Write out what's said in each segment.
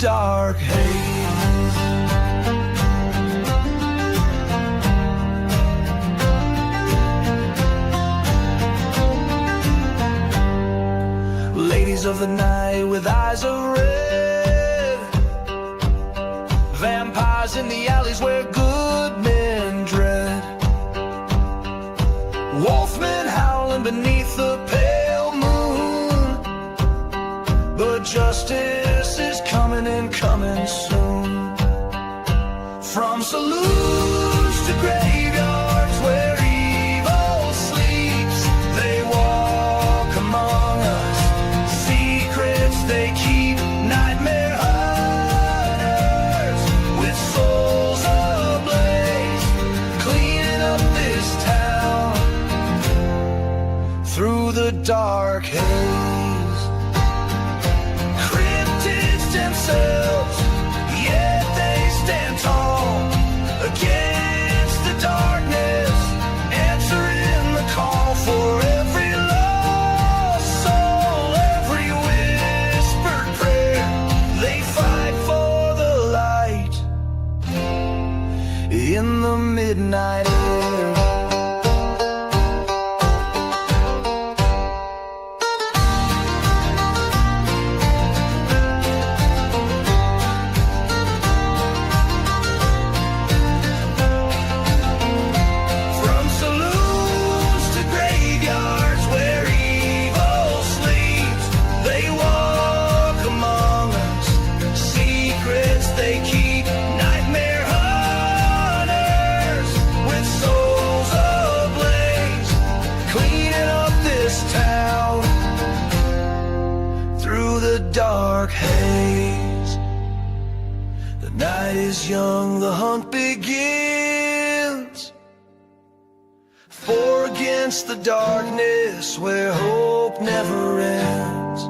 dark haze. Ladies of the night with eyes of red, vampires in the alleys where good men dread, wolfmen howling beneath the pale moon. But justice is coming and coming soon. From saloons to graveyards where evil sleeps, they walk among us, secrets they keep, nightmare hunters with souls ablaze, cleaning up this town through the dark haze. Cryptids themselves, yet they stand tall against the darkness, answering the call for every lost soul, every whispered prayer. They fight for the light in the midnight air. From saloons to graveyards where evil sleeps, they walk among us, secrets they keep, nightmare hunters with souls ablaze, cleaning up this town through the dark haze. The night is young, the hunt begins. For against the darkness where hope never ends.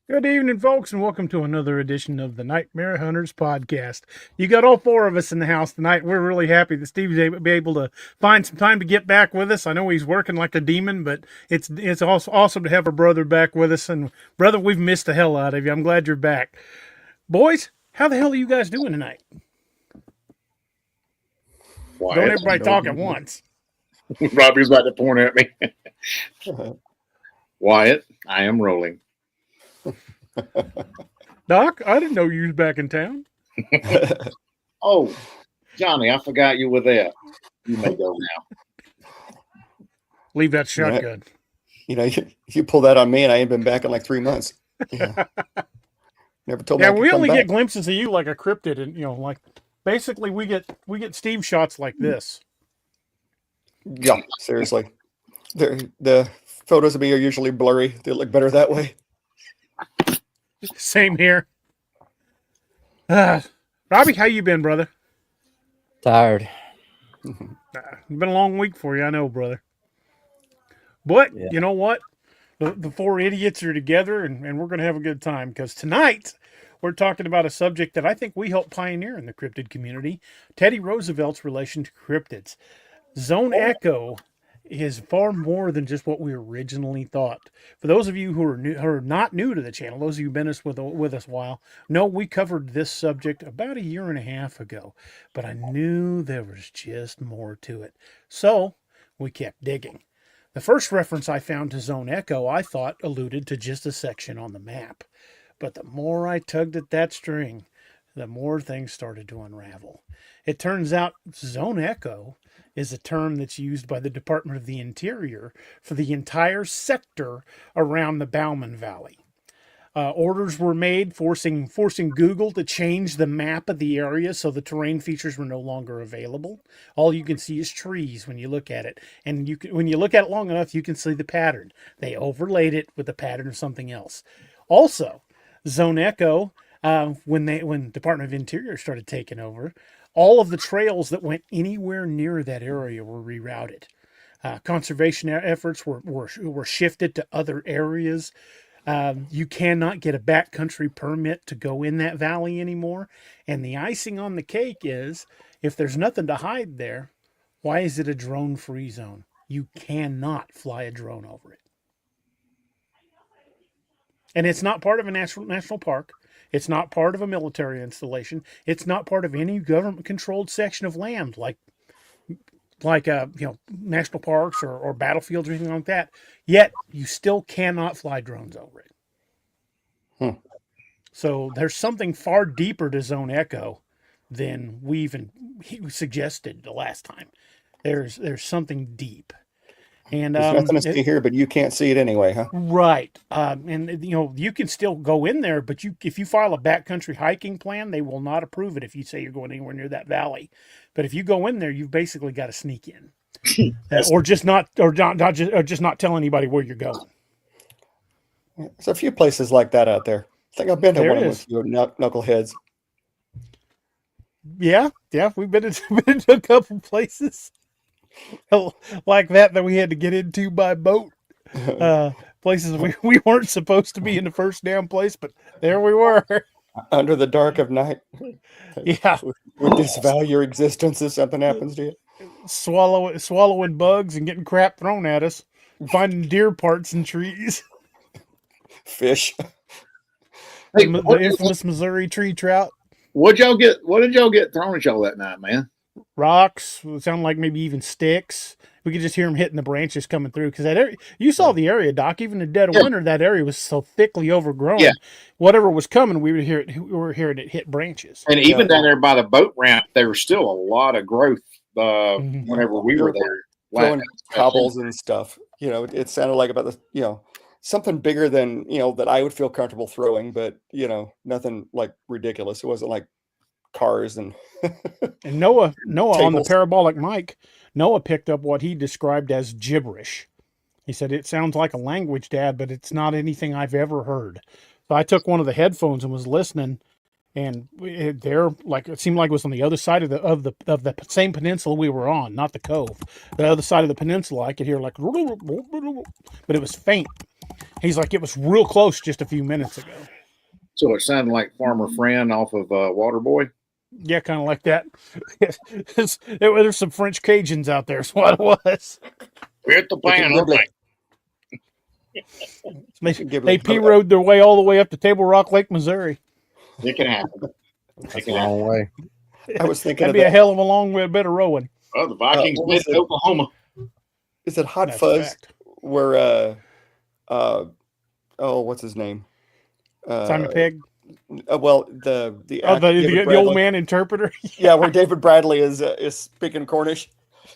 Good evening, folks, and welcome to another edition of the Nightmare Hunters podcast. You got all four of us in the house tonight. We're really happy that Steve's able to find some time to get back with us. I know he's working like a demon, but it's also awesome to have our brother back with us. And brother, we've missed the hell out of you. I'm glad you're back. Boys, how the hell are you guys doing tonight? Wyatt, Don't everybody talk at once. Robbie's about to point at me. Wyatt, I am rolling. Doc, I didn't know you was back in town. Oh, Johnny, I forgot you were there. You may go now. Leave that shotgun. You know, you pull that on me, and I ain't been back in like 3 months. Yeah. Never told me. Yeah, I could we come only back. get glimpses of you like a cryptid, and like basically we get Steve shots like this. Yeah, seriously. The photos of me are usually blurry. They look better that way. Same here. Robbie, how you been, brother? Tired. It's been a long week for you, I know, brother. But Yeah. You know what? The four idiots are together, and we're going to have a good time, because tonight we're talking about a subject that I think we helped pioneer in the cryptid community, Teddy Roosevelt's relation to cryptids. Zone Echo is far more than just what we originally thought. For those of you who are not new to the channel, those of you who've been with us a while, know we covered this subject about 1.5 years ago, but I knew there was just more to it. So we kept digging. The first reference I found to Zone Echo, I thought alluded to just a section on the map. But the more I tugged at that string, the more things started to unravel. It turns out Zone Echo is a term that's used by the Department of the Interior for the entire sector around the Bowman Valley. Orders were made forcing Google to change the map of the area so the terrain features were no longer available. All you can see is trees when you look at it. And when you look at it long enough, you can see the pattern. They overlaid it with the pattern of something else. Also, Zone Echo, when Department of Interior started taking over, all of the trails that went anywhere near that area were rerouted. Conservation efforts were shifted to other areas. You cannot get a backcountry permit to go in that valley anymore. And the icing on the cake is, if there's nothing to hide there, why is it a drone-free zone? You cannot fly a drone over it. And it's not part of a national park. It's not part of a military installation. It's not part of any government-controlled section of land like national parks or battlefields or anything like that. Yet you still cannot fly drones over it. So there's something far deeper to Zone Echo than we even suggested the last time. There's something deep. And There's nothing to see here, but you can't see it anyway, huh? Right. And you can still go in there, but if you file a backcountry hiking plan, they will not approve it if you say you're going anywhere near that valley. But if you go in there, you've basically got to sneak in, or just not tell anybody where you're going. There's a few places like that out there. I think I've been to one with you knuckleheads. Yeah, we've been to a couple places like that we had to get into by boat. Places we weren't supposed to be in the first damn place, but there we were. Under the dark of night. Yeah. Would disavow your existence if something happens to you. Swallowing bugs and getting crap thrown at us. Finding deer parts in trees. Fish. Hey, The infamous Missouri tree trout. What did y'all get thrown at y'all that night, man? Rocks. It sounded like maybe even sticks. We could just hear them hitting the branches coming through. Because that area, you saw the area, Doc. Even in the dead of winter, that area was so thickly overgrown. Yeah. Whatever was coming, we were hearing it hit branches. And even down there by the boat ramp, there was still a lot of growth whenever we were there. Throwing cobbles and stuff. It sounded like about something bigger than, that I would feel comfortable throwing, but, nothing like ridiculous. It wasn't like cars and and Noah on the parabolic mic, Noah picked up what he described as gibberish. He said, "It sounds like a language, Dad, but it's not anything I've ever heard." So I took one of the headphones and was listening, and it seemed like it was on the other side of the same peninsula we were on, not the cove. The other side of the peninsula, I could hear like, but it was faint. He's like, it was real close just a few minutes ago. So it sounded like Farmer Fran off of Waterboy. Yeah, kind of like that. There's some French Cajuns out there. Is what it was. Hit the pan. They P-road their way all the way up to Table Rock Lake, Missouri. It can happen. That's a long way. I was thinking that'd be a hell of a long way, a bit of rowing. Oh, the Vikings went to Oklahoma. Is it Hot Fuzz? Where what's his name? Simon Pegg. Well, the old man interpreter. Yeah, where David Bradley is speaking Cornish.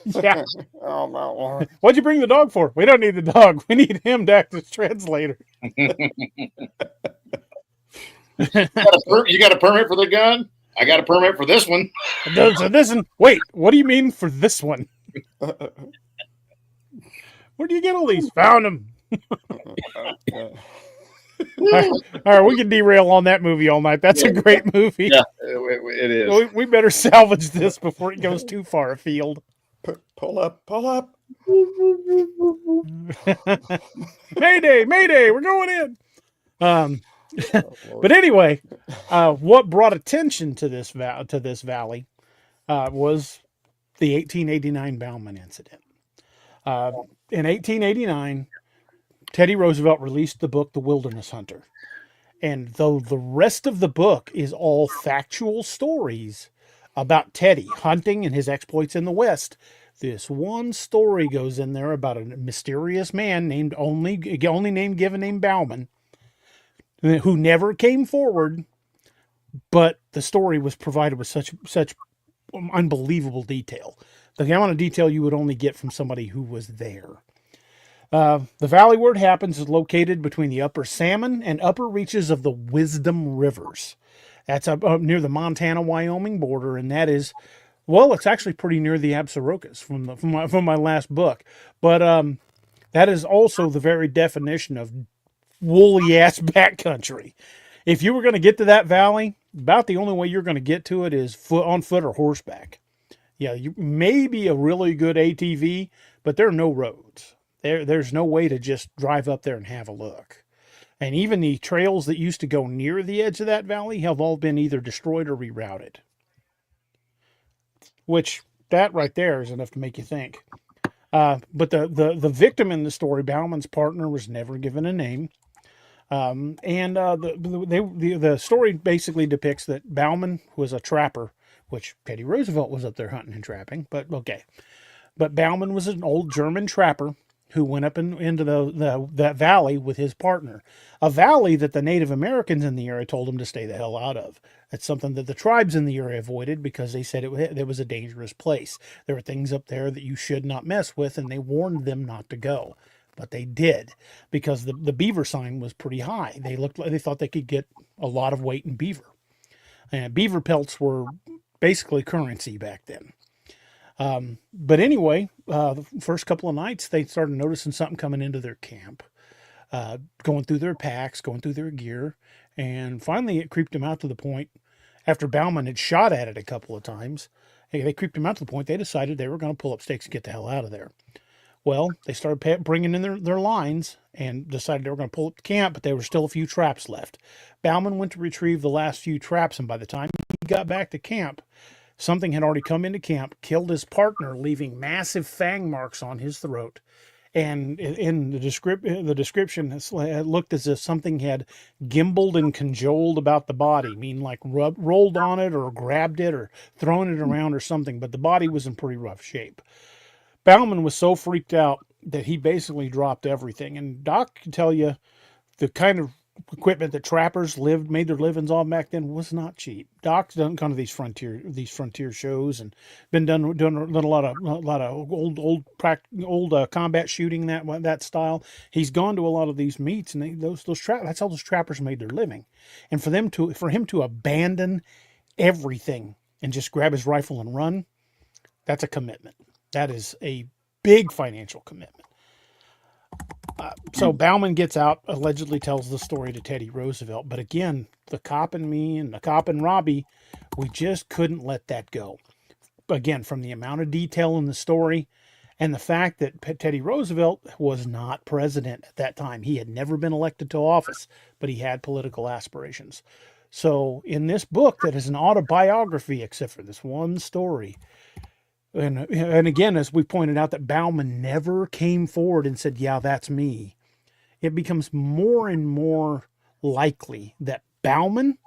Yeah. Oh no! What'd you bring the dog for? We don't need the dog. We need him to act as translator. You got a permit for the gun? I got a permit for this one. So this one. Wait, what do you mean for this one? Where do you get all these? Found them. All right, we can derail on that movie all night. That's a great movie. Yeah, it is. We better salvage this before it goes too far afield. Pull up. Mayday, we're going in. But anyway, what brought attention to this valley was the 1889 Bauman incident. In 1889, Teddy Roosevelt released the book The Wilderness Hunter. And though the rest of the book is all factual stories about Teddy hunting and his exploits in the West, this one story goes in there about a mysterious man named given named Bauman, who never came forward, but the story was provided with such unbelievable detail. The amount of detail you would only get from somebody who was there. The valley where it happens is located between the upper Salmon and upper reaches of the Wisdom Rivers. That's up near the Montana-Wyoming border, and that is, well, it's actually pretty near the Absarokas from my last book. But that is also the very definition of woolly-ass backcountry. If you were going to get to that valley, about the only way you're going to get to it is on foot or horseback. Yeah, maybe a really good ATV, but there are no roads. There's no way to just drive up there and have a look. And even the trails that used to go near the edge of that valley have all been either destroyed or rerouted. Which, that right there is enough to make you think. But the victim in the story, Bauman's partner, was never given a name. The story basically depicts that Bauman was a trapper, which Teddy Roosevelt was up there hunting and trapping, but okay. But Bauman was an old German trapper who went up into that valley with his partner, a valley that the Native Americans in the area told him to stay the hell out of. That's something that the tribes in the area avoided because they said it was a dangerous place. There were things up there that you should not mess with, and they warned them not to go. But they did, because the beaver sign was pretty high. They thought they could get a lot of weight in beaver. And beaver pelts were basically currency back then. But anyway, the first couple of nights, they started noticing something coming into their camp, going through their packs, going through their gear. And finally, it creeped them out to the point, after Bauman had shot at it a couple of times, they creeped them out to the point they decided they were going to pull up stakes and get the hell out of there. Well, they started bringing in their lines and decided they were going to pull up the camp, but there were still a few traps left. Bauman went to retrieve the last few traps, and by the time he got back to camp, something had already come into camp, killed his partner, leaving massive fang marks on his throat. And in the description, it looked as if something had gimbaled and congealed about the body, meaning like rolled on it or grabbed it or thrown it around or something, but the body was in pretty rough shape. Bauman was so freaked out that he basically dropped everything. And Doc can tell you the kind of equipment that trappers made their livings on back then was not cheap. Doc's done kind of these frontier shows and been done a lot of old combat shooting that style. He's gone to a lot of these meets, and that's how those trappers made their living. And for him to abandon everything and just grab his rifle and run, that's a commitment. That is a big financial commitment. So Bauman gets out, allegedly tells the story to Teddy Roosevelt. But again, the cop and me and the cop and Robbie, we just couldn't let that go. Again, from the amount of detail in the story and the fact that Teddy Roosevelt was not president at that time. He had never been elected to office, but he had political aspirations. So in this book that is an autobiography, except for this one story, and again, as we pointed out, that Bauman never came forward and said, yeah, that's me. It becomes more and more likely that Bauman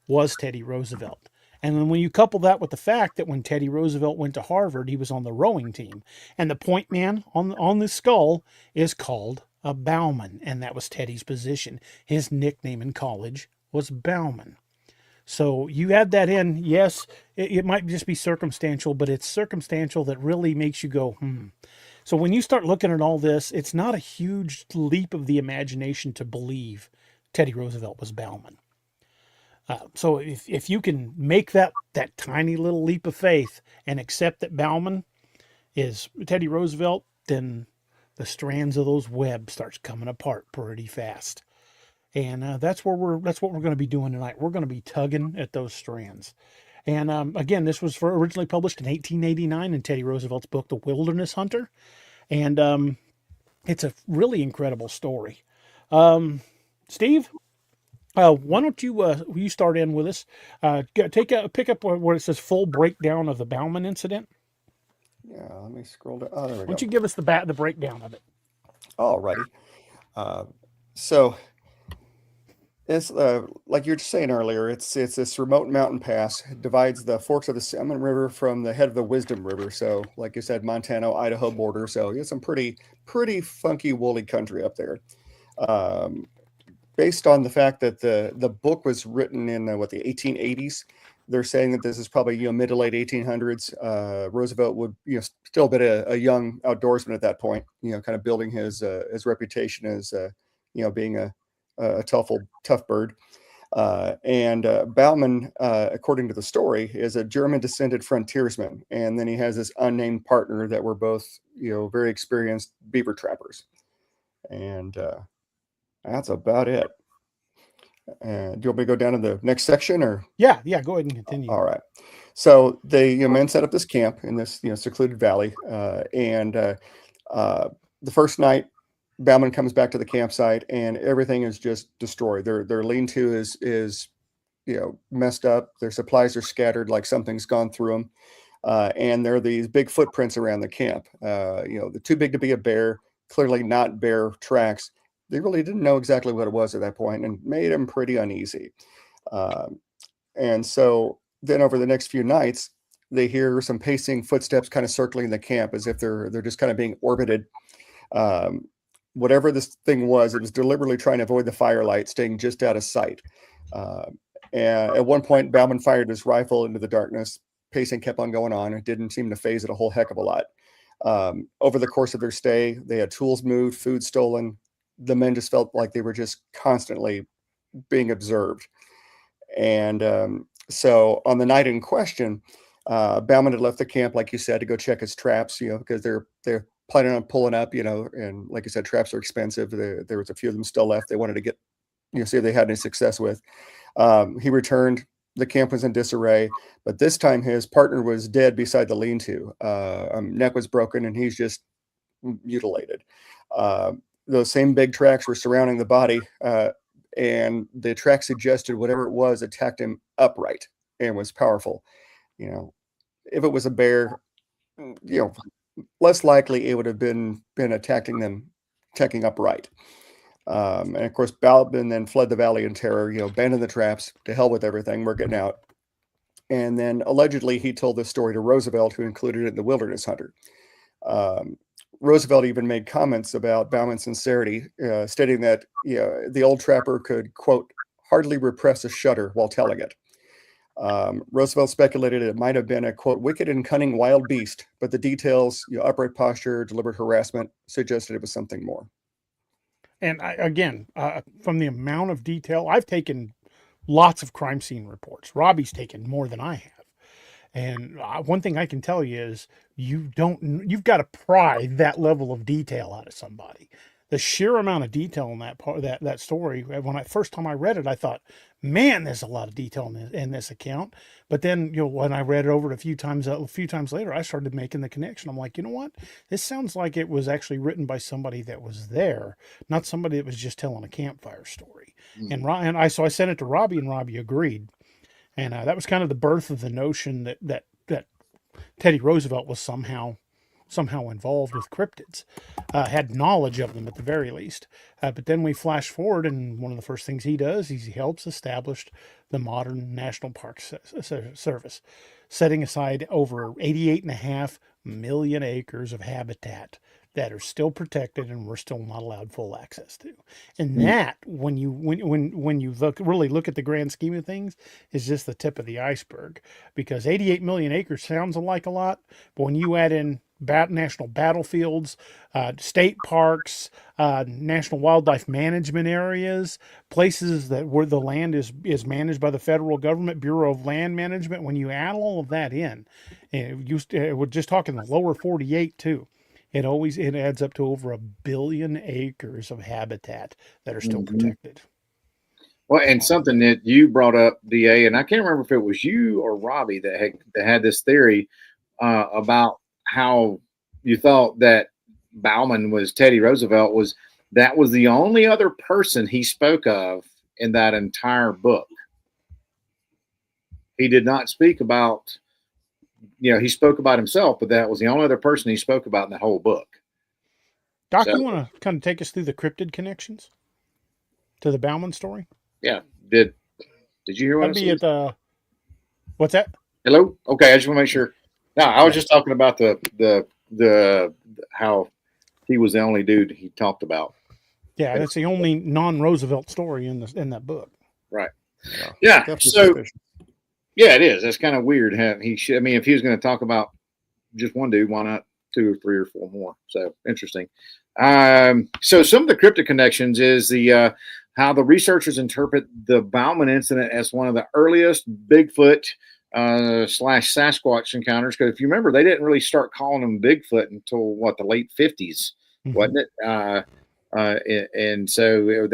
was Teddy Roosevelt. And then when you couple that with the fact that when Teddy Roosevelt went to Harvard, he was on the rowing team. And the point man on the skull is called a Bauman. And that was Teddy's position. His nickname in college was Bauman. So you add that in, yes, it might just be circumstantial, but it's circumstantial that really makes you go, So when you start looking at all this, it's not a huge leap of the imagination to believe Teddy Roosevelt was Bauman. So if you can make that tiny little leap of faith and accept that Bauman is Teddy Roosevelt, then the strands of those webs starts coming apart pretty fast. And that's what we're going to be doing tonight. We're going to be tugging at those strands. And again, this was originally published in 1889 in Teddy Roosevelt's book, The Wilderness Hunter. And it's a really incredible story. Steve, why don't you start in with us? Pick up where it says full breakdown of the Bauman incident. Yeah, let me scroll down. Oh, there we go. Why don't you give us the breakdown of it? Alrighty. So it's like you were just saying earlier. It's this remote mountain pass. It divides the forks of the Salmon River from the head of the Wisdom River. So, like you said, Montana, Idaho border. So it's some pretty funky, woolly country up there. Based on the fact that the book was written in the 1880s, they're saying that this is probably mid to late 1800s. Roosevelt would still be a young outdoorsman at that point. Kind of building his reputation as being a tough bird. And Bauman, according to the story, is a German descended frontiersman, and then he has this unnamed partner that were both very experienced beaver trappers, and that's about it. Do you want me to go down to the next section, or? Yeah, go ahead and continue. All right. So they men set up this camp in this secluded valley, and The first night, Bauman comes back to the campsite and everything is just destroyed. Their lean-to is messed up. Their supplies are scattered like something's gone through them. And there are these big footprints around the camp. They're too big to be a bear, clearly not bear tracks. They really didn't know exactly what it was at that point and made them pretty uneasy. And so then over the next few nights, they hear some pacing footsteps kind of circling the camp as if they're just kind of being orbited. Whatever this thing was, it was deliberately trying to avoid the firelight, staying just out of sight. And at one point, Bauman fired his rifle into the darkness. Pacing kept on going on. It didn't seem to phase it a whole heck of a lot. Over the course of their stay, they had tools moved, food stolen. The men just felt like they were just constantly being observed. And so on the night in question, Bauman had left the camp, like you said, to go check his traps, because they're planning on pulling up, and like you said, traps are expensive. There was a few of them still left. They wanted to get, see if they had any success with. He returned. The camp was in disarray, but this time his partner was dead beside the lean-to. Neck was broken and he's just mutilated. Those same big tracks were surrounding the body, and the track suggested whatever it was attacked him upright and was powerful. If it was a bear, less likely it would have been attacking upright. And of course, Bauman then fled the valley in terror, abandoned the traps, to hell with everything, we're getting out. And then allegedly he told this story to Roosevelt, who included it in The Wilderness Hunter. Roosevelt even made comments about Bauman's sincerity, stating that the old trapper could, quote, hardly repress a shudder while telling it. Roosevelt speculated it might have been a, quote, wicked and cunning wild beast, but the details, upright posture, deliberate harassment, suggested it was something more. And again, from the amount of detail, I've taken lots of crime scene reports. Robbie's taken more than I have. And one thing I can tell you is you've got to pry that level of detail out of somebody. The sheer amount of detail in that story, when first time I read it, I thought, man, there's a lot of detail in this account. But then, when I read it over a few times later, I started making the connection. I'm like, you know what? This sounds like it was actually written by somebody that was there, not somebody that was just telling a campfire story. Mm. So I sent it to Robbie, and Robbie agreed. And that was kind of the birth of the notion that Teddy Roosevelt was somehow involved with cryptids, had knowledge of them at the very least. But then we flash forward, and one of the first things he does is he helps establish the modern National Park Service, setting aside over 88.5 million acres of habitat that are still protected and we're still not allowed full access to. And that, when you really look at the grand scheme of things, is just the tip of the iceberg. Because 88 million acres sounds like a lot, but when you add in national battlefields, state parks, national wildlife management areas, places where the land is managed by the federal government, Bureau of Land Management, when you add all of that in, we're just talking the lower 48 too. It adds up to over 1 billion acres of habitat that are still protected. Well, and something that you brought up, DA, and I can't remember if it was you or Robbie that had this theory about how you thought that Bauman was Teddy Roosevelt was the only other person he spoke of in that entire book. He did not speak about, he spoke about himself, but that was the only other person he spoke about in the whole book. Doc, you want to kind of take us through the cryptid connections to the Bauman story? Yeah. Did you hear what That'd be at what's that? Hello? Okay, I just want to make sure. No, I was just talking about the how he was the only dude he talked about. Yeah, that's the only non-Roosevelt story in that book. Right. Yeah. So suspicious. Yeah, it is. That's kind of weird. If he was going to talk about just one dude, why not 2 or 3 or 4 more? So interesting. So some of the cryptid connections is the how the researchers interpret the Bauman incident as one of the earliest Bigfoot / Sasquatch encounters. Because if you remember, they didn't really start calling them Bigfoot until the late 50s, wasn't it? And so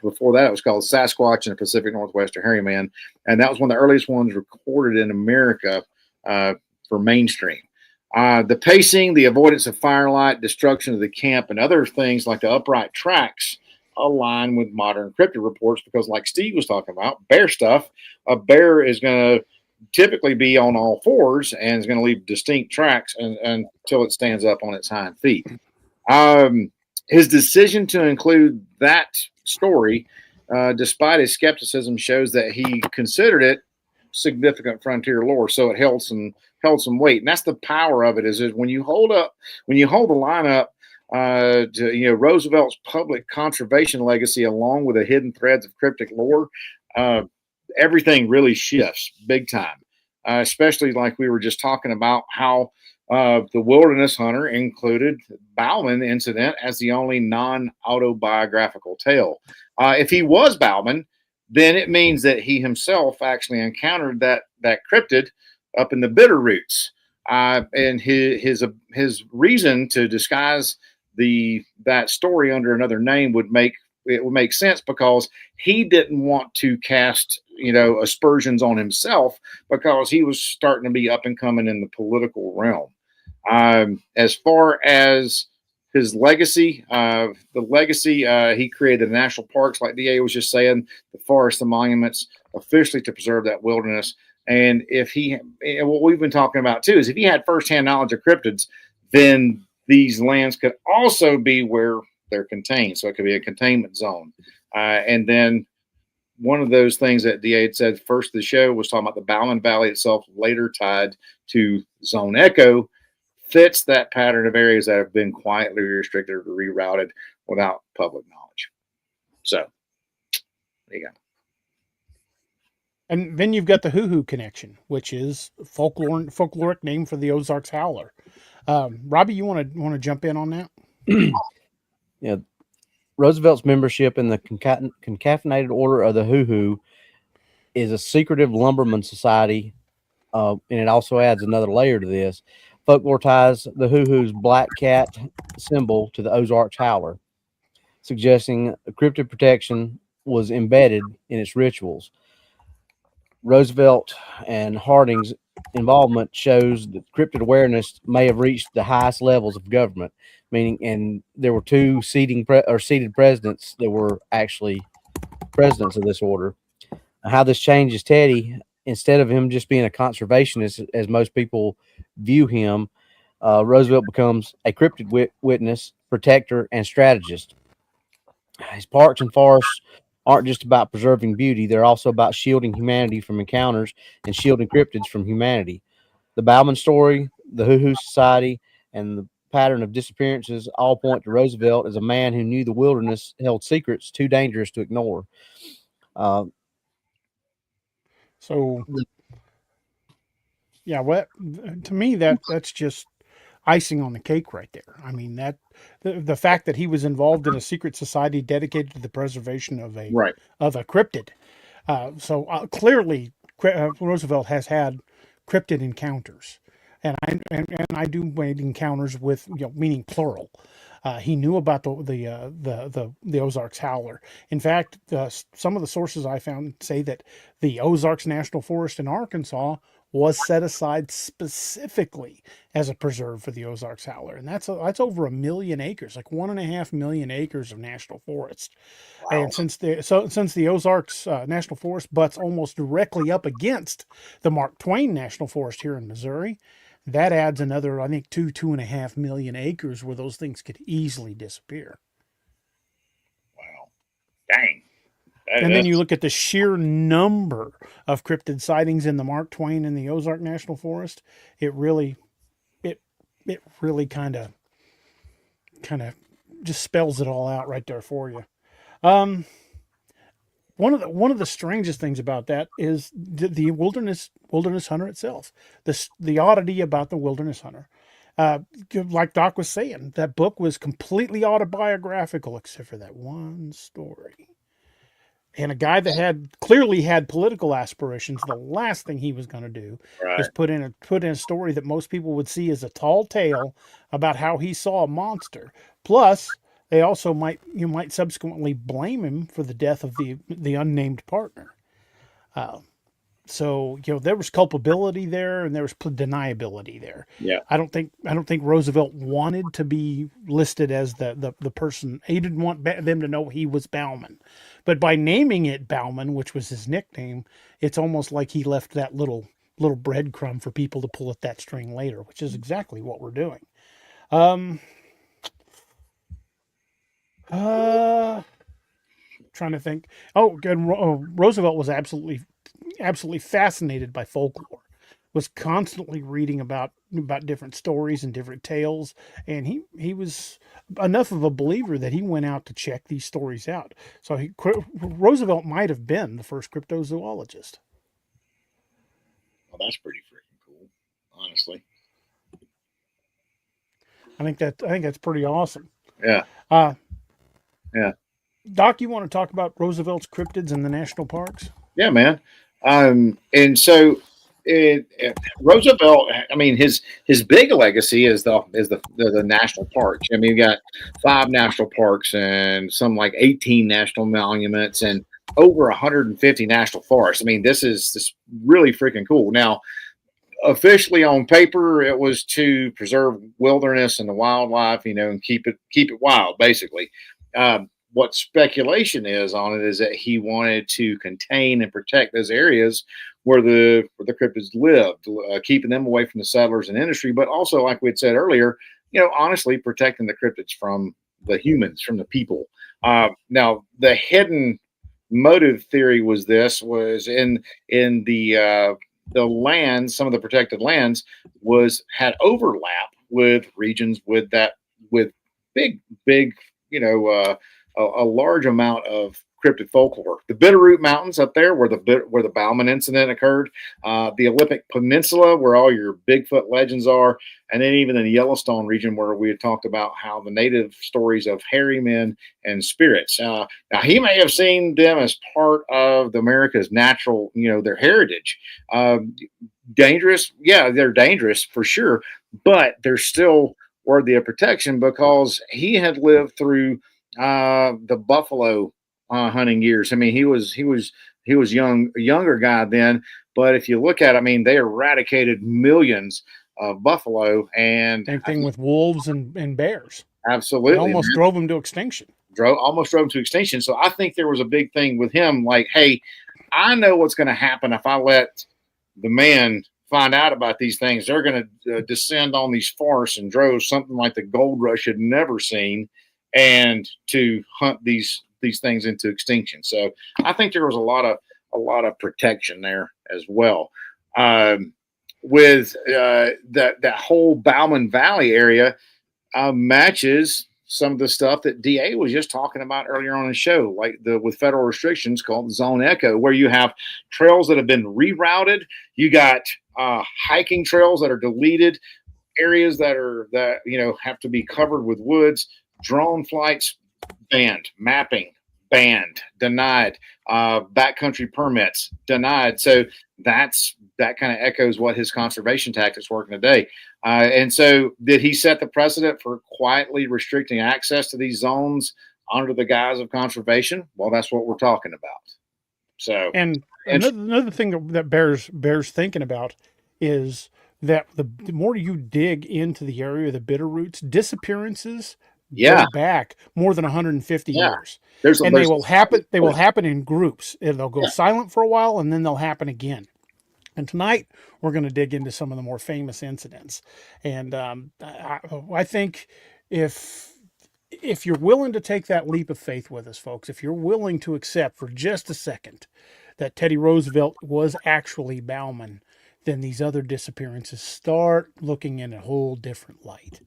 before that, it was called Sasquatch in the Pacific Northwest, or Hairy Man, and that was one of the earliest ones recorded in America for mainstream. The pacing, the avoidance of firelight, destruction of the camp, and other things like the upright tracks align with modern cryptid reports because, like Steve was talking about, bear stuff, a bear is going to typically be on all fours and is going to leave distinct tracks until it stands up on its hind feet. His decision to include that story, despite his skepticism, shows that he considered it significant frontier lore, so it held some weight. And that's the power of it. Is when you hold the line up to Roosevelt's public conservation legacy, along with the hidden threads of cryptic lore, everything really shifts big time. Especially like we were just talking about how the Wilderness Hunter included Bauman incident as the only non-autobiographical tale. If he was Bauman, then it means that he himself actually encountered that cryptid up in the Bitterroots. And his reason to disguise that story under another name would make sense because he didn't want to cast aspersions on himself because he was starting to be up and coming in the political realm. As far as his legacy, he created the national parks, like DA was just saying, the forests, the monuments, officially to preserve that wilderness. And what we've been talking about too is if he had firsthand knowledge of cryptids, then these lands could also be where they're contained. So it could be a containment zone. And then one of those things that DA had said first of the show was talking about the Bowman Valley itself, later tied to Zone Echo, fits that pattern of areas that have been quietly restricted or rerouted without public knowledge. So there you go. And then you've got the hoo-hoo connection, which is folkloric name for the Ozarks howler. Robbie, you want to jump in on that? Yeah, Roosevelt's membership in the Concatenated Order of the Hoo-Hoo is a secretive lumberman society, and it also adds another layer to this. Folklore ties the Hoo-Hoo's black cat symbol to the Ozarks howler, suggesting cryptid protection was embedded in its rituals. Roosevelt and Harding's involvement shows that cryptid awareness may have reached the highest levels of government, meaning, and there were two seated presidents that were actually presidents of this order. How this changes Teddy, instead of him just being a conservationist, as most people view him, Roosevelt becomes a cryptid witness, protector, and strategist. His parks and forests aren't just about preserving beauty, they're also about shielding humanity from encounters and shielding cryptids from humanity. The Bauman story, the Hoo-Hoo Society, and the pattern of disappearances all point to Roosevelt as a man who knew the wilderness held secrets too dangerous to ignore. So, yeah, to me that's just icing on the cake right there. I mean, that the fact that he was involved in a secret society dedicated to the preservation of a cryptid. Clearly, Roosevelt has had cryptid encounters, and I do make encounters with meaning plural. He knew about the Ozarks howler. In fact, some of the sources I found say that the Ozarks National Forest in Arkansas was set aside specifically as a preserve for the Ozarks howler, and that's over 1 million acres, like 1.5 million acres of national forest. Wow. And since the Ozarks National Forest butts almost directly up against the Mark Twain National Forest here in Missouri, that adds another, I think, 2.5 million acres where those things could easily disappear. Wow, dang. And then you look at the sheer number of cryptid sightings in the Mark Twain and the Ozark National Forest. It really kind of just spells it all out right there for you. One of the strangest things about that is the wilderness hunter itself. The oddity about the wilderness hunter. Like Doc was saying, that book was completely autobiographical except for that one story. And a guy that clearly had political aspirations, the last thing he was going to do is put in a story that most people would see as a tall tale about how he saw a monster. Plus, they also might subsequently blame him for the death of the unnamed partner. So there was culpability there, and there was deniability there. Yeah. I don't think Roosevelt wanted to be listed as the person. He didn't want them to know he was Bauman, but by naming it Bauman, which was his nickname, it's almost like he left that little breadcrumb for people to pull at that string later, which is exactly what we're doing. Trying to think. Oh, good. Roosevelt was absolutely fascinated by folklore. Was constantly reading about different stories and different tales, and he was enough of a believer that he went out to check these stories out. So Roosevelt might have been the first cryptozoologist. Well, that's pretty freaking cool, honestly. I think that's pretty awesome. Yeah. Uh, Yeah. Doc, you want to talk about Roosevelt's cryptids in the national parks? Yeah, man. And so Roosevelt, I mean, his big legacy is the national parks. I mean, you got 5 national parks and some like 18 national monuments and over 150 national forests. I mean, this is really freaking cool. Now, officially on paper, it was to preserve wilderness and the wildlife, and keep it wild, basically. What speculation is on it is that he wanted to contain and protect those areas where the cryptids lived, keeping them away from the settlers and industry, but also, like we had said earlier, honestly, protecting the cryptids from the humans, from the people. Now, the hidden motive theory was in the lands, some of the protected lands, had overlap with regions with big, a large amount of cryptid folklore. The Bitterroot Mountains up there, where the Bauman incident occurred, the Olympic Peninsula, where all your Bigfoot legends are, and then even in the Yellowstone region, where we had talked about how the native stories of hairy men and spirits. Now, he may have seen them as part of America's natural, their heritage. Dangerous, yeah, they're dangerous for sure, but they're still worthy of protection because he had lived through the buffalo hunting years. I mean, he was a younger guy then, but if you look at it, I mean, they eradicated millions of buffalo, and Same thing with wolves and bears. absolutely They almost drove them to extinction. almost drove to extinction. So I think there was a big thing with him, like, hey, I know what's going to happen if I let the man find out about these things. They're going to descend on these forests in droves, something like the gold rush had never seen, and to hunt these things into extinction. So I think there was a lot of protection there as well. With that whole Bauman Valley area matches some of the stuff that DA was just talking about earlier on in the show, like with federal restrictions called Zone Echo, where you have trails that have been rerouted. You got hiking trails that are deleted, areas that have to be covered with woods, drone flights banned, mapping banned, denied, backcountry permits denied. So that kind of echoes what his conservation tactics working today. And so, did he set the precedent for quietly restricting access to these zones under the guise of conservation? Well, that's what we're talking about. So, and another thing that bears thinking about is that the more you dig into the area of the Bitterroots, disappearances go back more than 150 years. They will happen in groups. They'll go silent for a while, and then they'll happen again. And tonight we're going to dig into some of the more famous incidents. And I think if you're willing to take that leap of faith with us, folks, if you're willing to accept for just a second that Teddy Roosevelt was actually Bauman, then these other disappearances start looking in a whole different light.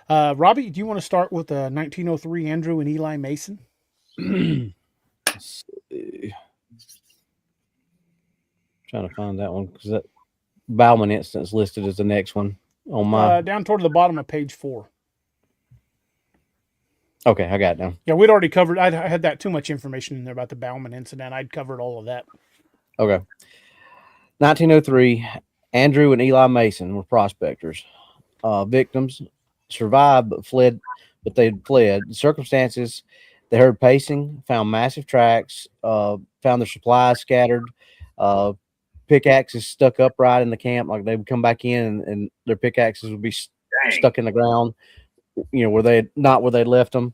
Robbie, do you want to start with 1903 Andrew and Eli Mason? Trying to find that one because that Bauman instance listed as the next one on my down toward the bottom of page 4. Okay, I got it now. Yeah, we'd already covered. I had that too much information in there about the Bauman incident. I'd covered all of that. Okay. 1903, Andrew and Eli Mason were prospectors. Victims survived but they fled. The circumstances, they heard pacing, found massive tracks, found their supplies scattered, pickaxes stuck upright in the camp. Like they would come back in and their pickaxes would be stuck in the ground, where they left them.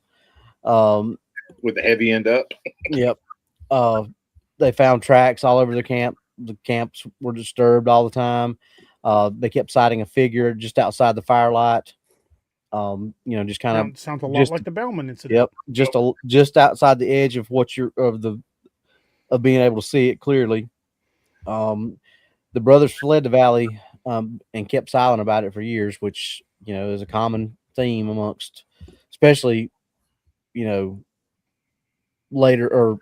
With the heavy end up. Yep. They found tracks all over the camp. The camps were disturbed all the time. They kept sighting a figure just outside the firelight. Just kind of sounds a lot like the Bauman incident. Yep. Just outside the edge of of being able to see it clearly. The brothers fled the valley and kept silent about it for years, which is a common theme amongst, especially later or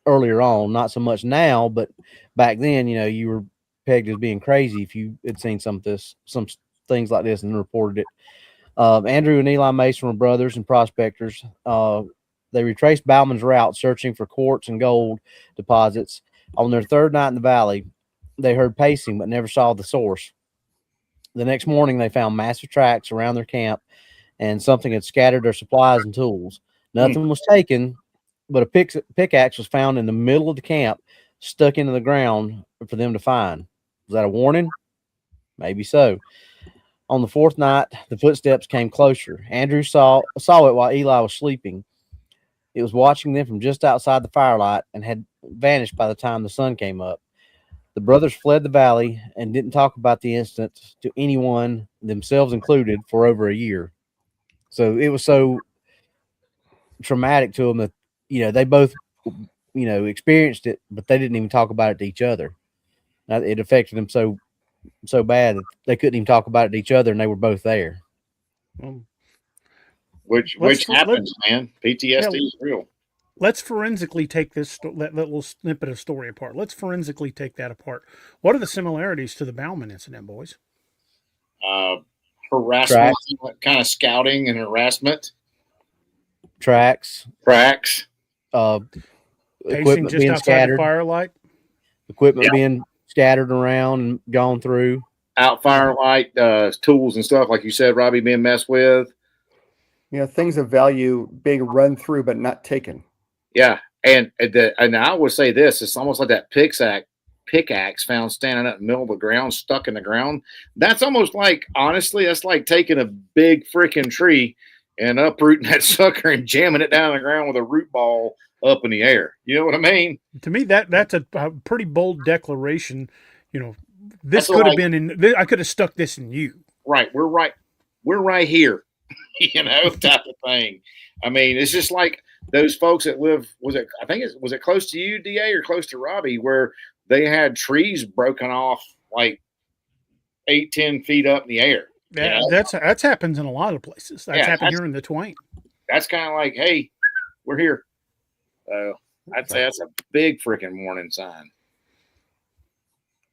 earlier on. Not so much now, but back then, you were pegged as being crazy if you had seen some things like this and reported it. Andrew and Eli Mason were brothers and prospectors. They retraced Bauman's route, searching for quartz and gold deposits. On their third night in the valley, they heard pacing but never saw the source. The next morning, they found massive tracks around their camp, and something had scattered their supplies and tools. Nothing was taken, but a pickaxe was found in the middle of the camp, stuck into the ground for them to find. Was that a warning? Maybe so. On the fourth night, the footsteps came closer. Andrew saw it while Eli was sleeping. It was watching them from just outside the firelight and had vanished by the time the sun came up. The brothers fled the valley and didn't talk about the incident to anyone, themselves included, for over a year. So it was so traumatic to them that, they both, experienced it, but they didn't even talk about it to each other. It affected them so bad that they couldn't even talk about it to each other, and they were both there. Which happens, man. PTSD is real. Let's forensically take that little snippet of story apart. Let's forensically take that apart. What are the similarities to the Bauman incident, boys? Harassment, kind of scouting and harassment. Tracks. Pacing just outside scattered. The firelight. Equipment being scattered around and gone through. Out firelight, tools and stuff, like you said, Robbie, being messed with. Things of value being run through but not taken. Yeah, and I would say this: it's almost like that pickaxe found standing up in the middle of the ground, stuck in the ground. That's almost like, honestly, that's like taking a big freaking tree and uprooting that sucker and jamming it down the ground with a root ball up in the air. You know what I mean? To me, that's a pretty bold declaration. This could have been I could have stuck this in you. Right, we're right here. Type of thing. I mean, it's just like those folks that live. Was it close to you, DA, or close to Robbie, where they had trees broken off like 8-10 feet up in the air? That's happens in a lot of places. That's happened here in the Twain. That's kind of like, hey, we're here. So I'd say that's a big freaking warning sign.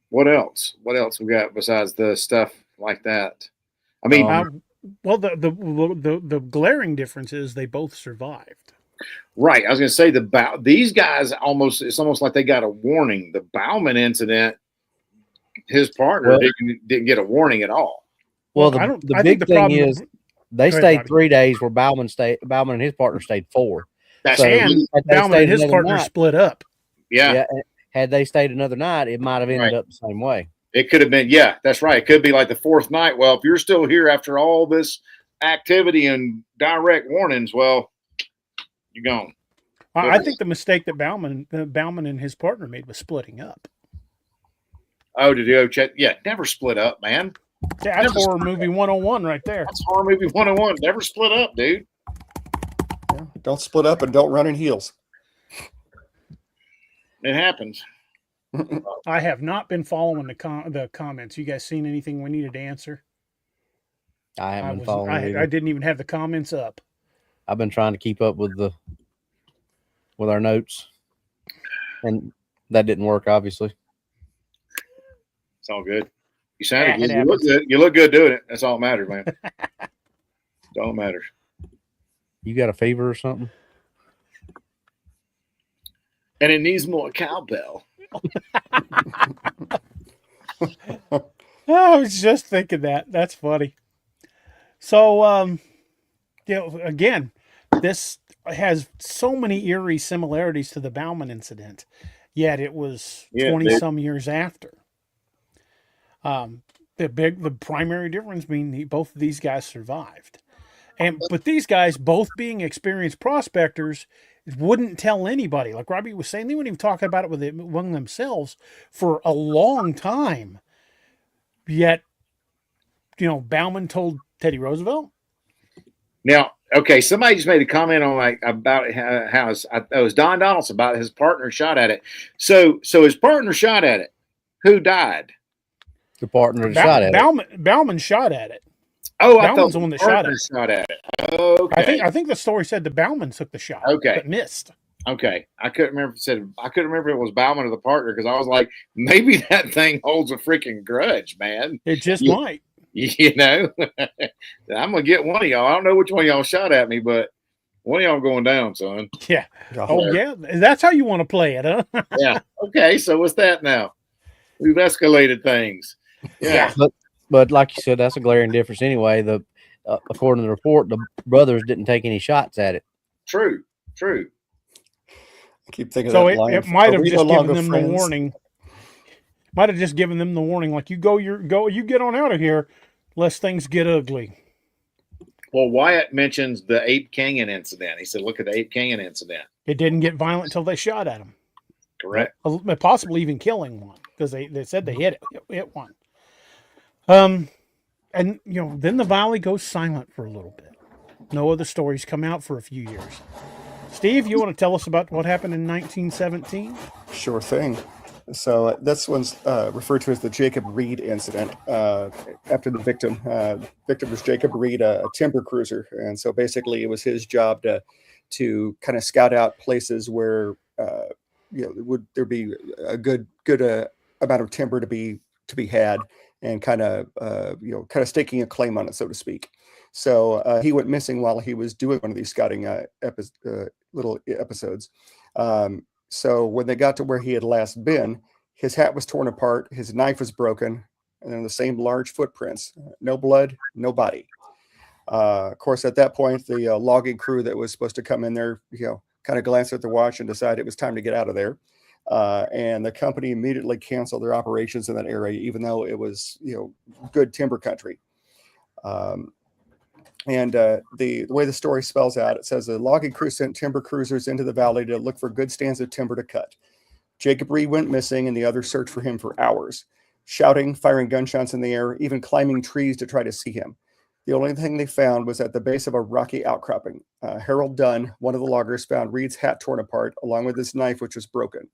What else? What else we got besides the stuff like that? I mean, well, the glaring difference is they both survived. Right. I was going to say these guys it's almost like they got a warning. The Bauman incident, his partner didn't get a warning at all. Well, the big thing is they stayed 3 days where Bauman and his partner stayed 4. And Bauman and his partner split up. Yeah. Had they stayed another night, it might have ended up the same way. It could have been, that's right. It could be like the 4th night. Well, if you're still here after all this activity and direct warnings, well, you're gone. I think the mistake that Bauman and his partner made was splitting up. Oh, did you check? Yeah, never split up, man. Yeah, that's horror movie 101 right there. That's horror movie 101. Never split up, dude. Yeah, don't split up and don't run in heels. It happens. I have not been following the comments. You guys seen anything we needed to answer? I haven't been following. I didn't even have the comments up. I've been trying to keep up with our notes, and that didn't work. Obviously, it's all good. You sounded good. You look good. You look good doing it. That's all that matters, man. That's all that matters. You got a fever or something? And it needs more cowbell. I was just thinking that. That's funny. So, again, this has so many eerie similarities to the Bauman incident. yet it was Yeah, 20 dude. some years after. The primary difference being both of these guys survived. But these guys, both being experienced prospectors, wouldn't tell anybody. Like Robbie was saying, they wouldn't even talk about it among themselves for a long time. Yet, Bauman told Teddy Roosevelt. Now, okay, somebody just made a comment on about how it was Don Donaldson about his partner shot at it. So his partner shot at it. Who died? The partner that shot at it. Bauman shot at it. Oh, I Bauman's thought the one that the shot partner it. shot at it. Okay. I think the story said the Bauman took the shot, Okay. but missed. Okay, I couldn't remember if it was Bauman or the partner because I was like, maybe that thing holds a freaking grudge, man. It just might. You know, I'm gonna get one of y'all. I don't know which one of y'all shot at me, but one of y'all going down, son. Yeah. Oh yeah, that's how you want to play it, huh? Yeah. Okay, so what's that now? We've escalated things. Yeah. But like you said, that's a glaring difference anyway. According to the report, the brothers didn't take any shots at it. True. I keep thinking So of that line. it might have Are we just no given longer them friends? the warning. Might have just given them the warning, like you get on out of here, lest things get ugly. Well, Wyatt mentions the Ape Canyon incident. He said, "Look at the Ape Canyon incident." It didn't get violent until they shot at him. Correct. Possibly even killing one, because they said they hit one. And then the valley goes silent for a little bit. No other stories come out for a few years. Steve, you want to tell us about what happened in 1917? Sure thing. So this one's referred to as the Jacob Reed incident. After the victim was Jacob Reed, a timber cruiser, and so basically it was his job to kind of scout out places where would there be a good amount of timber to be had, and kind of staking a claim on it, so to speak. So he went missing while he was doing one of these scouting little episodes. So when they got to where he had last been, his hat was torn apart, his knife was broken, and then the same large footprints. No blood, no body. Of course, at that point, the logging crew that was supposed to come in there, kind of glanced at the watch and decided it was time to get out of there. And the company immediately canceled their operations in that area, even though it was, good timber country. The way the story spells out, it says the logging crew sent timber cruisers into the valley to look for good stands of timber to cut. Jacob Reed went missing, and the others searched for him for hours, shouting, firing gunshots in the air, even climbing trees to try to see him. The only thing they found was at the base of a rocky outcropping. Harold Dunn, one of the loggers, found Reed's hat torn apart, along with his knife, which was broken.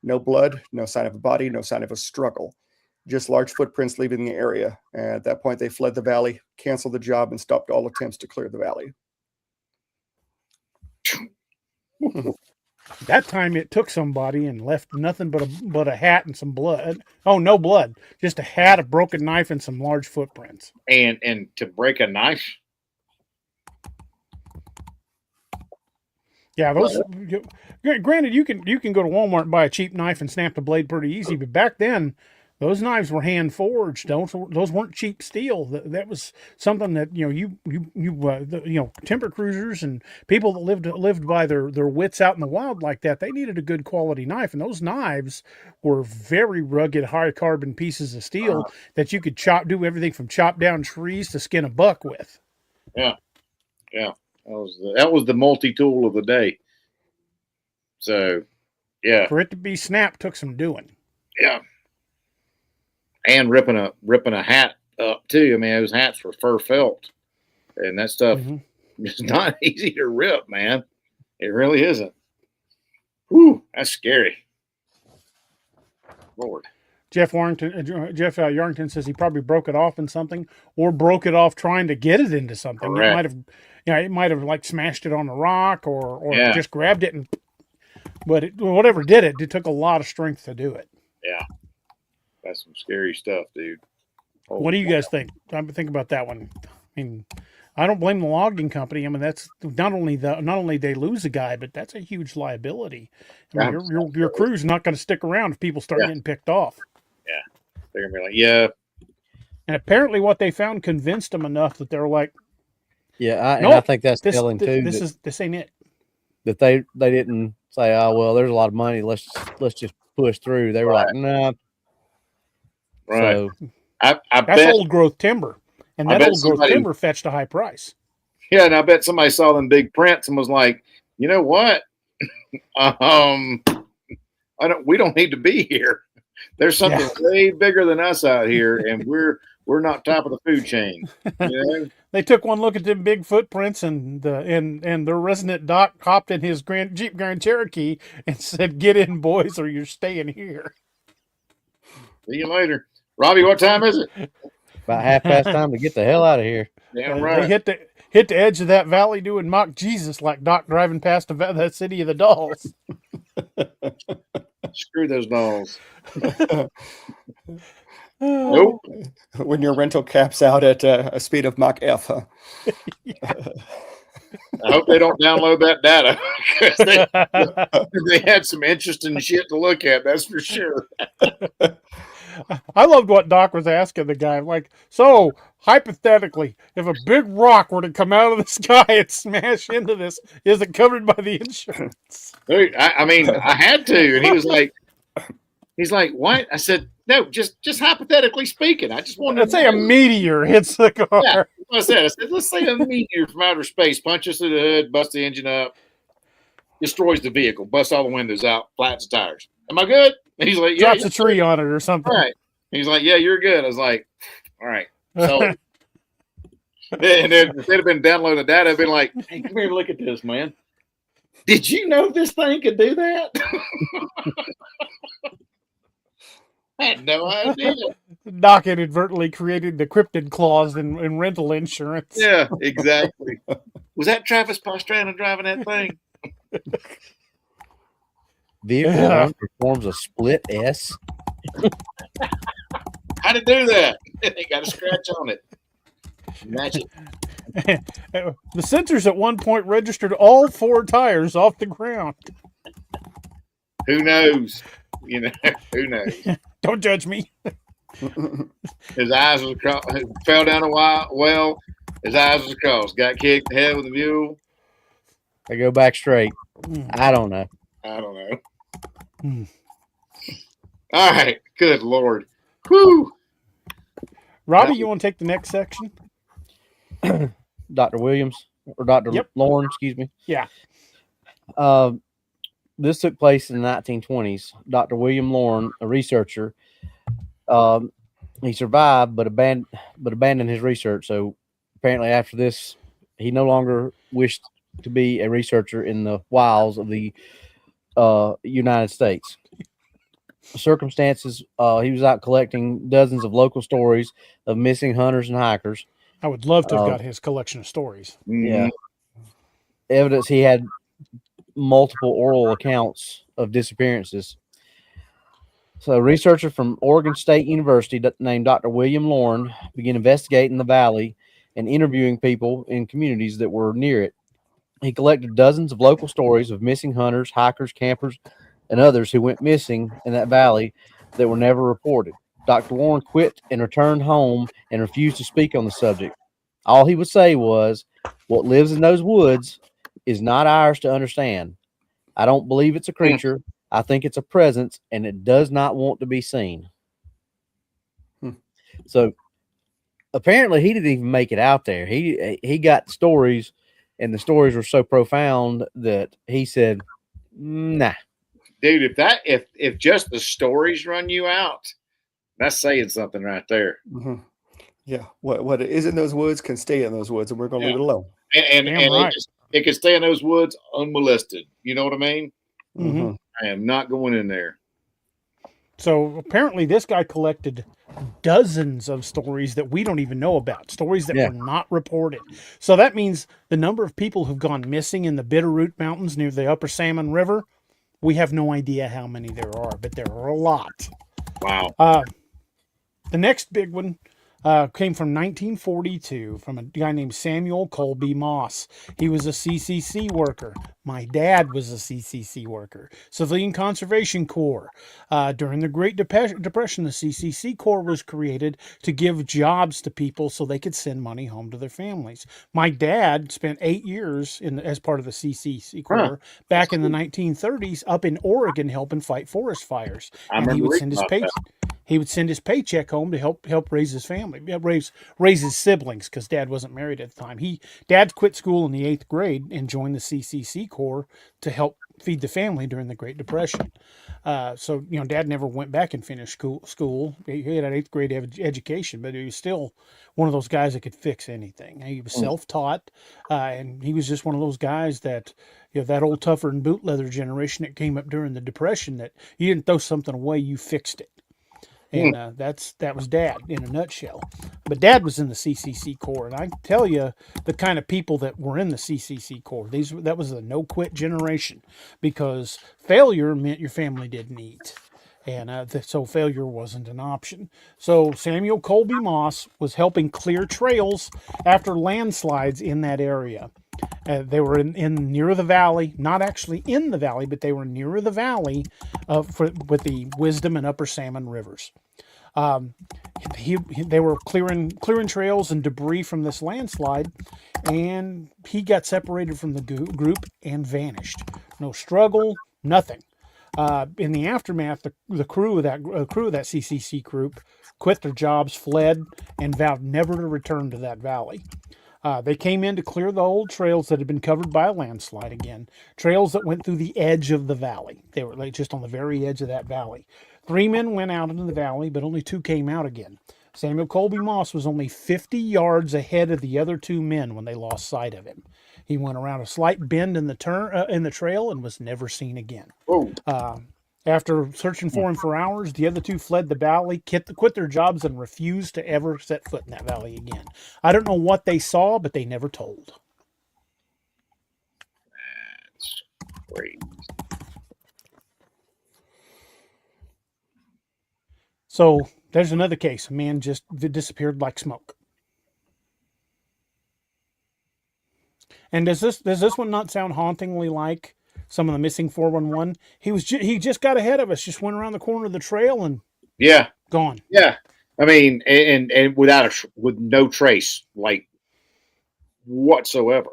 No blood, no sign of a body, no sign of a struggle. Just large footprints leaving the area. And at that point, they fled the valley, canceled the job, and stopped all attempts to clear the valley. That time it took somebody and left nothing but a hat and some blood. Oh, no blood. Just a hat, a broken knife, and some large footprints. And to break a knife? Yeah, granted, you can go to Walmart and buy a cheap knife and snap the blade pretty easy, but back then, those knives were hand forged. Those weren't cheap steel. That was something that timber cruisers and people that lived by their wits out in the wild like that. They needed a good quality knife, and those knives were very rugged, high carbon pieces of steel that you could do everything from chop down trees to skin a buck with. Yeah. That was the multi tool of the day. So, yeah. For it to be snapped took some doing. Yeah. And ripping a hat up too. I mean, those hats were fur felt, and that stuff is not easy to rip, man. It really isn't. Whew, that's scary. Lord. Jeff Yarrington says he probably broke it off in something, or broke it off trying to get it into something. Correct. It might have like smashed it on a rock, or Yeah. just grabbed it but whatever did it, it took a lot of strength to do it. Yeah. That's some scary stuff, dude. What do you guys think? Think about that one. I mean, I don't blame the logging company. I mean, that's not only they lose a guy, but that's a huge liability. I mean, your crew's not going to stick around if people start getting picked off. Yeah, they're gonna be like, yeah. And apparently, what they found convinced them enough that they're like, I think that's telling too. This ain't it. that they didn't say, oh well, there's a lot of money, let's just push through. They were like, nah. Right. So I That's bet. old growth timber, and I that bet old growth somebody- timber fetched a high price. Yeah, and I bet somebody saw them big prints and was like, you know what? We don't need to be here. There's something way bigger than us out here, and we're not top of the food chain. You know? They took one look at them big footprints, and the resident doc hopped in his Jeep Grand Cherokee and said, "Get in, boys, or you're staying here." See you later, Robbie. What time is it? about half past time to get the hell out of here. Damn They right. hit the edge of that valley doing mock Jesus like Doc driving past the city of the dolls. Screw those dolls. Oh. Nope. When your rental caps out at a speed of Mach F. Huh? I hope they don't download that data because they had some interesting shit to look at. That's for sure. I loved what Doc was asking the guy. Like, so hypothetically, if a big rock were to come out of the sky and smash into this, is it covered by the insurance? Dude, I mean, I had to, and he's like, what? I said, no, just hypothetically speaking. I just wanted Let's to say a know. meteor hits the car. Yeah, I said, let's say a meteor from outer space punches through the hood, busts the engine up, destroys the vehicle, busts all the windows out, flats the tires. Am I good? And he's like, yeah. Drops a tree on it or something. All right. He's like, yeah, you're good. I was like, all right. So, and then if they'd have been downloading the data, I'd been like, hey, come here and look at this, man. Did you know this thing could do that? I had no idea. Doc inadvertently created the cryptid clause in rental insurance. Yeah, exactly. Was that Travis Pastrana driving that thing? Vehicle Yeah. one performs a split S. How'd it do that? They got a scratch on it. Match it. The sensors at one point registered all 4 tires off the ground. Who knows? You know, who knows? Don't judge me. His eyes was across, fell down a well. His eyes was across. Got kicked in the head with a mule. They go back straight. I don't know. I don't know. Hmm. All right. Good Lord. Whew. Robbie, you want to take the next section? Dr. Williams or Dr. Yep. Lauren, excuse me. Yeah. This took place in the 1920s. Dr. William Lauren, a researcher, he survived but abandoned his research. So apparently after this, he no longer wished to be a researcher in the wilds of the United States. Circumstances, he was out collecting dozens of local stories of missing hunters and hikers. I would love to have got his collection of stories. Yeah. Evidence he had multiple oral accounts of disappearances. So a researcher from Oregon State University named Dr. William Lauren began investigating the valley and interviewing people in communities that were near it. He collected dozens of local stories of missing hunters, hikers, campers, and others who went missing in that valley that were never reported. Dr. Lauren quit and returned home and refused to speak on the subject. All he would say was, "What lives in those woods is not ours to understand. I don't believe it's a creature. I think it's a presence, and it does not want to be seen." So apparently he didn't even make it out there. He got stories, and the stories were so profound that he said, "Nah." Dude, if just the stories run you out, that's saying something right there. Mm-hmm. Yeah, what is in those woods can stay in those woods, and we're going to leave it alone. And Damn right. it can stay in those woods unmolested. You know what I mean? Mhm. I am not going in there. So apparently this guy collected dozens of stories that we don't even know about, stories that were not reported. So that means the number of people who've gone missing in the Bitterroot Mountains near the Upper Salmon River, we have no idea how many there are, but there are a lot. Wow. The next big one, Came from 1942 from a guy named Samuel Colby Moss. He was a CCC worker. My dad was a CCC worker, Civilian Conservation Corps. During the Great Depression, the CCC Corps was created to give jobs to people so they could send money home to their families. My dad spent 8 years as part of the CCC Corps back in the 1930s up in Oregon helping fight forest fires, I and he remember would reading send his about that. he would send his paycheck home to help raise his family, raise his siblings, because dad wasn't married at the time. Dad quit school in the 8th grade and joined the CCC Corps to help feed the family during the Great Depression. So dad never went back and finished school. He had an 8th grade education, but he was still one of those guys that could fix anything. He was self-taught, and he was just one of those guys that that old tougher and boot leather generation that came up during the Depression, that you didn't throw something away, you fixed it. And that was Dad in a nutshell. But Dad was in the CCC Corps, and I tell you, the kind of people that were in the CCC Corps, that was a no quit generation, because failure meant your family didn't eat, and so failure wasn't an option. So Samuel Colby Moss was helping clear trails after landslides in that area. They were in near the valley, not actually in the valley, but they were near the valley with the Wisdom and Upper Salmon rivers. They were clearing trails and debris from this landslide, and he got separated from the group and vanished. No struggle, nothing. In the aftermath, the crew of that CCC group quit their jobs, fled, and vowed never to return to that valley. They came in to clear the old trails that had been covered by a landslide again, trails that went through the edge of the valley. They were just on the very edge of that valley. 3 men went out into the valley, but only 2 came out again. Samuel Colby Moss was only 50 yards ahead of the other 2 men when they lost sight of him. He went around a slight bend in the trail and was never seen again. Oh, After searching for him for hours, the other 2 fled the valley, quit their jobs, and refused to ever set foot in that valley again. I don't know what they saw, but they never told. that's great. So there's another case. A man just disappeared like smoke. And does this one not sound hauntingly like some of the missing 411? He just got ahead of us, just went around the corner of the trail and Yeah, gone. yeah. I mean, and with no trace, like whatsoever.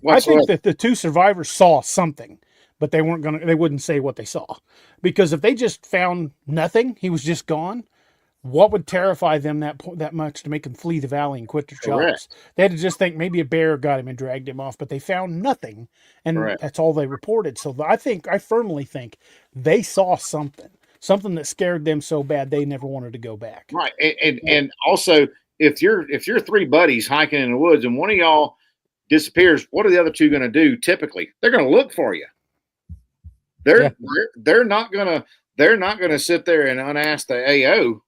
I think that the 2 survivors saw something, but they wouldn't say what they saw. Because if they just found nothing, he was just gone, what would terrify them that much to make them flee the valley and quit their jobs? Correct. They had to just think maybe a bear got him and dragged him off, but they found nothing, and Correct. that's all they reported. So I firmly think they saw something that scared them so bad they never wanted to go back. Right, and also if you're 3 buddies hiking in the woods and one of y'all disappears, what are the other 2 going to do? Typically, they're going to look for you. They're not gonna sit there and unask the AO.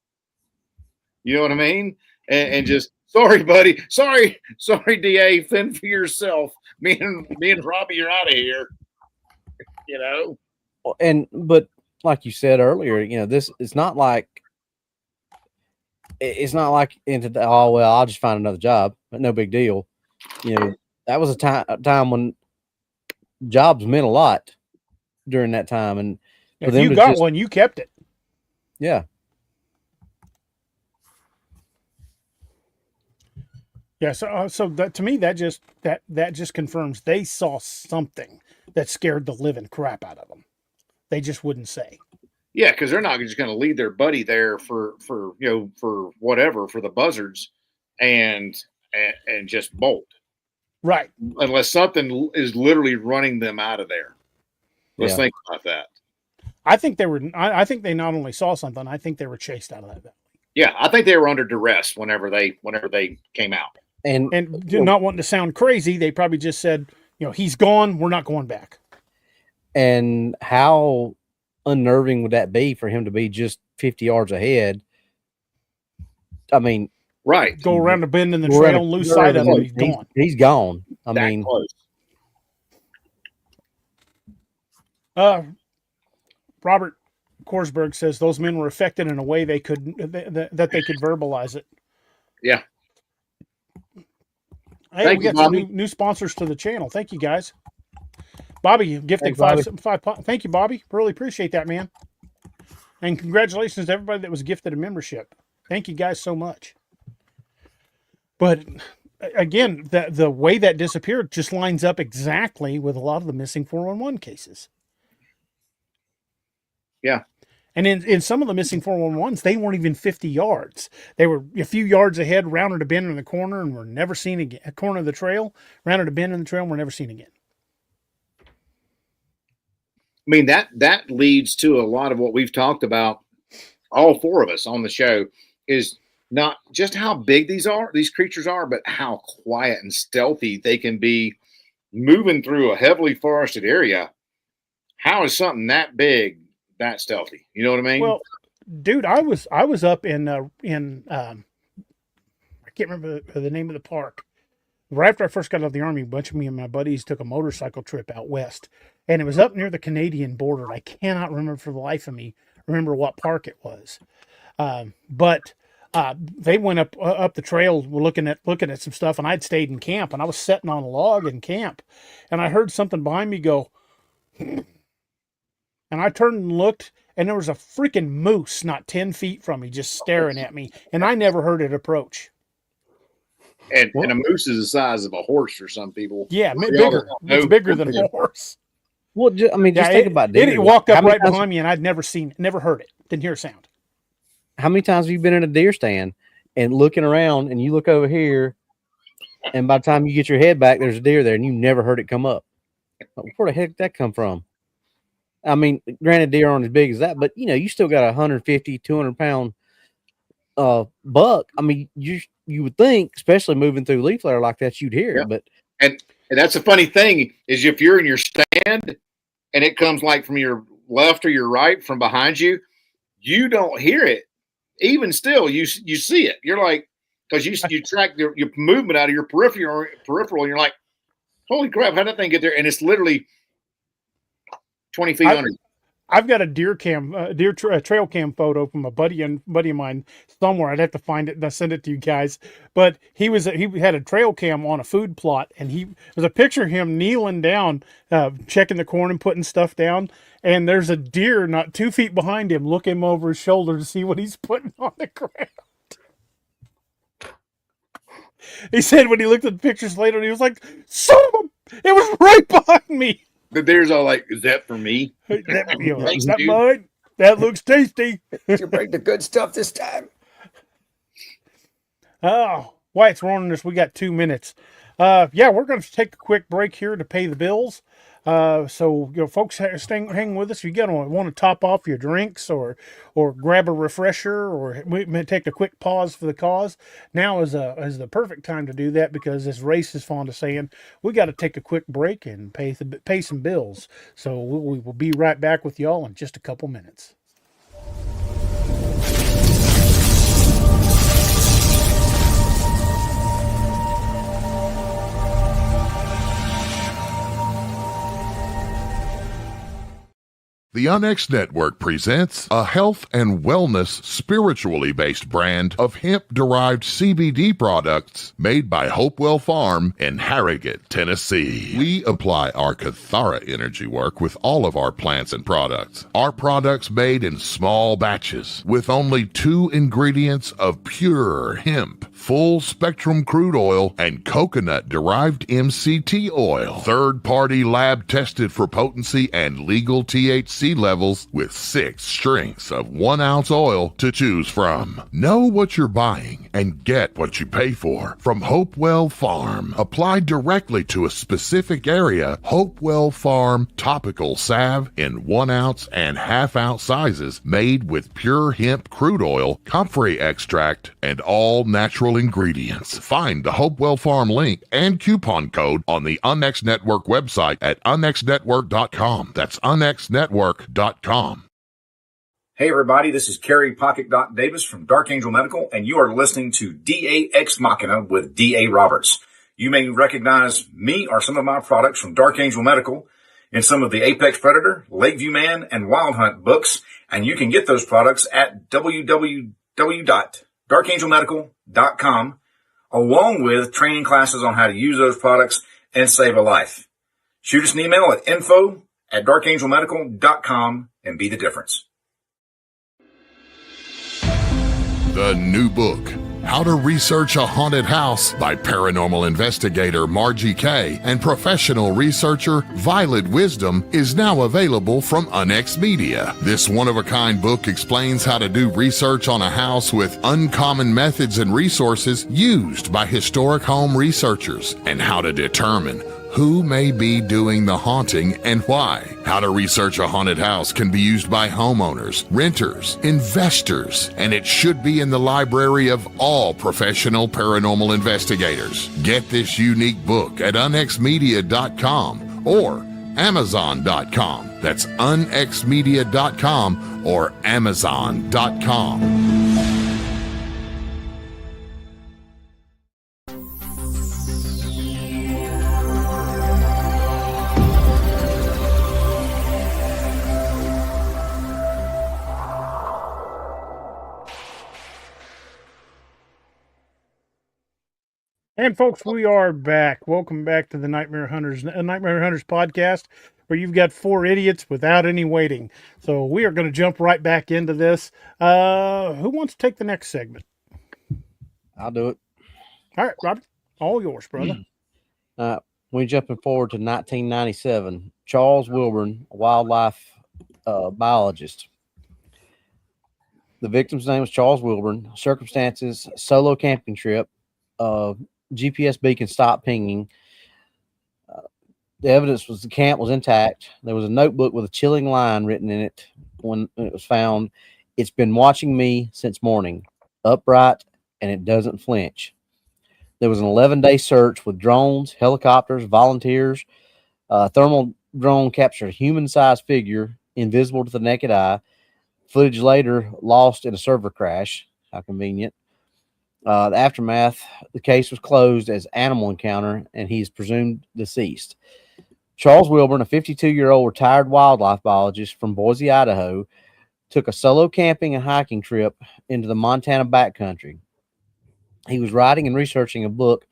You know what I mean? And just sorry, buddy, sorry, DA, fend for yourself. Me and Robbie are out of here. You know. But like you said earlier, this it's not like I'll just find another job, but no big deal. That was a time when jobs meant a lot during that time, and if you got one, you kept it. Yeah. Yeah, so that, to me, that just confirms they saw something that scared the living crap out of them. They just wouldn't say. Yeah, because they're not just going to leave their buddy there for whatever, for the buzzards, and just bolt. Right. Unless something is literally running them out of there. Let's think about that. I think they not only saw something, I think they were chased out of that valley. Yeah, I think they were under duress whenever they came out. And not wanting to sound crazy, they probably just said, he's gone, we're not going back. And how unnerving would that be for him to be just 50 yards ahead? I mean, right. Go around a bend in the trail and lose sight of him. He's gone. He's gone. I That mean, close. Robert, Korsberg says those men were affected in a way they could that they could verbalize it. Yeah. Hey, Thank we you, got some Bobby. new sponsors to the channel. Thank you, guys. Bobby gifting Thanks, five. Thank you, Bobby. Really appreciate that, man. And congratulations to everybody that was gifted a membership. Thank you guys so much. But again, the way that disappeared just lines up exactly with a lot of the missing 411 cases. Yeah. And in some of the missing 411s, they weren't even 50 yards. They were a few yards ahead, rounded a bend in the corner, and were never seen again. A corner of the trail, rounded a bend in the trail, and were never seen again. I mean, that leads to a lot of what we've talked about, all four of us on the show, is not just how big these creatures are, but how quiet and stealthy they can be moving through a heavily forested area. How is something that big that stealthy? You know what I mean? Well, dude, I was up in I can't remember the name of the park. Right after I first got out of the Army, a bunch of me and my buddies took a motorcycle trip out west, and it was up near the Canadian border. I cannot remember for the life of me what park it was, but they went up the trail looking at some stuff, and I'd stayed in camp, and I was sitting on a log in camp, and I heard something behind me go, and I turned and looked, and there was a freaking moose not 10 feet from me just staring at me, and I never heard it approach. And a moose is the size of a horse for some people. Yeah, bigger. It's bigger than a horse. Well, just think about it. deer. It walked up right behind me, and I'd never heard it. Didn't hear a sound. How many times have you been in a deer stand and looking around, and you look over here, and by the time you get your head back, there's a deer there, and you never heard it come up? Where the heck did that come from? I mean, granted, deer aren't as big as that, but you still got 150, 200-pound buck. I mean, you would think, especially moving through leaf litter like that, you'd hear it. But and that's the funny thing is, if you're in your stand and it comes like from your left or your right from behind you, you don't hear it. Even still, you see it. You're like, because you track your movement out of your peripheral, and you're like, holy crap, how did that thing get there? And it's literally 20 feet under. I've got a trail cam photo from a buddy of mine somewhere. I'd have to find it and I'll send it to you guys. But he had a trail cam on a food plot, and there's a picture of him kneeling down, checking the corn and putting stuff down. And there's a deer not 2 feet behind him, looking over his shoulder to see what he's putting on the ground. He said when he looked at the pictures later, he was like, "Son of a, it was right behind me." The deer's all like, "Is that for me? Is that mine? That looks tasty." You bring the good stuff this time. Oh, Wyatt's warning us. We got 2 minutes. Yeah, we're going to take a quick break here to pay the bills. So folks, hang with us. If you want to top off your drinks or grab a refresher, or we may take a quick pause for the cause. Now is the perfect time to do that, because as Race is fond of saying, we got to take a quick break and pay some bills. So we will be right back with y'all in just a couple minutes. The Onyx Network presents a health and wellness spiritually based brand of hemp-derived CBD products made by Hopewell Farm in Harrogate, Tennessee. We apply our Cathara energy work with all of our plants and products. Our products made in small batches with only 2 ingredients of pure hemp, full spectrum crude oil, and coconut-derived MCT oil. Third-party lab tested for potency and legal THC levels with 6 strengths of 1 ounce oil to choose from. Know what you're buying and get what you pay for from Hopewell Farm. Applied directly to a specific area, Hopewell Farm topical salve in 1 ounce and ½ ounce sizes, made with pure hemp crude oil, comfrey extract, and all natural ingredients. Find the Hopewell Farm link and coupon code on the Onyx Network website at onyxnetwork.com. That's onyxnetwork.com. Hey everybody, this is Kerry Pocket Doc Davis from Dark Angel Medical, and you are listening to DA Ex Machina with DA Roberts. You may recognize me or some of my products from Dark Angel Medical in some of the Apex Predator, Lakeview Man, and Wild Hunt books, And you can get those products at www.darkangelmedical.com, along with training classes on how to use those products and save a life. Shoot us an email at info@darkangelmedical.com and be the difference. The new book, How to Research a Haunted House by paranormal investigator Margie Kay and professional researcher Violet Wisdom, is now available from Unex Media. This one-of-a-kind book explains how to do research on a house with uncommon methods and resources used by historic home researchers, and how to determine who may be doing the haunting and why. How to Research a Haunted House can be used by homeowners, renters, investors, and it should be in the library of all professional paranormal investigators. Get this unique book at unexmedia.com or amazon.com. That's unexmedia.com or amazon.com. And folks, we are back. Welcome back to the Nightmare Hunters podcast, where you've got four idiots without any waiting. So we are going to jump right back into this. Who wants to take the next segment? I'll do it. All right, Robert, all yours, brother. We're jumping forward to 1997. Charles Wilburn, a wildlife biologist. The victim's name was Charles Wilburn. Circumstances: solo camping trip. GPS beacon stopped pinging. The evidence was the camp was intact. There was a notebook with a chilling line written in it when it was found. It's been watching me since morning, upright, and it doesn't flinch. There was an 11-day search with drones, helicopters, volunteers. Thermal drone captured a human-sized figure, invisible to the naked eye. Footage later lost in a server crash. How convenient. The aftermath, the case was closed as animal encounter, and he is presumed deceased. Charles Wilburn, a 52-year-old retired wildlife biologist from Boise, Idaho, took a solo camping and hiking trip into the Montana backcountry. He was writing and researching a book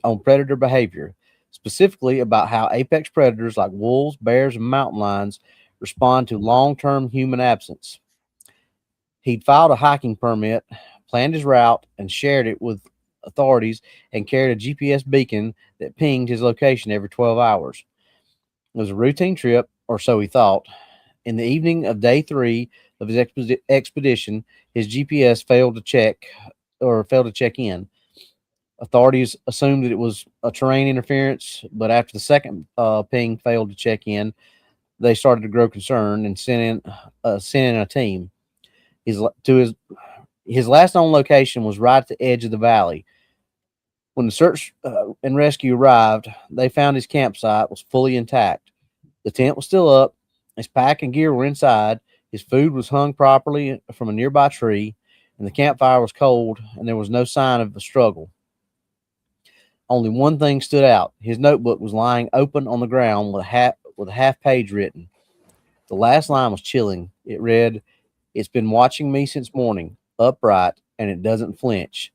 on predator behavior, specifically about how apex predators like wolves, bears, and mountain lions respond to long-term human absence. He'd filed a hiking permit, planned his route, and shared it with authorities, and carried a GPS beacon that pinged his location every 12 hours. It was a routine trip, or so he thought. In the evening of day 3 of his expedition, his GPS failed to check in. Authorities assumed that it was a terrain interference, but after the second ping failed to check in, they started to grow concerned and sent in a team. His last known location was right at the edge of the valley. When the search and rescue arrived, they found his campsite was fully intact. The tent was still up. His pack and gear were inside. His food was hung properly from a nearby tree, and the campfire was cold, and there was no sign of a struggle. Only one thing stood out. His notebook was lying open on the ground with a half page written. The last line was chilling. It read, "It's been watching me since morning, upright, and it doesn't flinch."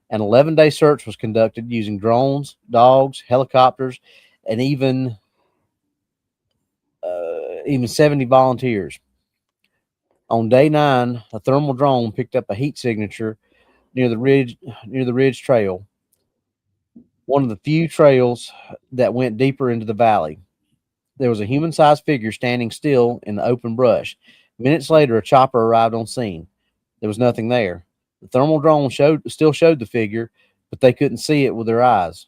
An 11-day search was conducted using drones, dogs, helicopters, and even 70 volunteers. On day 9, a thermal drone picked up a heat signature near the ridge trail, one of the few trails that went deeper into the valley. There was a human-sized figure standing still in the open brush. Minutes later, a chopper arrived on scene. There was nothing there. The thermal drone still showed the figure, but they couldn't see it with their eyes.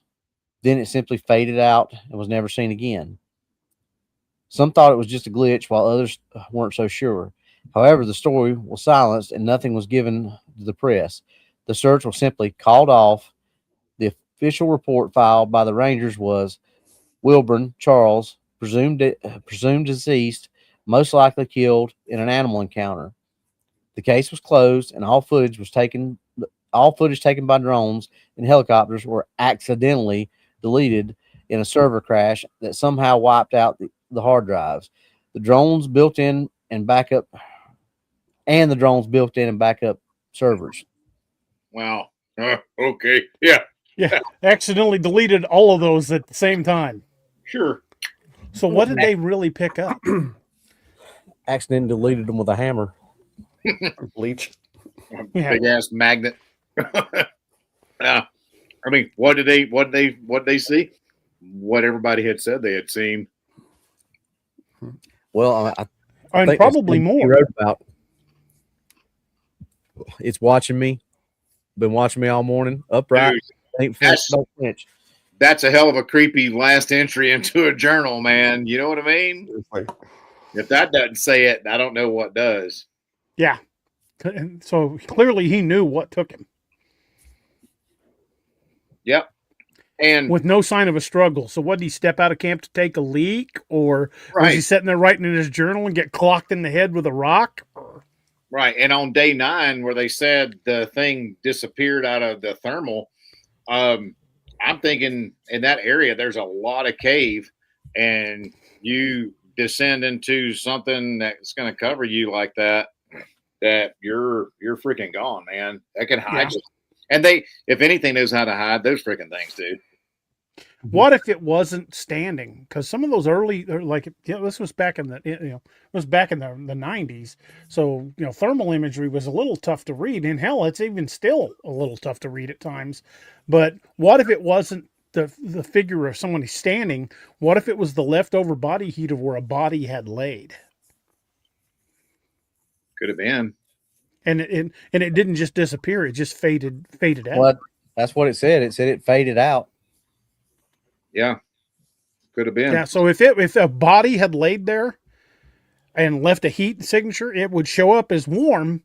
Then it simply faded out and was never seen again. Some thought it was just a glitch, while others weren't so sure. However, the story was silenced and nothing was given to the press. The search was simply called off. The official report filed by the Rangers was Wilburn, Charles, presumed deceased, most likely killed in an animal encounter. The case was closed, and all footage taken by drones and helicopters were accidentally deleted in a server crash that somehow wiped out the hard drives. The drones built in and backup and the drone's built in and backup servers. Wow. Okay. Yeah. Yeah, accidentally deleted all of those at the same time. Sure. So what did they really pick up? Accidentally deleted them with a hammer. Bleach. Yeah. Big ass magnet. Yeah. I mean, what did they see? What everybody had said they had seen. Well, I And think probably that's what he more. wrote about. It's watching me. Been watching me all morning. Upright. Dude, Ain't flinch. Don't flinch. that's a hell of a creepy last entry into a journal, man. You know what I mean? Seriously. If that doesn't say it, I don't know what does. Yeah. And so clearly he knew what took him Yep. And with no sign of a struggle. So what, did he step out of camp to take a leak, or was he right, sitting there writing in his journal and get clocked in the head with a rock? right. And on day 9, where they said the thing disappeared out of the thermal, I'm thinking in that area there's a lot of cave, and you descend into something that's going to cover you like that, that you're freaking gone, man. That can hide you. And they, if anything, knows how to hide those freaking things, dude. What if it wasn't standing? Because some of those early, like, this was back in the, it was back in the 90s. So, thermal imagery was a little tough to read. And hell, it's even still a little tough to read at times. But what if it wasn't the figure of somebody standing? What if it was the leftover body heat of where a body had laid? Could have been. And it didn't just disappear; it just faded out. Well, that's what it said. It said it faded out. Yeah. Could have been. Yeah. So if a body had laid there and left a heat signature, it would show up as warm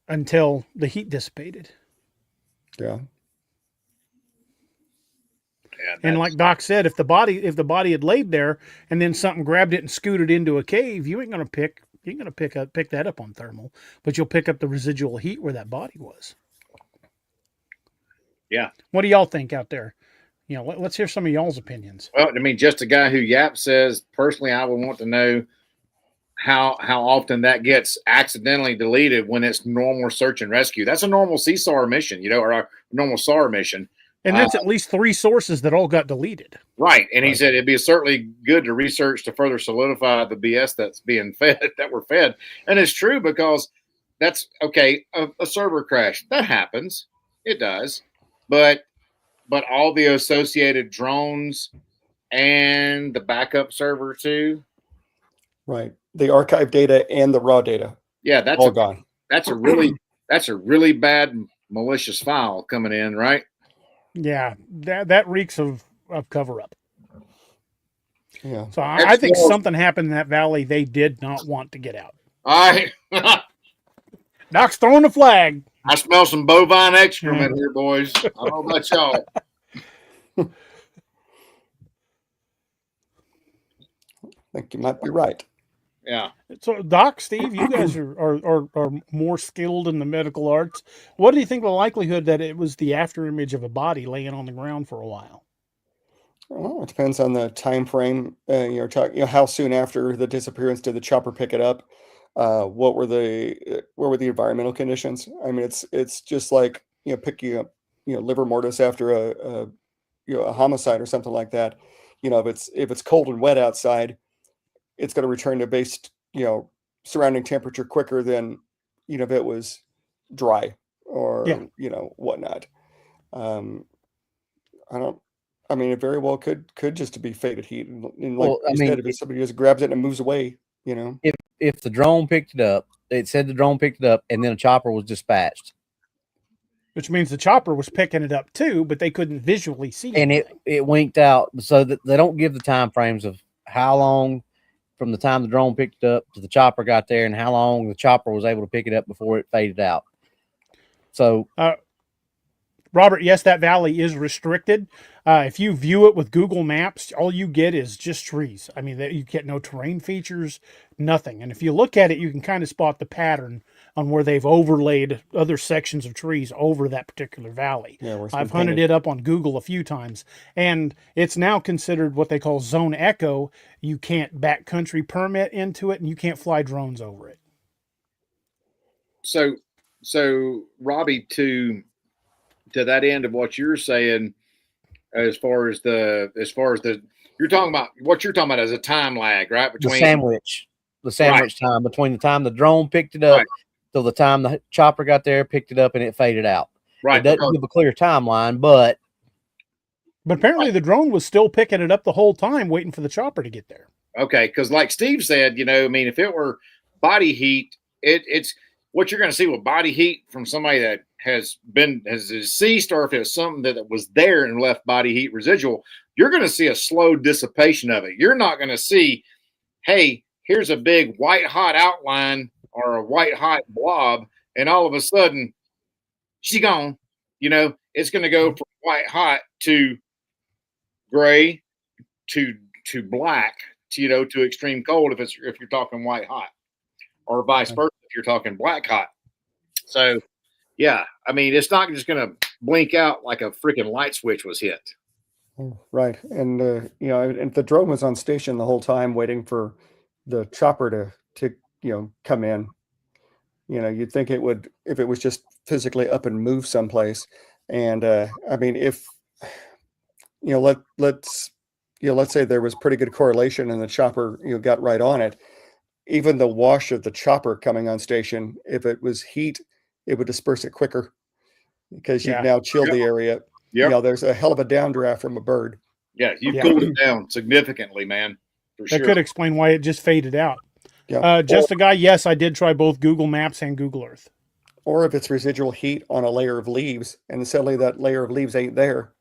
until the heat dissipated. Yeah. Yeah, And like Doc said, if the body had laid there and then something grabbed it and scooted into a cave, you ain't gonna pick that up on thermal, but you'll pick up the residual heat where that body was. yeah. What do y'all think out there? Let's hear some of y'all's opinions. Well, I mean, just a guy who Yap says, personally, I would want to know how often that gets accidentally deleted when it's normal search and rescue. That's a normal CSAR mission, or a normal SAR mission. And that's at least 3 sources that all got deleted. Right. And he said it'd be certainly good to research to further solidify the BS that's being fed, that we're fed. And it's true, because that's okay. A server crash, that happens. It does. But all the associated drones and the backup server too. Right. The archive data and the raw data. Yeah, that's all gone. That's a really bad malicious file coming in, right? Yeah, that reeks of cover up. Yeah. So I think something happened in that valley they did not want to get out. Doc's throwing a flag. I smell some bovine excrement here, boys. I don't know about y'all. I think you might be right. Yeah. So, Doc, Steve, you guys are more skilled in the medical arts. What do you think of the likelihood that it was the after image of a body laying on the ground for a while? Well, it depends on the time frame. How soon after the disappearance did the chopper pick it up? What were the environmental conditions? I mean, it's just like picking up livor mortis after a homicide or something like that. If it's cold and wet outside, it's going to return to base surrounding temperature quicker than if it was dry or whatnot. I mean, it very well could just be faded heat, and like said, if somebody just grabs it and moves away, If the drone picked it up, it said the drone picked it up, and then a chopper was dispatched. Which means the chopper was picking it up too, but they couldn't visually see it. And it winked out, so that they don't give the time frames of how long from the time the drone picked it up to the chopper got there, and how long the chopper was able to pick it up before it faded out. So, Robert, yes, that valley is restricted. If you view it with Google Maps, all you get is just trees. I mean, you get no terrain features, nothing. And if you look at it, you can kind of spot the pattern on where they've overlaid other sections of trees over that particular valley. Yeah, I've hunted it up on Google a few times, and it's now considered what they call zone echo. You can't backcountry permit into it, and you can't fly drones over it. so Robbie, to that end of what you're saying, as far as the you're talking about what you're talking about as a time lag, right? The sandwich time between the time the drone picked it up Right. till the time the chopper got there, picked it up, and it faded out. Right. It doesn't give a clear timeline, but apparently the drone was still picking it up the whole time, waiting for the chopper to get there. Okay, because like Steve said, I mean, if it were body heat, it's what you're going to see with body heat from somebody that has deceased, or if it's something that was there and left body heat residual, you're going to see a slow dissipation of it. You're not going to see, hey, here's a big white hot outline or a white hot blob, and all of a sudden she's gone. It's going to go from white hot to gray to black, to extreme cold if you're talking white hot, or vice versa if you're talking black hot. So yeah, I mean, it's not just going to blink out like a freaking light switch was hit. Right. And, and the drone was on station the whole time waiting for the chopper to come in. You'd think it would, if it was just physically up and move someplace. And, I mean, if, let's say there was pretty good correlation and the chopper, got right on it. Even the wash of the chopper coming on station, if it was heat, it would disperse it quicker because you've now chilled the area. Yeah. There's a hell of a downdraft from a bird. Yeah, you cooled it down significantly, man. That could explain why it just faded out. Yeah. Just a guy, yes, I did try both Google Maps and Google Earth. Or if it's residual heat on a layer of leaves, and suddenly that layer of leaves ain't there.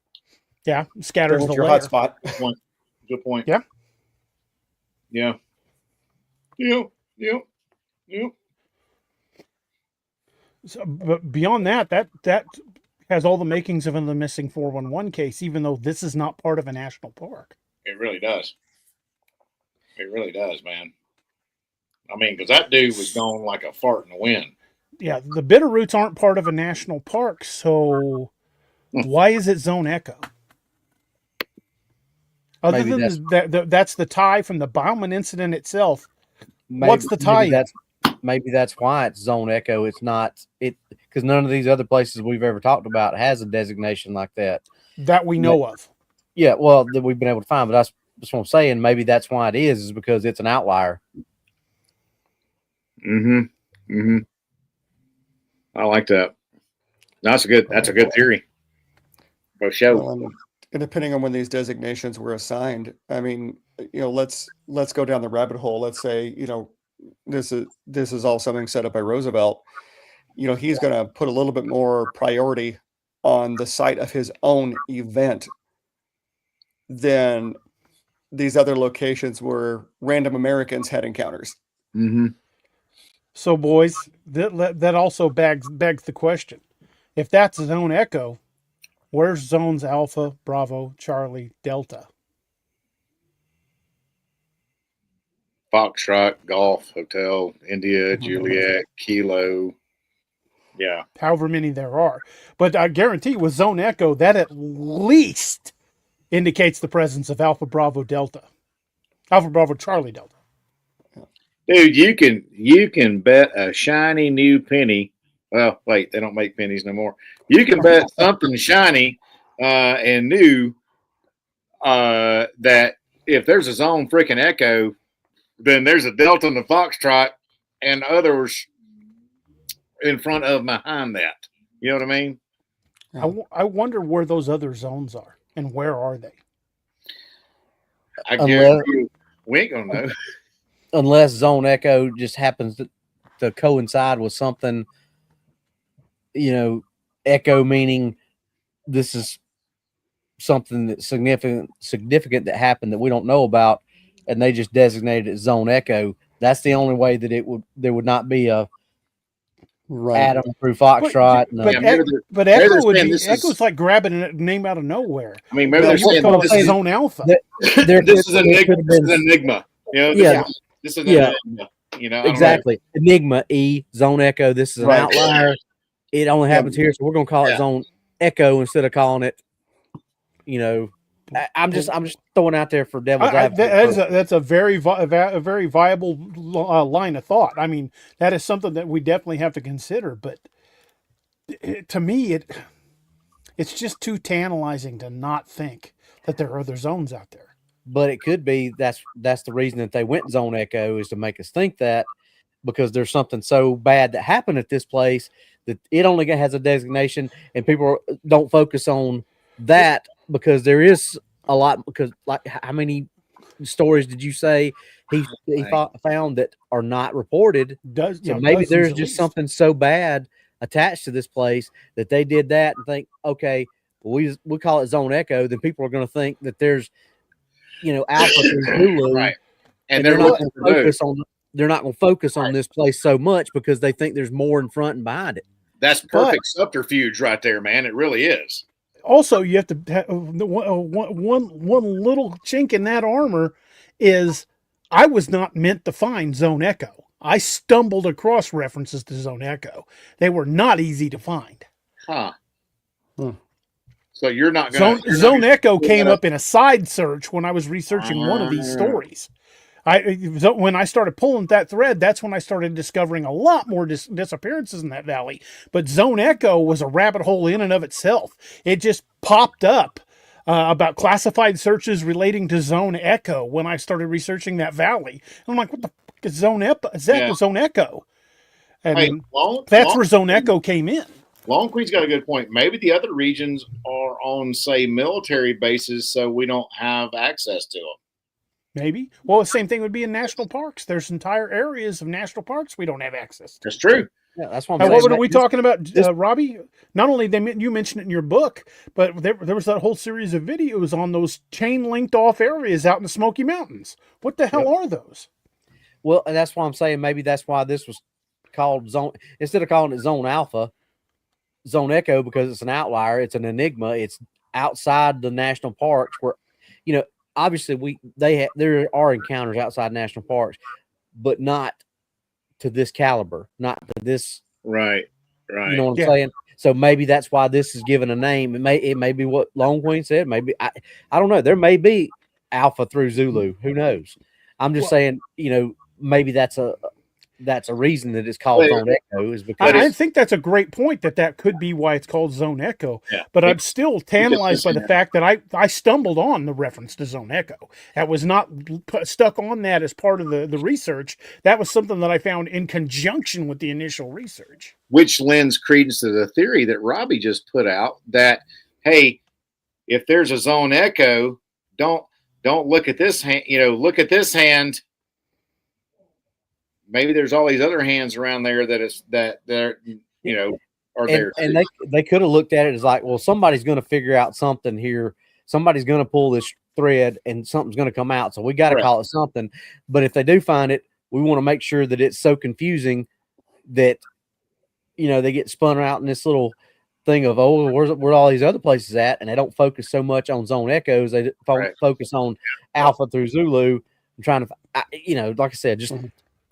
Yeah, scatters the your layer. hot spot. Good point. Yeah. Yeah. Yep. So, but beyond that has all the makings of the missing 411 case, even though this is not part of a national park. It really does. It really does, man. I mean, because that dude was gone like a fart in the wind. Yeah, the Bitterroots aren't part of a national park, so why is it Zone Echo? Other than that's the tie from the Bauman incident itself. What's the tie? Maybe that's why it's Zone Echo. It's not it because none of these other places we've ever talked about has a designation like that that we know of. Yeah, well, that we've been able to find, but that's what I'm saying. Maybe that's why it is because it's an outlier. I like that. That's a good theory. For sure. Well, and depending on when these designations were assigned, I mean, let's go down the rabbit hole. Let's say, this is all something set up by Roosevelt. He's going to put a little bit more priority on the site of his own event than these other locations where random Americans had encounters. So, boys, that also begs the question: if that's Zone Echo, where's zones Alpha, Bravo, Charlie, Delta? Foxtrot, Golf, Hotel, India, Juliet, Kilo. Yeah. However many there are. But I guarantee with Zone Echo, that at least indicates the presence of Alpha, Bravo, Delta. Alpha, Bravo, Charlie, Delta. Dude, you can bet a shiny new penny. Well, wait, they don't make pennies no more. You can bet something shiny and new that if there's a Zone freaking Echo, then there's a Delta and a Foxtrot and others in front of behind that. You know what I mean? I wonder where those other zones are and where are they? I guarantee you, we ain't gonna know. Unless Zone Echo just happens to coincide with something, Echo meaning this is something that's significant that happened that we don't know about, and they just designated it Zone Echo. That's the only way that there would not be a Adam through Foxtrot. But Echo would be Echo's like grabbing a name out of nowhere. I mean, maybe they're saying this is Zone Alpha. This is Enigma. This is Enigma. Exactly. Enigma, Zone Echo. This is an outlier. It only happens here, so we're going to call it Zone Echo instead of calling it, I'm just throwing out there for devil's advocate. That's a very viable line of thought. I mean, that is something that we definitely have to consider. But to me, it's just too tantalizing to not think that there are other zones out there. But it could be that's the reason that they went zone echo, is to make us think that, because there's something so bad that happened at this place that it only has a designation, and people don't focus on that, because there is a lot. Because, like, how many stories did you say he found that are not reported? So maybe there's just something so bad attached to this place that they did that and think, okay, well, we call it zone echo, then people are going to think that there's, alpha through Zulu, right? And they're not going to focus on. They're not going to focus on this place so much because they think there's more in front and behind it. That's perfect subterfuge right there, man. It really is. Also, you have to have one little chink in that armor is I was not meant to find zone echo. I stumbled across references to zone echo. They were not easy to find. Huh. So you're not going to... Zone echo came up in a side search when I was researching one of these stories. When I started pulling that thread, that's when I started discovering a lot more disappearances in that valley. But zone echo was a rabbit hole in and of itself. It just popped up about classified searches relating to zone echo when I started researching that valley. And I'm like, what the fuck is zone echo? Zone echo? And that's where zone echo came in. Long Queen's got a good point. Maybe the other regions are on, say, military bases, so we don't have access to them. Maybe. Well, the same thing would be in national parks. There's entire areas of national parks we don't have access to. That's true. Yeah, that's what I'm saying. What are we talking about, Robbie? Not only you mentioned it in your book, but there was that whole series of videos on those chain-linked off areas out in the Smoky Mountains. What the hell are those? Well, and that's why I'm saying maybe that's why this was called zone, instead of calling it zone alpha, zone echo, because it's an outlier. It's an enigma. It's outside the national parks where, obviously there are encounters outside national parks, but not to this caliber, not to this. Right. You know what I'm saying? So maybe that's why this is given a name. It may be what Long Queen said. Maybe I don't know. There may be alpha through Zulu. Who knows? I'm just saying, maybe that's a reason that it's called zone echo, is because I think that's a great point, that could be why it's called zone echo. Yeah. But I'm still tantalized by the fact that I stumbled on the reference to zone echo. That was not stuck on that as part of the research. That was something that I found in conjunction with the initial research. Which lends credence to the theory that Robbie just put out that, hey, if there's a zone echo, don't look at this hand, look at this hand. Maybe there's all these other hands around there that are there. And they could have looked at it as like, well, somebody's going to figure out something here. Somebody's going to pull this thread and something's going to come out. So we got to call it something. But if they do find it, we want to make sure that it's so confusing that, they get spun out in this little thing of, where all these other places at? And they don't focus so much on zone echoes. They focus on alpha through Zulu and trying to, like I said, just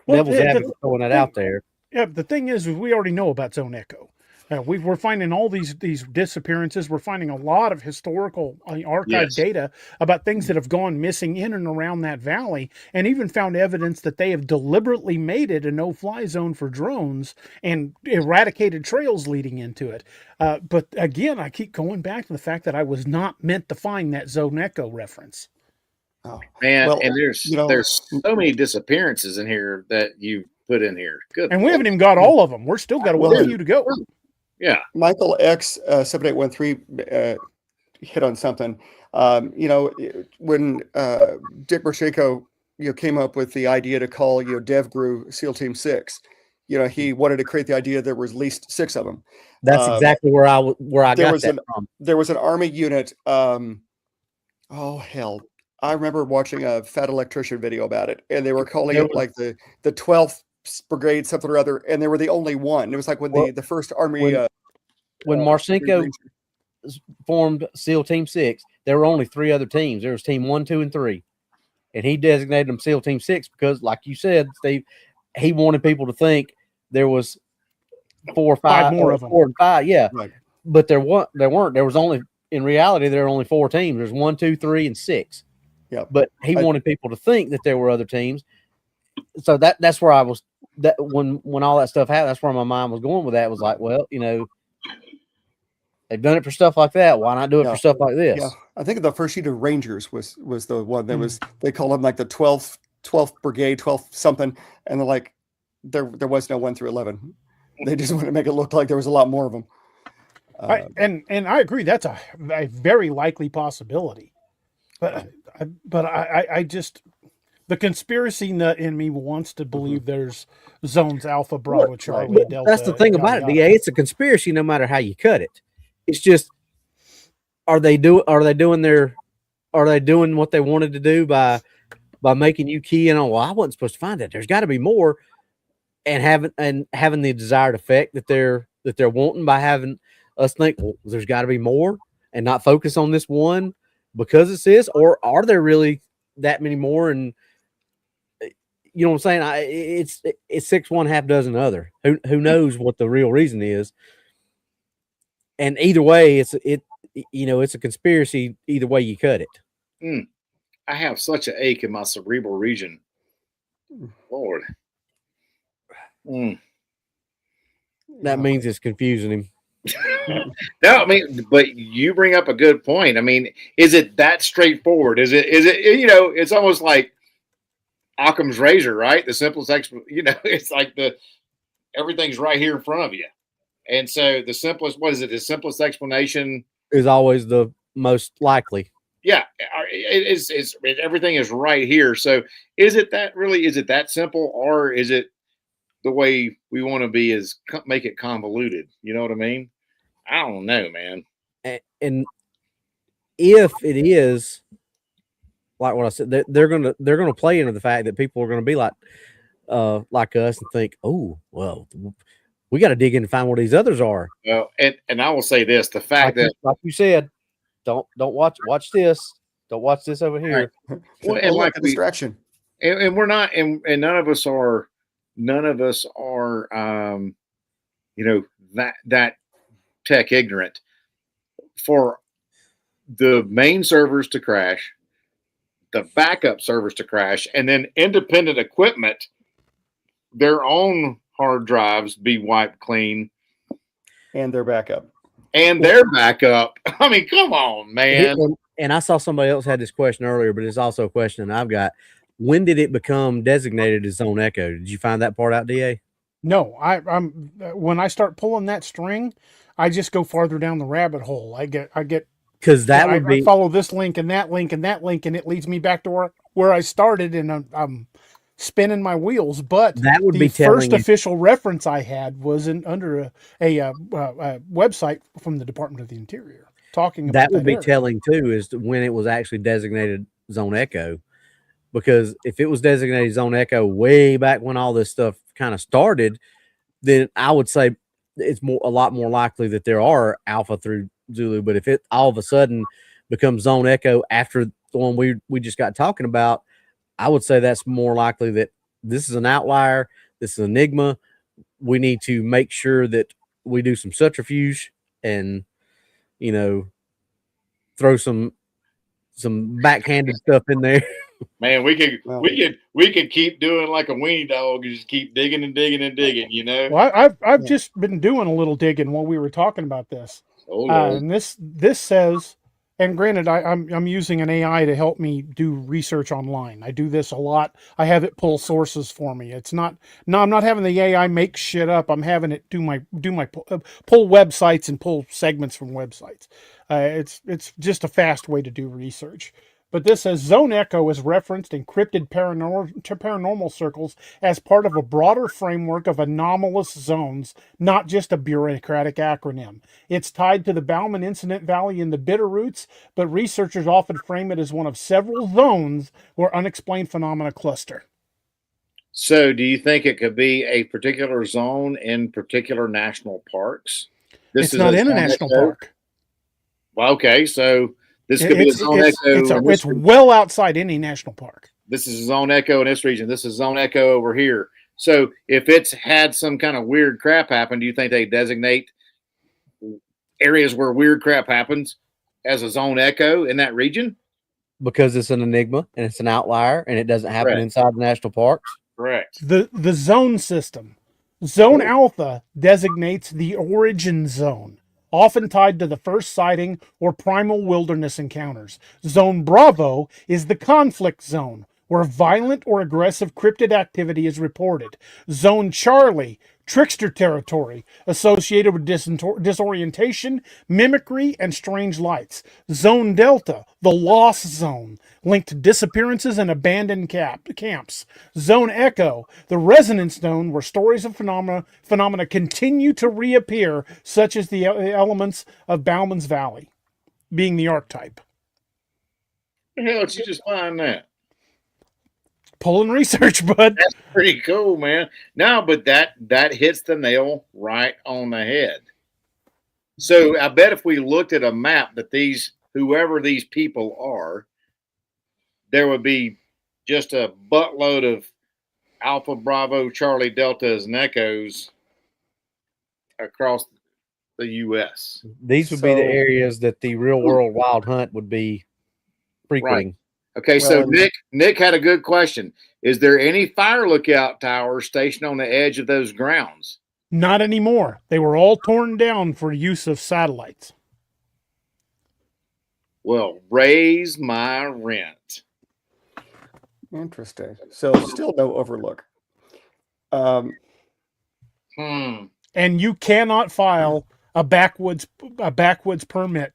devil's advocate throwing that out there. Yeah, the thing is we already know about zone echo. We're finding all these disappearances. We're finding a lot of historical archive data about things that have gone missing in and around that valley, and even found evidence that they have deliberately made it a no-fly zone for drones and eradicated trails leading into it. But again, I keep going back to the fact that I was not meant to find that zone echo reference. Oh man, and there's so many disappearances in here that you put in here. Good, and we haven't even got all of them. We're still got a few to go. Yeah, Michael X 7813 hit on something. When Dick Bershako came up with the idea to call DevGru SEAL Team 6, he wanted to create the idea there was at least 6 of them. That's exactly where I got that from. There was an Army unit. I remember watching a Fat Electrician video about it, and they were calling it like the 12th Brigade, something or other, and they were the only one. It was like when the first Army... when Marcinko formed SEAL Team 6, there were only 3 other teams. There was Team 1, 2, and 3. And he designated them SEAL Team 6 because, like you said, Steve, he wanted people to think there was 4 or 5 more of them. 4 and 5, yeah. Right. But there weren't. There was only in reality, there are only 4 teams. There's 1, 2, 3, and 6. Yeah. But he wanted people to think that there were other teams. So that's where I was. That when all that stuff happened, that's where my mind was going with that. Was like, well, they've done it for stuff like that. Why not do it for stuff like this? Yeah, I think the first sheet of Rangers was the one that was, they call them like the 12th brigade, 12th something, and they're like, there was no 1 through 11. They just want to make it look like there was a lot more of them. And I agree, that's a very likely possibility. But I just, the conspiracy nut in me wants to believe there's zones Alpha, Bravo, Charlie, Delta. That's the thing about it, DA. It's a conspiracy no matter how you cut it. It's just, are they doing what they wanted to do by making you key in on, well, I wasn't supposed to find that. There's got to be more, and having the desired effect that they're wanting by having us think, well, there's got to be more, and not focus on this one because it's this, or are there really that many more? And you know what I'm saying? It's 6 1, half dozen other. Who knows what the real reason is? And either way, it's a conspiracy. Either way you cut it. I have such an ache in my cerebral region. Lord. That means it's confusing him. No, I mean, but you bring up a good point. I mean, is it that straightforward? Is it, it's almost like Occam's razor, right? The simplest it's like everything's right here in front of you. And so the simplest, the simplest explanation is always the most likely. Yeah, everything is right here. So is it that simple, or is it the way we want to be is make it convoluted? You know what I mean? I don't know, man. And if it is like what I said, they're gonna play into the fact that people are gonna be like us and think, oh, well, we got to dig in and find what these others are. Well, and I will say this: the fact that, like you said, don't watch this. Don't watch this over here. Right. Well, and like a distraction. And we're not, and none of us are, that tech ignorant. For the main servers to crash, the backup servers to crash, and then independent equipment, their own hard drives be wiped clean, and their backup. I mean, come on, man. And I saw somebody else had this question earlier, but it's also a question I've got. When did it become designated as Zone Echo? Did you find that part out, DA? No, I'm when I start pulling that string, I just go farther down the rabbit hole. I get because I follow this link and that link and that link, and it leads me back to where I started, and I'm spinning my wheels. But that would the be first official reference I had was under a website from the Department of the Interior talking about that would be area. telling too, is when it was actually designated Zone Echo. Because if it was designated Zone Echo way back when all this stuff kind of started, then I would say it's a lot more likely that there are Alpha through Zulu. But if it all of a sudden becomes Zone Echo after the one we just got talking about, I would say that's more likely that this is an outlier. This is an enigma. We need to make sure that we do some subterfuge and, throw some backhanded stuff in there. Man, we could keep doing like a weenie dog and just keep digging and digging and digging, Well, I've just been doing a little digging while we were talking about this. And this says, and granted, I'm using an AI to help me do research online. I do this a lot. I have it pull sources for me. I'm not having the AI make shit up. I'm having it do my pull websites and pull segments from websites. It's just a fast way to do research. But this says Zone Echo is referenced in cryptid paranormal circles as part of a broader framework of anomalous zones, not just a bureaucratic acronym. It's tied to the Bauman Incident Valley in the Bitterroots, but researchers often frame it as one of several zones where unexplained phenomena cluster. So do you think it could be a particular zone in particular national parks? It's not in a national park. Well, okay, so this could be a Zone Echo. It's well outside any national park. This is a Zone Echo in this region. This is Zone Echo over here. So if it's had some kind of weird crap happen, do you think they designate areas where weird crap happens as a zone echo in that region? because it's an enigma and it's an outlier and it doesn't happen Correct. inside the national parks. Correct. The zone system. Zone Cool. Alpha designates the origin zone, often tied to the first sighting or primal wilderness encounters. Zone Bravo is the conflict zone, where violent or aggressive cryptid activity is reported. Zone Charlie, trickster territory, associated with disorientation, mimicry, and strange lights. Zone Delta, the lost zone, linked to disappearances and abandoned camps. Zone Echo, the resonance zone where stories of phenomena continue to reappear, such as the elements of Bauman's Valley, being the archetype. Where the hell did you just find that? Pulling research, bud. That's pretty cool, man. No, but that hits the nail right on the head. So I bet if we looked at a map that whoever these people are, there would be just a buttload of Alpha, Bravo, Charlie, Deltas, and Echoes across the U.S. These would be the areas that the real world wild hunt would be frequenting. Right. Okay, Well, so Nick had a good question. Is there any fire lookout towers stationed on the edge of those grounds? Not anymore. They were all torn down for use of satellites. Well, raise my rent. Interesting. So still no overlook. And you cannot file a backwoods permit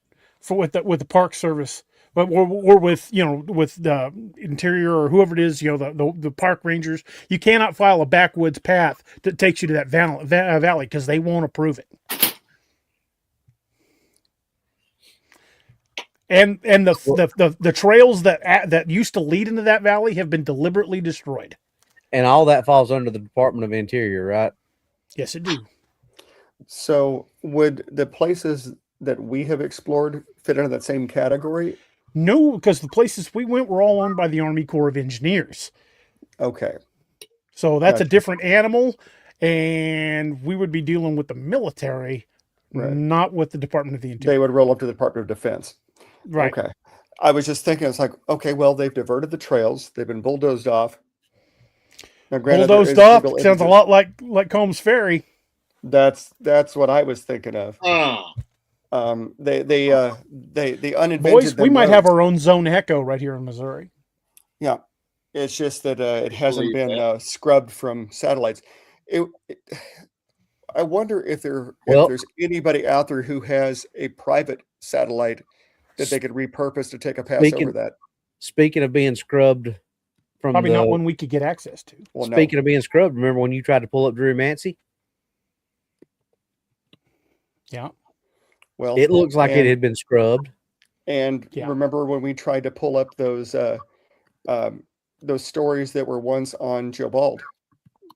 with the Park Service, but or with with the Interior or whoever it is, the park rangers. You cannot file a backwoods path that takes you to that valley because they won't approve it. And the trails that used to lead into that valley have been deliberately destroyed. And all that falls under the Department of Interior, right? Yes, it do. So would the places that we have explored fit into that same category? No, because the places we went were all owned by the Army Corps of Engineers. Okay. So that's a Gotcha. different animal, and we would be dealing with the military, Right. not with the Department of the Interior. They would roll up to the Department of Defense. Right. Okay. I was just thinking, it's like, okay, well, they've diverted the trails. They've been bulldozed off. Now, granted, there Bulldozed is off legal sounds a impetus. lot like Combs Ferry. That's what I was thinking of. They uninvented Boys, we them might have roads. our own Zone Echo right here in Missouri. Yeah. It's just that it hasn't Believe been scrubbed from satellites. I wonder if Well- there's anybody out there who has a private satellite that they could repurpose to take a pass over that. Speaking of being scrubbed from Probably not one we could get access to. Well, no. Speaking of being scrubbed, remember when you tried to pull up Drew Mancy? Yeah. Well, It looks like it and- had been scrubbed. And Yeah. remember when we tried to pull up those stories that were once on Joe Bald,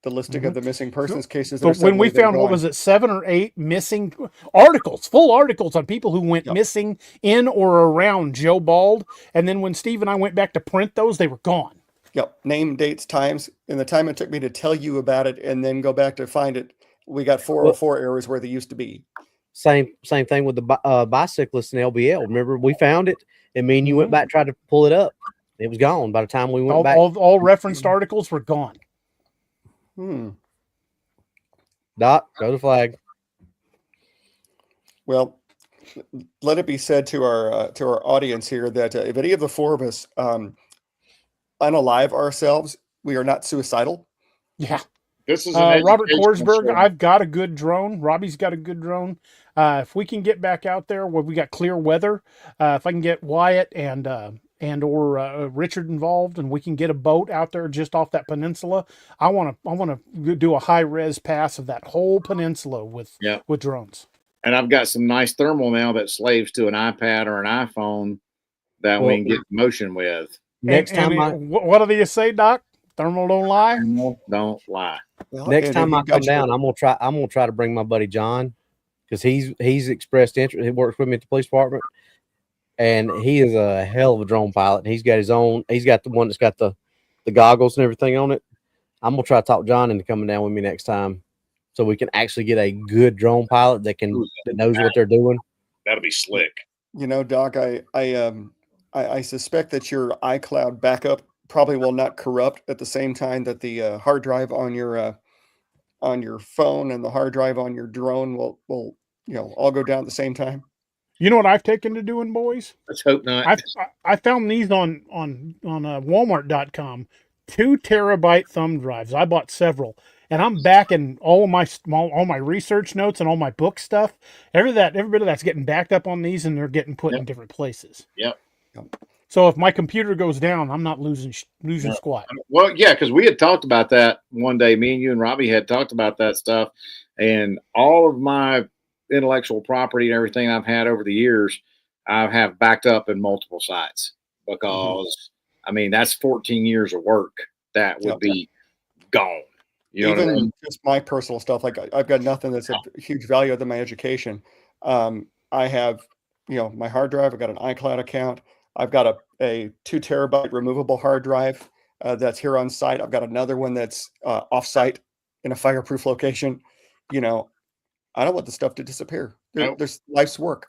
the listing of the missing persons cases. That are But when we suddenly been found, what gone. was it, 7 or 8 missing full articles on people who went missing in or around Joe Bald, and then when Steve and I went back to print those, they were gone. Yep, name, dates, times, and the time it took me to tell you about it and then go back to find it, we got 404 errors where they used to be. Same thing with the bicyclists in LBL. Remember, we found it, and me and you went back and tried to pull it up. It was gone by the time we went back. All referenced articles were gone. Doc, go to flag. Well, let it be said to our audience here that if any of the four of us unalive ourselves, we are not suicidal. Yeah. This is Robert educational Korsberg, show. I've got a good drone. Robbie's got a good drone. If we can get back out there where we got clear weather, if I can get Wyatt and or Richard involved, and we can get a boat out there just off that peninsula, I want to do a high res pass of that whole peninsula with drones. And I've got some nice thermal now that slaves to an iPad or an iPhone that we can get motion with. Next time, what do you say, Doc? Thermal don't lie. Thermal don't lie. Well, next and time if I you've come got down, your- I'm gonna try to bring my buddy John, because he's expressed interest. He works with me at the police department, and he is a hell of a drone pilot. He's got his own. He's got the one that's got the goggles and everything on it. I'm gonna try to talk John into coming down with me next time, so we can actually get a good drone pilot that knows what they're doing. That'll be slick. Doc, I suspect that your iCloud backup probably will not corrupt at the same time that the hard drive on your phone and the hard drive on your drone will all go down at the same time. You know what I've taken to doing, boys? Let's hope not. I found these on Walmart.com, 2 terabyte thumb drives. I bought several, and I'm backing all my research notes and all my book stuff. Every bit of that's getting backed up on these, and they're getting put in different places. Yep. So if my computer goes down, I'm not losing squat. Well, yeah, because we had talked about that one day. Me and you and Robbie had talked about that stuff, and all of my intellectual property and everything I've had over the years, I have backed up in multiple sites because, I mean, that's 14 years of work that would be gone. You know Even what I mean? just my personal stuff, like I've got nothing that's a huge value other than my education. I have, my hard drive. I've got an iCloud account. I've got a 2 terabyte removable hard drive that's here on site. I've got another one that's off site in a fireproof location. I don't want the stuff to disappear. There's life's work.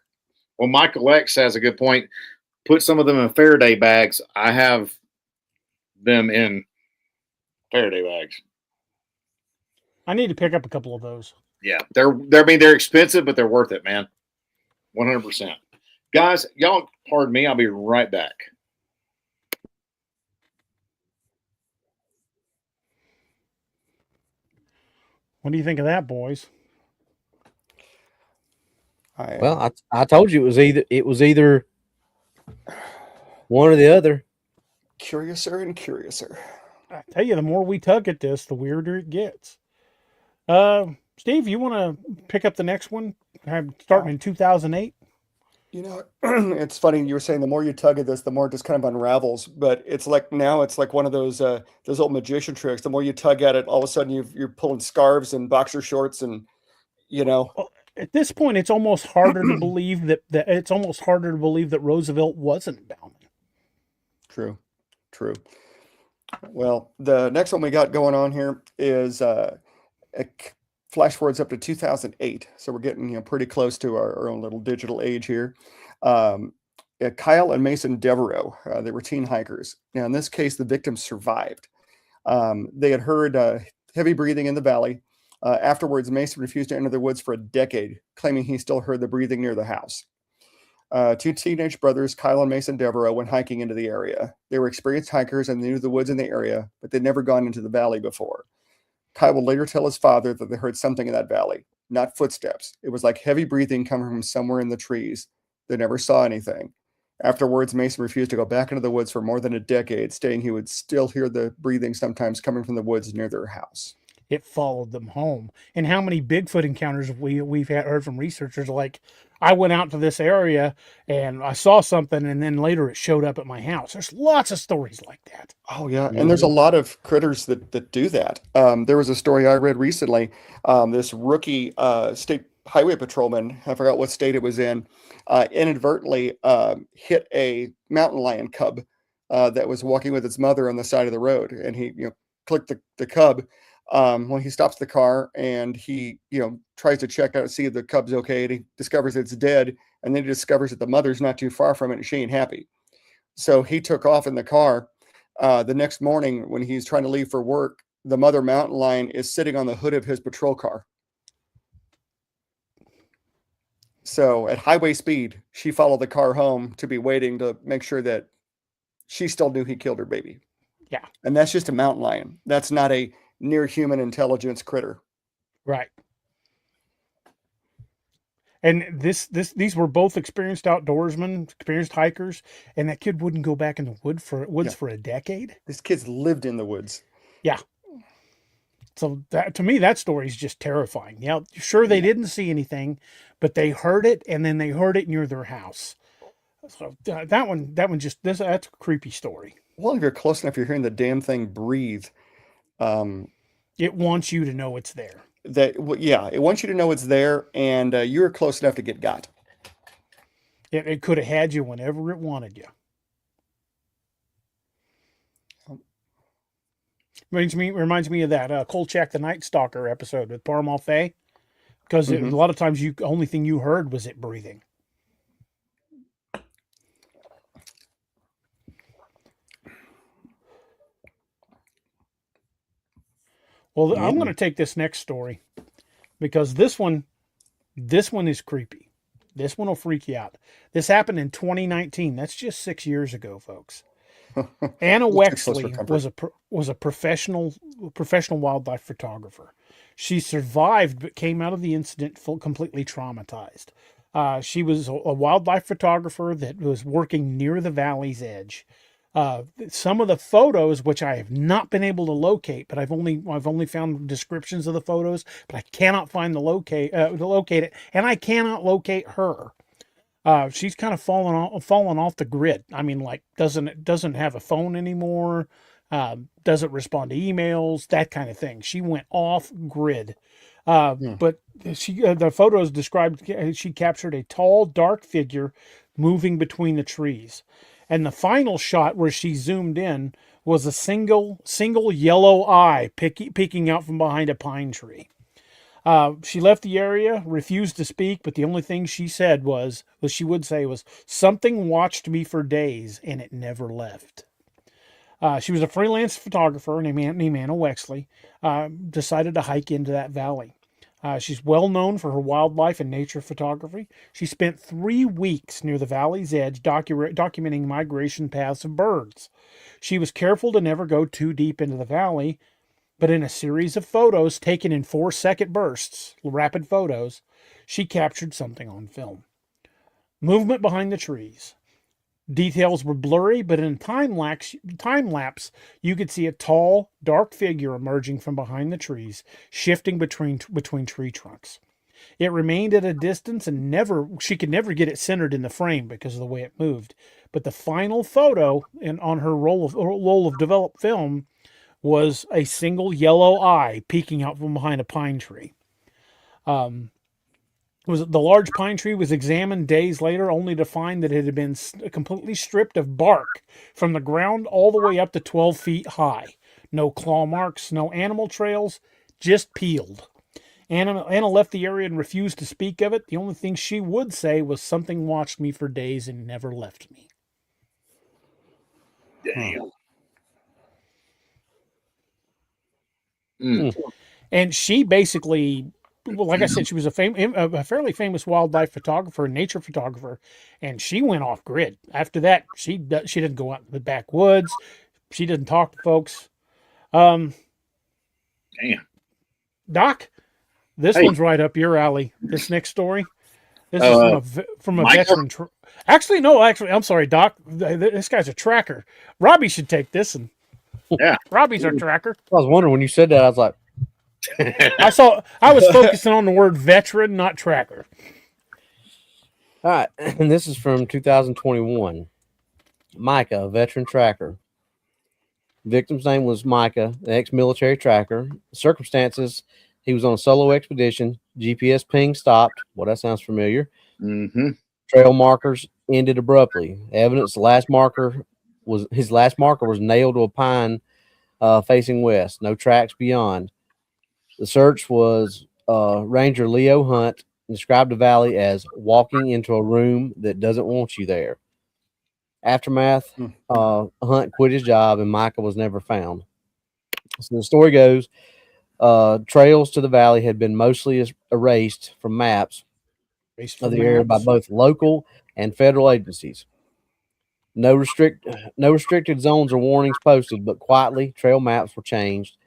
Well, Michael X has a good point. Put some of them in Faraday bags. I have them in Faraday bags. I need to pick up a couple of those. Yeah, they're expensive, but they're worth it, man. 100%. Guys, y'all pardon me. I'll be right back. What do you think of that, boys? Well, I told you it was either one or the other. Curiouser and curiouser. I tell you, the more we tug at this, the weirder it gets. Steve, you want to pick up the next one? Starting in 2008. It's funny. You were saying the more you tug at this, the more it just kind of unravels. But it's like now it's like one of those old magician tricks. The more you tug at it, all of a sudden you're pulling scarves and boxer shorts, and Well, at this point, it's almost harder to believe that Roosevelt wasn't Bauman. True. Well, the next one we got going on here is flash forwards up to 2008. So we're getting pretty close to our own little digital age here. Kyle and Mason Devereaux, they were teen hikers. Now, in this case, the victims survived. They had heard heavy breathing in the valley. Afterwards, Mason refused to enter the woods for a decade, claiming he still heard the breathing near the house. 2 teenage brothers, Kyle and Mason Devereaux, went hiking into the area. They were experienced hikers and they knew the woods in the area, but they'd never gone into the valley before. Kyle would later tell his father that they heard something in that valley, not footsteps. It was like heavy breathing coming from somewhere in the trees. They never saw anything. Afterwards, Mason refused to go back into the woods for more than a decade, stating he would still hear the breathing sometimes coming from the woods near their house. It followed them home. And how many Bigfoot encounters we've heard from researchers, like, I went out to this area and I saw something, and then later it showed up at my house. There's lots of stories like that. Oh, yeah. And there's a lot of critters that do that. There was a story I read recently. This rookie state highway patrolman, I forgot what state it was in, inadvertently hit a mountain lion cub that was walking with its mother on the side of the road. And he clicked the cub. When he stops the car and he, tries to check out and see if the cub's okay, and he discovers it's dead, and then he discovers that the mother's not too far from it and she ain't happy. So he took off in the car. The next morning when he's trying to leave for work, the mother mountain lion is sitting on the hood of his patrol car. So at highway speed, she followed the car home to be waiting to make sure that she still knew he killed her baby. Yeah. And that's just a mountain lion. That's not a near human intelligence critter. Right. And these were both experienced outdoorsmen, experienced hikers, and that kid wouldn't go back in the woods for a decade. These kids lived in the woods. Yeah. So to me, that story is just terrifying. Yeah, sure, they didn't see anything, but they heard it, and then they heard it near their house. So that's a creepy story. Well, if you're close enough, you're hearing the damn thing breathe. It wants you to know it's there. It wants you to know it's there, and you're close enough to get got. It could have had you whenever it wanted you. Reminds me of that Kolchak the Night Stalker episode with Parmal Faye, because a lot of times the only thing you heard was it breathing. Well, Yeah. I'm going to take this next story because this one is creepy. This one will freak you out. This happened in 2019. That's just 6 years ago, folks. Anna Too close for Wexley comfort. was a professional wildlife photographer. She survived but came out of the incident completely traumatized. She was a wildlife photographer that was working near the valley's edge. Some of the photos, which I have not been able to locate, but I've only found descriptions of the photos, but I cannot find to locate it, and I cannot locate her. She's kind of fallen off the grid. I mean, like doesn't have a phone anymore. Doesn't respond to emails, that kind of thing. She went off grid. But the photos described she captured a tall, dark figure moving between the trees, and the final shot where she zoomed in was a single yellow eye peeking out from behind a pine tree. She left the area, refused to speak, but the only thing she said was something watched me for days and it never left. She was a freelance photographer named Anna Wexley. Decided to hike into that valley. She's well known for her wildlife and nature photography. She spent 3 weeks near the valley's edge documenting migration paths of birds. She was careful to never go too deep into the valley, but in a series of photos taken in 4-second bursts, rapid photos, she captured something on film. Movement behind the trees. Details were blurry, but in time lapse, you could see a tall, dark figure emerging from behind the trees, shifting between tree trunks. It remained at a distance and she could never get it centered in the frame because of the way it moved. But the final photo on her roll of developed film was a single yellow eye peeking out from behind a pine tree. The large pine tree was examined days later, only to find that it had been completely stripped of bark from the ground all the way up to 12 feet high. No claw marks, no animal trails, just peeled. Anna left the area and refused to speak of it. The only thing she would say was something watched me for days and never left me. Damn. And she basically, well, like I said, she was a fairly famous wildlife photographer, nature photographer, and she went off grid. After that, she didn't go out in the backwoods. She didn't talk to folks. Damn. Doc, this Hey. one's right up your alley. This next story. This is from a Micah? veteran. Actually, no. Actually, I'm sorry, Doc. This guy's a tracker. Robbie should take this. And Yeah. Robbie's our tracker. I was wondering when you said that. I was like, I was focusing on the word veteran, not tracker. all right. And this is from 2021. Micah, a veteran tracker. Victim's name was Micah, an ex-military tracker. Circumstances: he was on a solo expedition. GPS ping stopped. Well, that sounds familiar. Mm-hmm. Trail markers ended abruptly. Evidence: his last marker was nailed to a pine facing west. No tracks beyond. The search was Ranger Leo Hunt described the valley as walking into a room that doesn't want you there. Aftermath: Hunt quit his job and Micah was never found. So the story goes, trails to the valley had been mostly erased from maps of the area by both local and federal agencies. No restricted zones or warnings posted, but quietly trail maps were changed.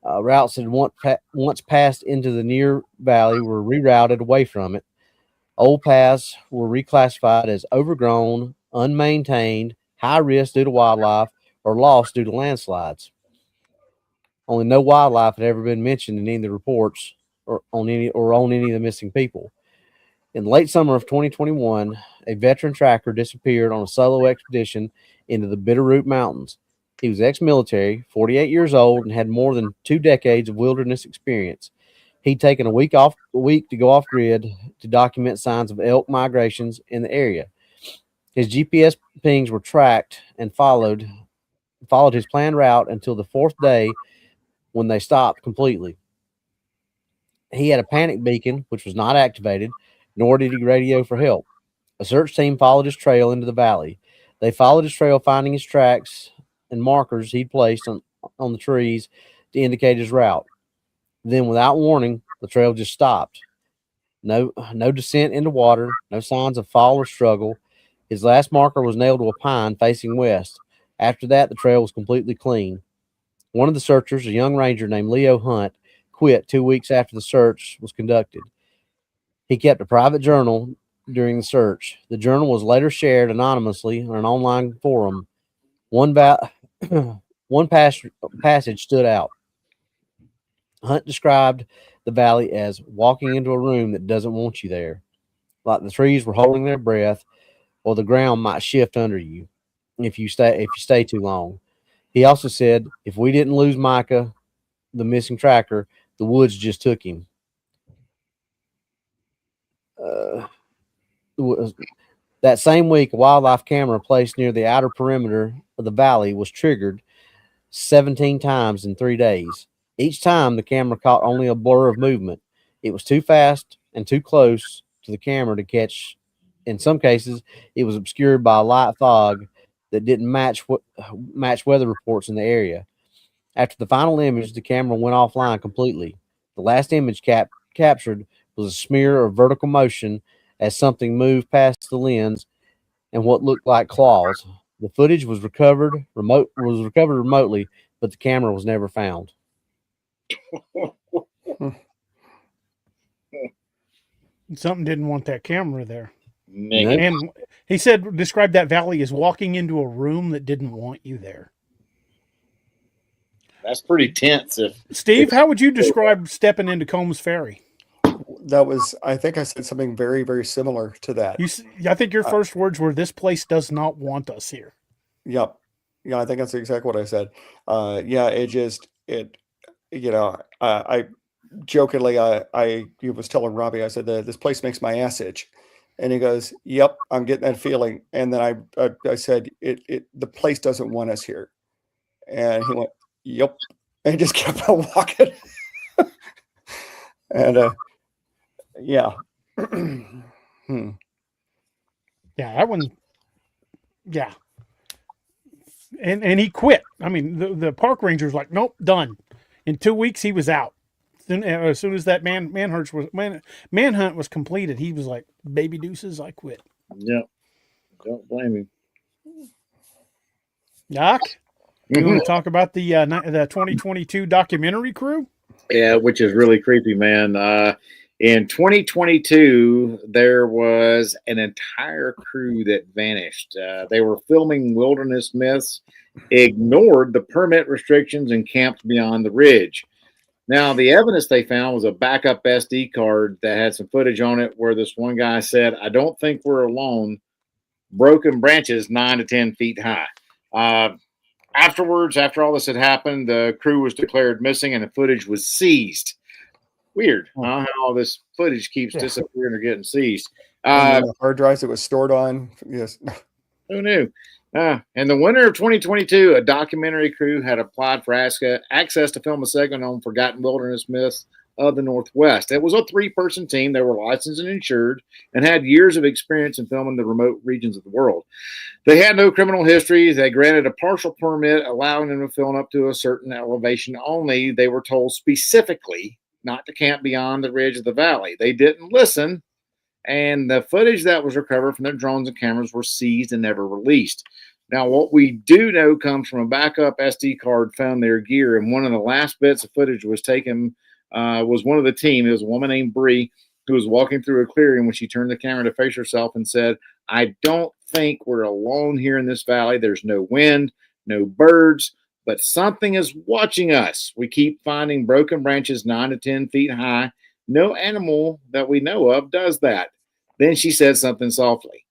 Routes that once passed into the near valley were rerouted away from it. Old paths were reclassified as overgrown, unmaintained, high risk due to wildlife, or lost due to landslides. Only no wildlife had ever been mentioned in any of the reports or on any of the missing people. In the late summer of 2021, a veteran tracker disappeared on a solo expedition into the Bitterroot Mountains. He was ex-military, 48 years old, and had more than 2 decades of wilderness experience. He'd taken a week to go off grid to document signs of elk migrations in the area. His GPS pings were tracked and followed his planned route until the 4th day, when they stopped completely. He had a panic beacon, which was not activated, nor did he radio for help. A search team followed his trail into the valley. They followed his trail, finding his tracks and markers he'd placed on the trees to indicate his route. Then, without warning, the trail just stopped. No descent into water, no signs of fall or struggle. His last marker was nailed to a pine facing west. After that, the trail was completely clean. One of the searchers, a young ranger named Leo Hunt, quit 2 weeks after the search was conducted. He kept a private journal during the search. The journal was later shared anonymously on an online forum. One, one passage stood out. Hunt described the valley as walking into a room that doesn't want you there, like the trees were holding their breath, or the ground might shift under you if you stay too long. He also said if we didn't lose Micah, the missing tracker, the woods just took him. Uh, that same week, a wildlife camera placed near the outer perimeter of the valley was triggered 17 times in 3 days. Each time, the camera caught only a blur of movement. It was too fast and too close to the camera to catch. In some cases, it was obscured by a light fog that didn't match weather reports in the area. After the final image, the camera went offline completely. The last image captured was a smear of vertical motion as something moved past the lens and what looked like claws. The footage was recovered remotely, but the camera was never found. Something didn't want that camera there. Negative. And he said, describe that valley as walking into a room that didn't want you there. That's pretty tense. Steve, how would you describe stepping into Combs Ferry? That was, I think I said something very, very similar to that. I think your first words were, "This place does not want us here." Yep. Yeah, I think that's exactly what I said. I jokingly, I was telling Robbie, I said, this place makes my ass itch. And he goes, yep, I'm getting that feeling. And then I said, the place doesn't want us here. And he went, yep. And just kept on walking. And, yeah. Yeah, that one. Yeah. And he quit. I mean, the park ranger's like, nope, done. In 2 weeks, he was out. As soon as that manhunt was completed, he was like, baby deuces, I quit. Yep. Don't blame him. Doc, you want to talk about the 2022 documentary crew? Yeah, which is really creepy, man. In 2022, there was an entire crew that vanished. They were filming wilderness myths, ignored the permit restrictions, and camped beyond the ridge. Now, the evidence they found was a backup SD card that had some footage on it where this one guy said, I don't think we're alone. Broken branches 9 to 10 feet high. Afterwards, after all this had happened, the crew was declared missing and the footage was seized. Weird, huh? How all this footage keeps disappearing or getting seized. The hard drives it was stored on. Yes. Who knew? In the winter of 2022, a documentary crew had applied for access to film a segment on forgotten wilderness myths of the Northwest. It was a 3-person team. They were licensed and insured and had years of experience in filming the remote regions of the world. They had no criminal history. They granted a partial permit, allowing them to film up to a certain elevation only. They were told specifically not to camp beyond the ridge of the valley. They didn't listen, and the footage that was recovered from their drones and cameras were seized and never released. Now, what we do know comes from a backup SD card found their gear, and one of the last bits of footage was taken was one of the team. It was a woman named Bree who was walking through a clearing when she turned the camera to face herself and said, I don't think we're alone here in this valley. There's no wind, no birds, but something is watching us. We keep finding broken branches 9 to 10 feet high. No animal that we know of does that. Then she said something softly.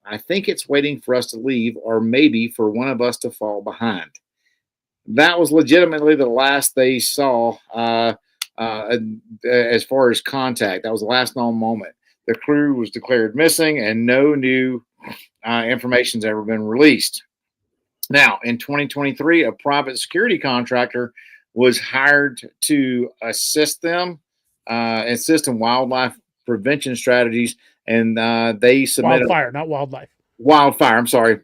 I think it's waiting for us to leave, or maybe for one of us to fall behind. That was legitimately the last they saw as far as contact. That was the last known moment. The crew was declared missing, and no new information has ever been released. Now, in 2023, a private security contractor was hired to assist them, assist in wildlife prevention strategies, and they submitted Wildfire, not wildlife. wildfire. I'm sorry.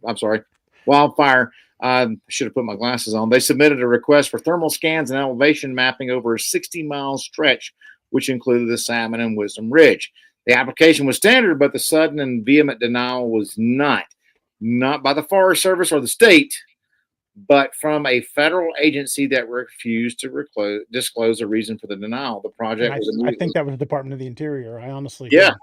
Wildfire. I should have put my glasses on. They submitted a request for thermal scans and elevation mapping over a 60-mile stretch, which included the Salmon and Wisdom Ridge. The application was standard, but the sudden and vehement denial was not by the Forest Service or the state, but from a federal agency that refused to disclose the reason for the denial. The project was I think that was the Department of the Interior. I honestly yeah, do.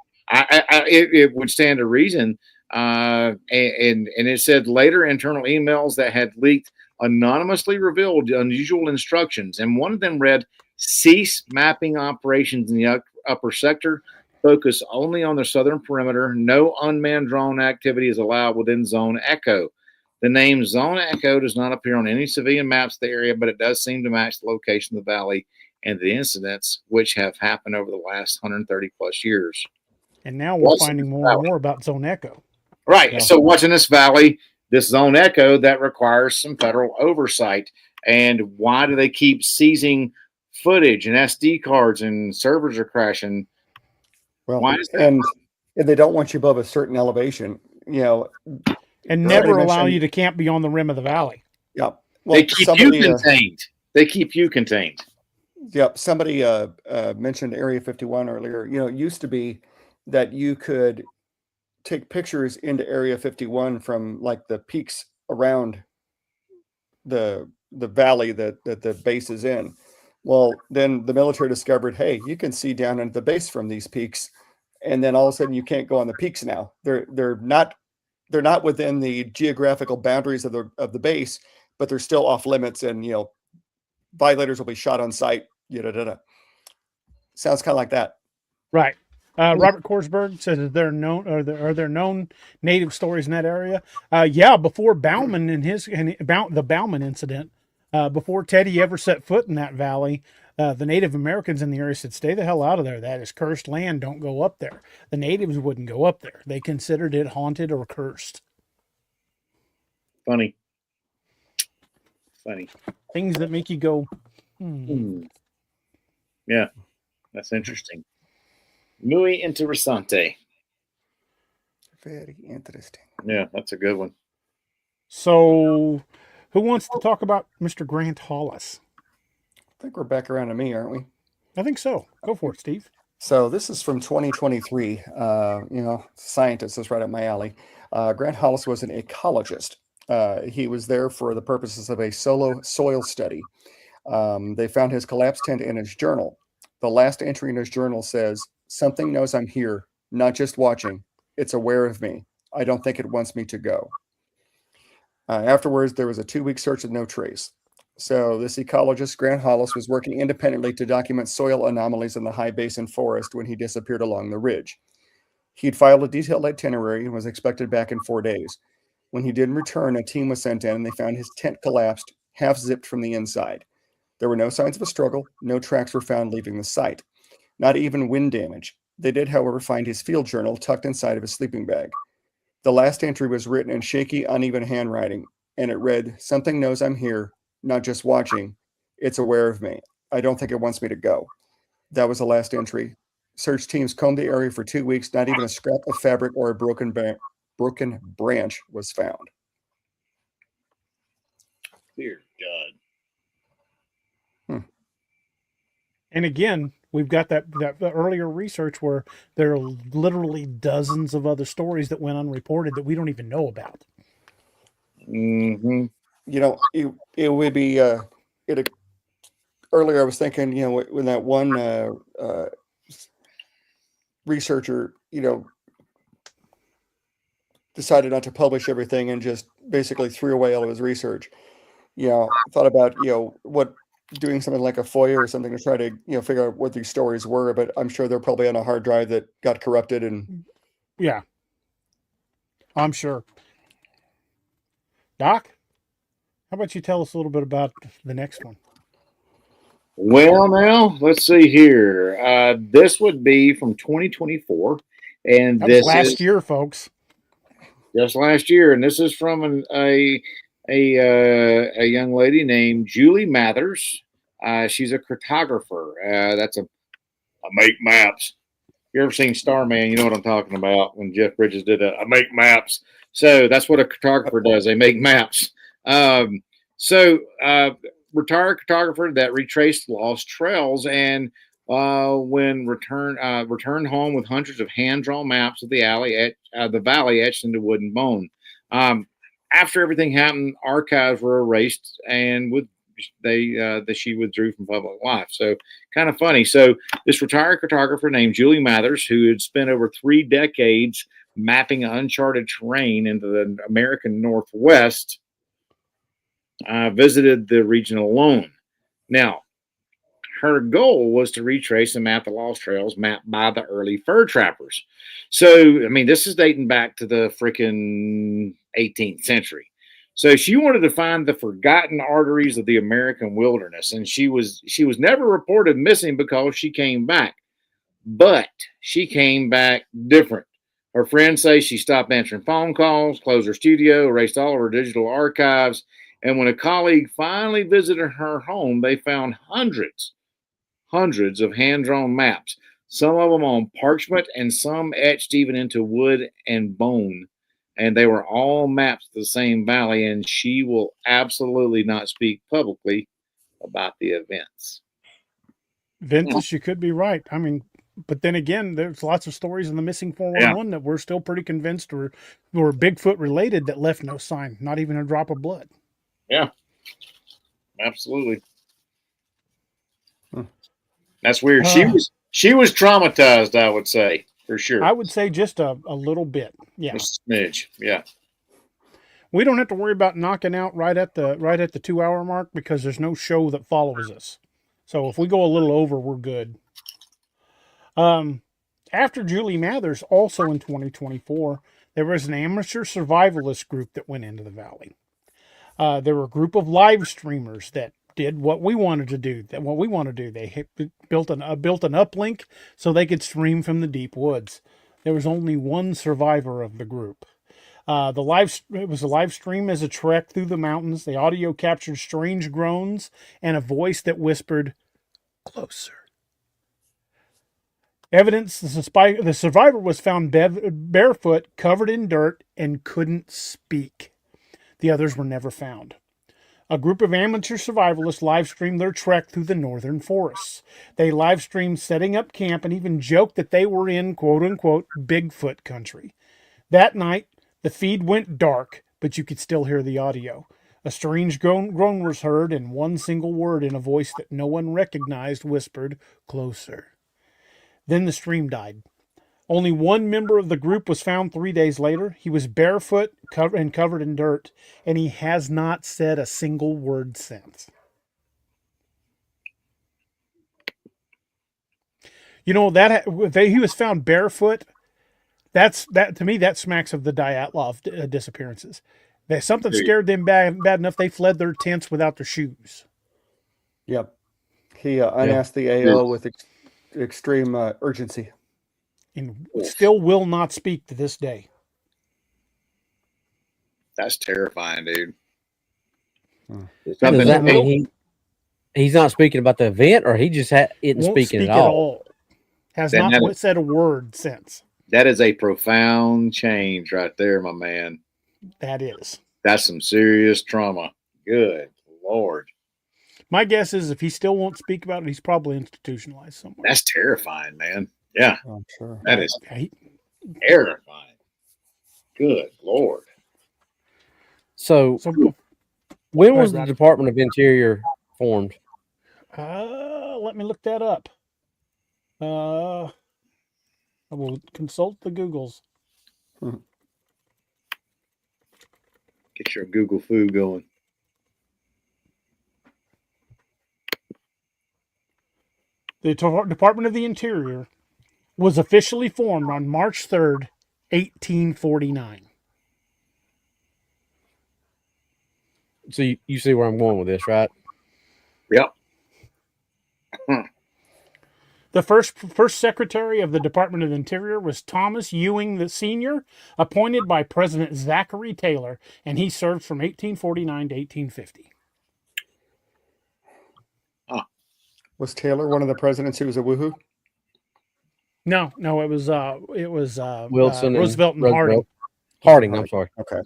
it would stand to reason. And it said later internal emails that had leaked anonymously revealed unusual instructions, and one of them read, "Cease mapping operations in the upper sector. Focus only on the southern perimeter. No unmanned drone activity is allowed within Zone Echo." The name Zone Echo does not appear on any civilian maps of the area, but it does seem to match the location of the valley and the incidents which have happened over the last 130 plus years. And now we're finding more and more about Zone Echo. Right. Yeah. So what's in this valley, this Zone Echo, that requires some federal oversight? And why do they keep seizing footage and SD cards and servers are crashing? Well, why is that? And they don't want you above a certain elevation, and never allow you to camp beyond the rim of the valley. Yeah. Well, they keep you contained. They keep you contained. Yep. Somebody mentioned Area 51 earlier. It used to be that you could take pictures into Area 51 from like the peaks around the valley that the base is in. Well, then the military discovered, hey, you can see down into the base from these peaks, and then all of a sudden you can't go on the peaks now. They're not within the geographical boundaries of the base, but they're still off limits, and violators will be shot on sight. Sounds kind of like that, right? Robert Korsberg says, are there known native stories in that area? Yeah, before Bauman and the Bauman incident, before Teddy ever set foot in that valley, the Native Americans in the area said, "Stay the hell out of there. That is cursed land. Don't go up there." The natives wouldn't go up there. They considered it haunted or cursed. Funny. Things that make you go, Yeah, that's interesting. Muy interesante. Very interesting. Yeah, that's a good one. So, who wants to talk about Mr. Grant Hollis? I think we're back around to me, aren't we? I think so. Go for it, Steve. So this is from 2023. Scientist is right up my alley. Grant Hollis was an ecologist. He was there for the purposes of a solo soil study. They found his collapsed tent in his journal. The last entry in his journal says, "Something knows I'm here, not just watching. It's aware of me. I don't think it wants me to go." Afterwards, there was a 2-week search with no trace. So this ecologist, Grant Hollis, was working independently to document soil anomalies in the high basin forest when he disappeared along the ridge. He'd filed a detailed itinerary and was expected back in 4 days. When he didn't return, a team was sent in and they found his tent collapsed, half zipped from the inside. There were no signs of a struggle. No tracks were found leaving the site, not even wind damage. They did, however, find his field journal tucked inside of his sleeping bag. The last entry was written in shaky, uneven handwriting, and it read, "Something knows I'm here, not just watching. It's aware of me. I don't think it wants me to go." That was the last entry. Search teams combed the area for 2 weeks. Not even a scrap of fabric or a broken branch was found. Dear God. And again, we've got that earlier research where there are literally dozens of other stories that went unreported that we don't even know about. Mm-hmm. It would be earlier I was thinking, when that one researcher, decided not to publish everything and just basically threw away all of his research. Thought about, what doing something like a FOIA or something to try to, figure out what these stories were, but I'm sure they're probably on a hard drive that got corrupted and yeah, I'm sure. Doc, how about you tell us a little bit about the next one? Well, now let's see here. This would be from 2024, and this last year, folks. Just last year, and this is from a young lady named Julie Mathers. She's a cartographer. I make maps. You ever seen Starman? You know what I'm talking about when Jeff Bridges did I make maps. So that's what a cartographer does. They make maps. So retired cartographer that retraced lost trails and when returned home with hundreds of hand-drawn maps of the valley etched into wood and bone. After everything happened, archives were erased and that she withdrew from public life. So kind of funny. So this retired cartographer named Julie Mathers, who had spent over 3 decades mapping uncharted terrain into the American Northwest, visited the region alone. Now, her goal was to retrace and map the lost trails mapped by the early fur trappers. So, I mean, this is dating back to the freaking 18th century. So she wanted to find the forgotten arteries of the American wilderness, and she was never reported missing because she came back. But she came back different. Her friends say she stopped answering phone calls, closed her studio, erased all of her digital archives, and when a colleague finally visited her home, they found hundreds of hand-drawn maps, some of them on parchment and some etched even into wood and bone. And they were all maps of the same valley, and she will absolutely not speak publicly about the events. Ventus, you could be right. I mean, but then again, there's lots of stories in the missing 411 that we're still pretty convinced were Bigfoot related that left no sign, not even a drop of blood. Yeah, absolutely. That's weird. She was traumatized, I would say, for sure. I would say just a little bit. Yeah. A smidge. Yeah. We don't have to worry about knocking out right at the 2-hour mark because there's no show that follows us. So if we go a little over, we're good. After Julie Mathers, also in 2024, there was an amateur survivalist group that went into the valley. There were a group of live streamers that did what we wanted to do. They built an uplink so they could stream from the deep woods. There was only one survivor of the group. It was a live stream as a trek through the mountains. The audio captured strange groans and a voice that whispered, "Closer." Evidence: the survivor was found barefoot, covered in dirt, and couldn't speak. The others were never found. A group of amateur survivalists live streamed their trek through the northern forests. They live streamed setting up camp and even joked that they were in quote unquote Bigfoot country. That night, the feed went dark, but you could still hear the audio. A strange groan was heard, and one single word in a voice that no one recognized whispered, "Closer." Then the stream died. Only one member of the group was found 3 days later. He was barefoot and covered in dirt, and he has not said a single word since. You know, he was found barefoot. That to me, that smacks of the Dyatlov disappearances. Something scared them bad enough they fled their tents without their shoes. Yep. He unasked the AO with extreme urgency. And still will not speak to this day. That's terrifying, dude. Does that mean he's not speaking about the event, or he just isn't speaking at all? Has not said a word since. That is a profound change right there, my man. That is. That's some serious trauma. Good Lord. My guess is if he still won't speak about it, he's probably institutionalized somewhere. That's terrifying, man. Yeah. I'm sure. That is terrifying. Good Lord. So when was the Department of Interior formed? Let me look that up. I will consult the Googles. Get your Google foo going. The Department of the Interior was officially formed on March 3rd, 1849. So you see where I'm going with this, right? Yep. The first secretary of the Department of the Interior was Thomas Ewing the Sr., appointed by President Zachary Taylor, and he served from 1849 to 1850. Was Taylor one of the presidents who was a woohoo? No, it was Wilson, Roosevelt and Harding. Harding, I'm sorry. Okay.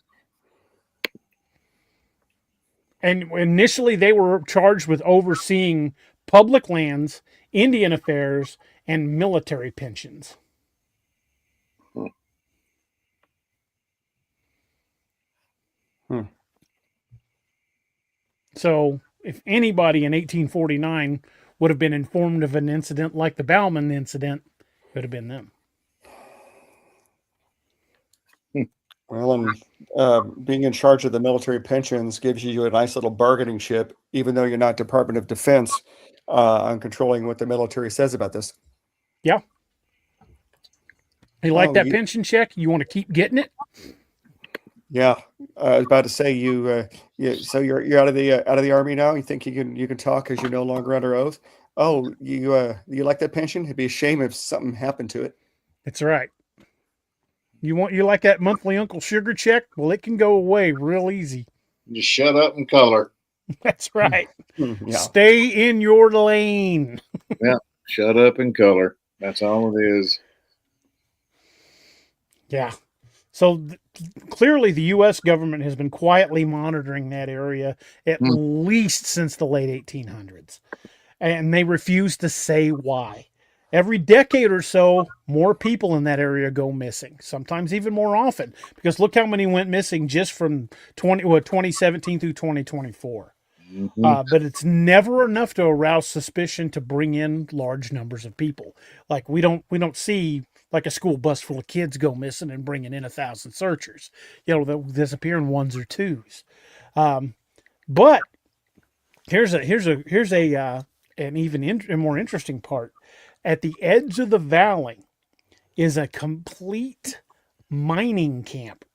And initially, they were charged with overseeing public lands, Indian affairs, and military pensions. Hmm. So, if anybody in 1849 would have been informed of an incident like the Bauman incident, it would have been them. Well, and being in charge of the military pensions gives you a nice little bargaining chip, even though you're not Department of Defense, on controlling what the military says about this. Yeah. You like Oh, that pension check? You want to keep getting it? Yeah, I was about to say so you're out of the army now. You think you can talk because you're no longer under oath. Oh, you like that pension? It'd be a shame if something happened to it. That's right. You like that monthly Uncle Sugar check? Well, it can go away real easy. Just shut up and color. That's right. Yeah. Stay in your lane. Yeah, shut up and color. That's all it is. Yeah. So clearly, the U.S. government has been quietly monitoring that area at least since the late 1800s, and they refuse to say why. Every decade or so, more people in that area go missing, sometimes even more often, because look how many went missing just from 2017 through 2024. But it's never enough to arouse suspicion to bring in large numbers of people. Like we don't see like a school bus full of kids go missing and bringing in 1,000 searchers. They'll disappear in ones or twos. But here's an even more interesting part. At the edge of the valley is a complete mining camp.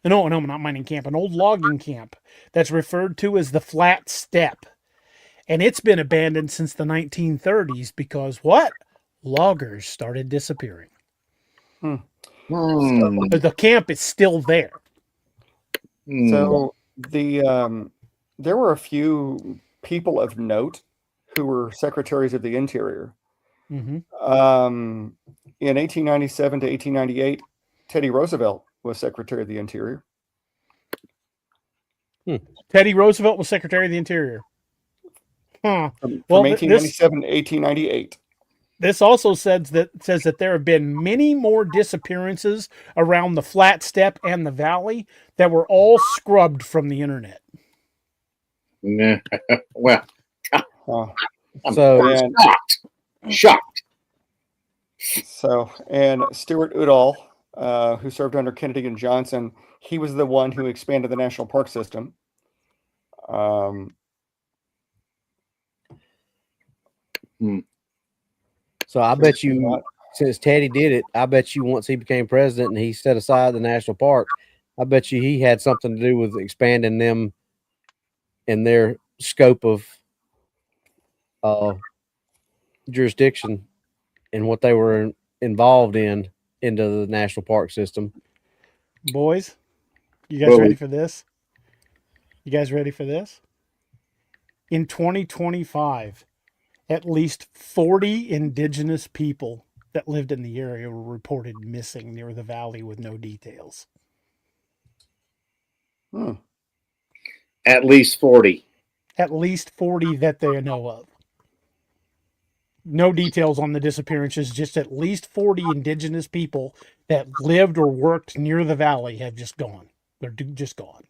No, not mining camp, an old logging camp that's referred to as the Flat Steppe. And it's been abandoned since the 1930s because what? Loggers started disappearing. The camp is still there. So there were a few people of note who were secretaries of the Interior. In 1897 to 1898, Teddy Roosevelt was Secretary of the Interior. Teddy Roosevelt was Secretary of the Interior. Huh. From 1897 to 1898. This also says that there have been many more disappearances around the Flat Steppe and the valley that were all scrubbed from the internet. Well, So shocked. So, and Stuart Udall, who served under Kennedy and Johnson, he was the one who expanded the national park system. So I bet you, since Teddy did it, I bet you once he became president and he set aside the national park, I bet you he had something to do with expanding them in their scope of jurisdiction and what they were involved in into the national park system. Boys, you guys ready for this? You guys ready for this? In 2025, at least 40 indigenous people that lived in the area were reported missing near the valley with no details. At least 40. At least 40 that they know of. No details on the disappearances, just at least 40 indigenous people that lived or worked near the valley have just gone. They're just gone.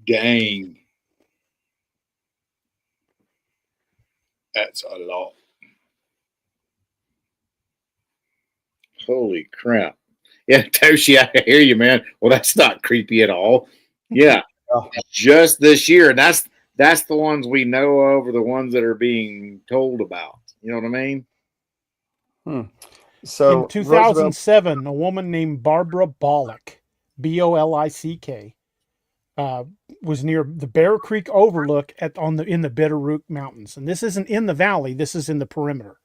Dang. That's a lot. Holy crap. Yeah, Toshi, I hear you, man. Well, that's not creepy at all. Yeah. Just this year. That's the ones we know of, or the ones that are being told about. You know what I mean? So in 2007, a woman named Barbara Bollock, Bolick, was near the Bear Creek Overlook in the Bitterroot Mountains. And this isn't in the valley, this is in the perimeter.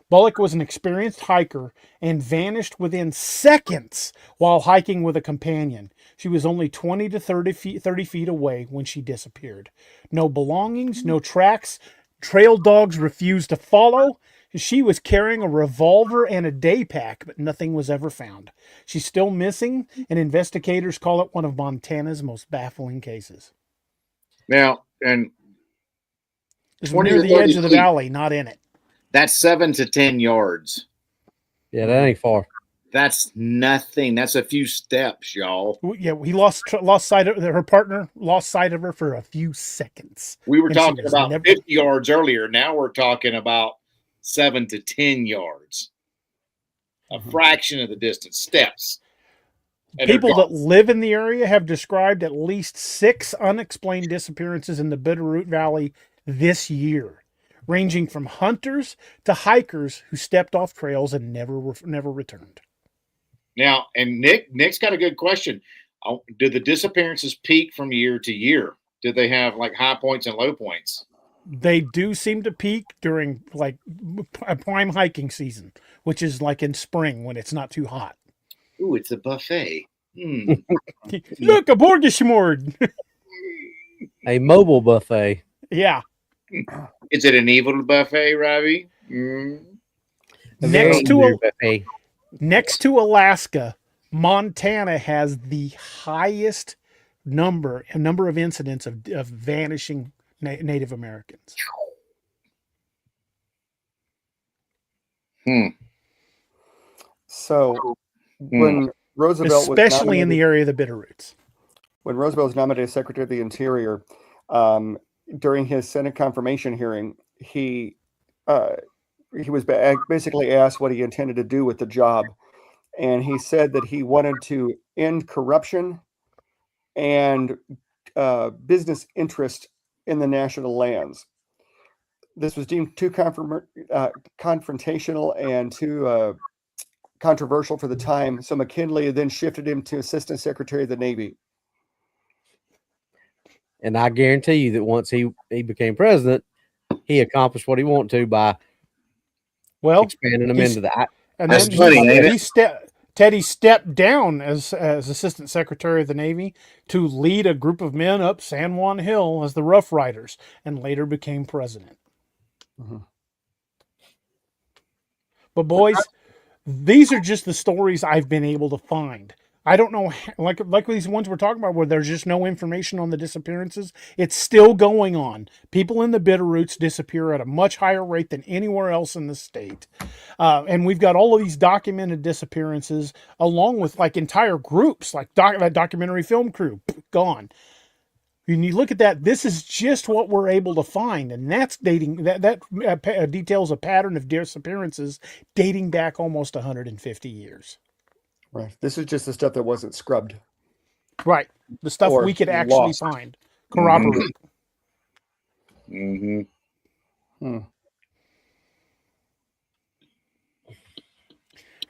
Bullock was an experienced hiker and vanished within seconds while hiking with a companion. She was only 20 to 30 feet away when she disappeared. No belongings, no tracks. Trail dogs refused to follow. She was carrying a revolver and a day pack, but nothing was ever found. She's still missing, and investigators call it one of Montana's most baffling cases. Now, and It's 20 near to the 30 edge of the feet. valley, not in it. That's 7 to 10 yards. Yeah, that ain't far. That's nothing. That's a few steps, y'all. Yeah, he lost sight of her partner. Lost sight of her for a few seconds. We were And she talking was about never- 50 yards earlier. Now we're talking about 7 to 10 yards. A fraction of the distance, steps. And People they're that gone. live in the area have described at least 6 unexplained disappearances in the Bitterroot Valley this year, ranging from hunters to hikers who stepped off trails and never returned. Now, and Nick's got a good question. Do the disappearances peak from year to year? Do they have like high points and low points? They do seem to peak during like a prime hiking season, which is like in spring when it's not too hot. Ooh, it's a buffet. Hmm. Look, a Borgeshmord. A mobile buffet. Yeah. Is it an evil buffet, Robbie? Mm. A very Next to weird buffet. Next to Alaska, Montana has the highest number of incidents of vanishing Native Americans. So when Roosevelt was Especially in nominated, the area of the Bitterroots. when Roosevelt was nominated as Secretary of the Interior, during his Senate confirmation hearing, he was basically asked what he intended to do with the job, and he said that he wanted to end corruption and business interest in the national lands. This was deemed too confrontational and too controversial for the time, so McKinley then shifted him to Assistant Secretary of the Navy. And I guarantee you that once he became president, he accomplished what he wanted to by expanding them into the. And That's then funny, ain't it? Teddy stepped down as Assistant Secretary of the Navy to lead a group of men up San Juan Hill as the Rough Riders, and later became president. Mm-hmm. But boys, these are just the stories I've been able to find. I don't know, like these ones we're talking about where there's just no information on the disappearances. It's still going on. People in the Bitterroots disappear at a much higher rate than anywhere else in the state. And we've got all of these documented disappearances along with like entire groups, like that documentary film crew, gone. When you look at that, this is just what we're able to find, and that's dating that details a pattern of disappearances dating back almost 150 years. Right. This is just the stuff that wasn't scrubbed. Right. The stuff Or we could actually lost. find, corroborate. Mm-hmm. Hmm.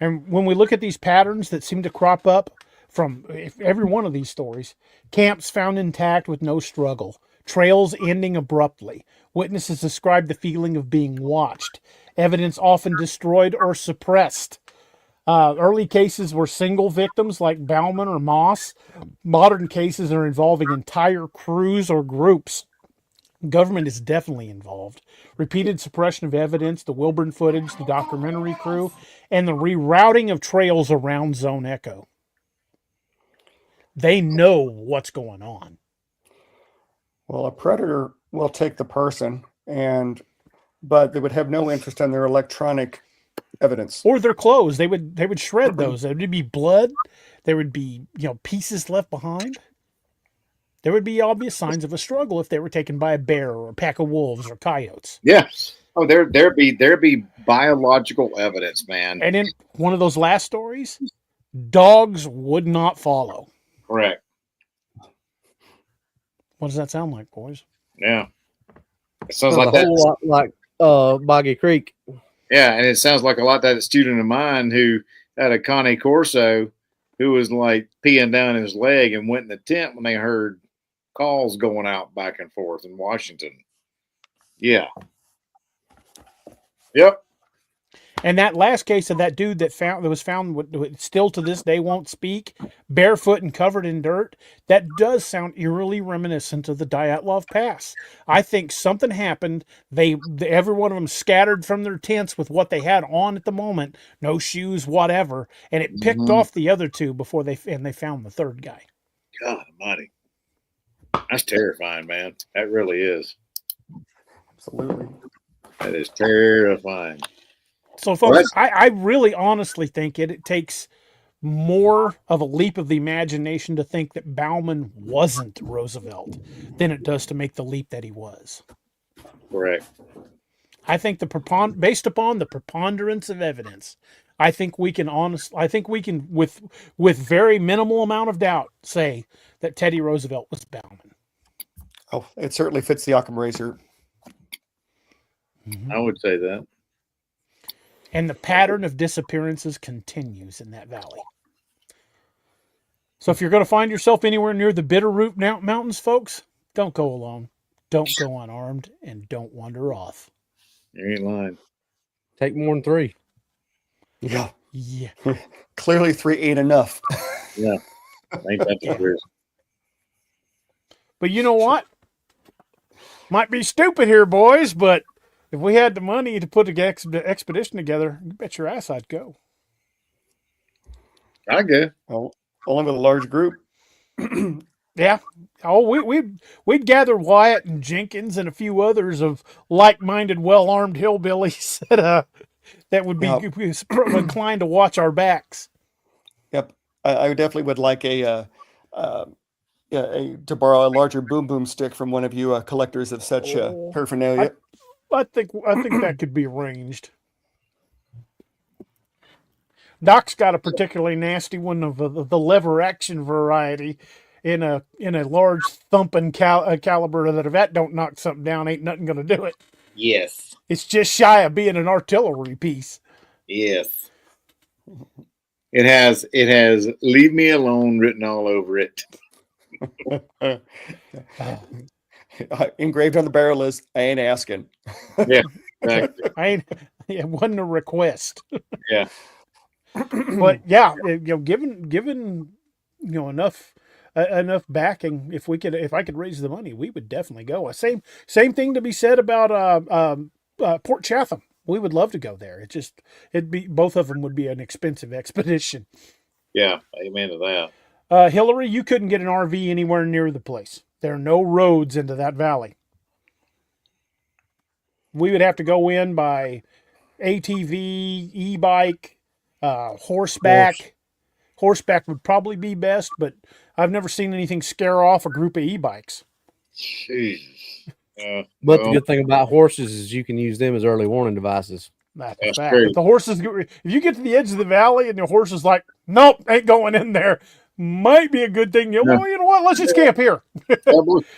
And when we look at these patterns that seem to crop up from every one of these stories, camps found intact with no struggle, trails ending abruptly, witnesses describe the feeling of being watched, evidence often destroyed or suppressed. Early cases were single victims like Bauman or Moss. Modern cases are involving entire crews or groups. Government is definitely involved. Repeated suppression of evidence, the Wilburn footage, the documentary crew, and the rerouting of trails around Zone Echo. They know what's going on. Well, a predator will take the person, but they would have no interest in their electronic evidence or their clothes. They would shred those. There would be blood. There would be pieces left behind. There would be obvious signs of a struggle if they were taken by a bear or a pack of wolves or coyotes. Yes. Oh, there'd be biological evidence, man. And in one of those last stories, dogs would not follow. Correct. What does that sound like, boys? Yeah. It sounds Sounds like a that. whole lot like Boggy Creek. Yeah, and it sounds like a lot that student of mine who had a Cane Corso who was like peeing down his leg and went in the tent when they heard calls going out back and forth in Washington. Yeah. Yep. And that last case of that dude that was found still to this day won't speak, barefoot and covered in dirt, that does sound eerily reminiscent of the Dyatlov Pass. I think something happened. Every one of them scattered from their tents with what they had on at the moment, no shoes, whatever, and it picked off the other two before they found the third guy. God Almighty, that's terrifying, man. That really is. Absolutely. That is terrifying. So, folks, I really honestly think it takes more of a leap of the imagination to think that Bauman wasn't Roosevelt than it does to make the leap that he was. Correct. I think based upon the preponderance of evidence, I think we can with very minimal amount of doubt say that Teddy Roosevelt was Bauman. Oh, it certainly fits the Occam razor. I would say that. And the pattern of disappearances continues in that valley. So if you're going to find yourself anywhere near the Bitterroot Mountains, folks, don't go alone. Don't go unarmed, and don't wander off. You ain't lying. Take more than 3. Yeah. Yeah. Clearly 3 ain't enough. Yeah. Ain't that the truth? But you know what? Might be stupid here, boys, but if we had the money to put the expedition together, you bet your ass I'd go. I go. Well, only with a large group. Yeah. Oh, we'd gather Wyatt and Jenkins and a few others of like-minded, well-armed hillbillies that would be inclined to watch our backs. Yep. I definitely would like to borrow a larger boom stick from one of you collectors of such paraphernalia. I think that could be arranged. Doc's got a particularly nasty one of the lever action variety in a large thumping caliber that if that don't knock something down, ain't nothing going to do it. Yes. It's just shy of being an artillery piece. Yes. It has "Leave me alone" written all over it. Engraved on the barrel is "I ain't asking." Yeah, exactly. It wasn't a request. Yeah. But yeah, given enough backing, if I could raise the money, we would definitely go. Same thing to be said about Port Chatham. We would love to go there. Both of them would be an expensive expedition. Yeah, amen to that. Hillary, you couldn't get an RV anywhere near the place. There are no roads into that valley. We would have to go in by ATV, e-bike, horseback. Horseback would probably be best, but I've never seen anything scare off a group of e-bikes. Jesus. But the good thing about horses is you can use them as early warning devices. That's a fact. If the horses, if you get to the edge of the valley and the horse is like, nope, ain't going in there, might be a good thing. Well, you know what? Let's just camp here.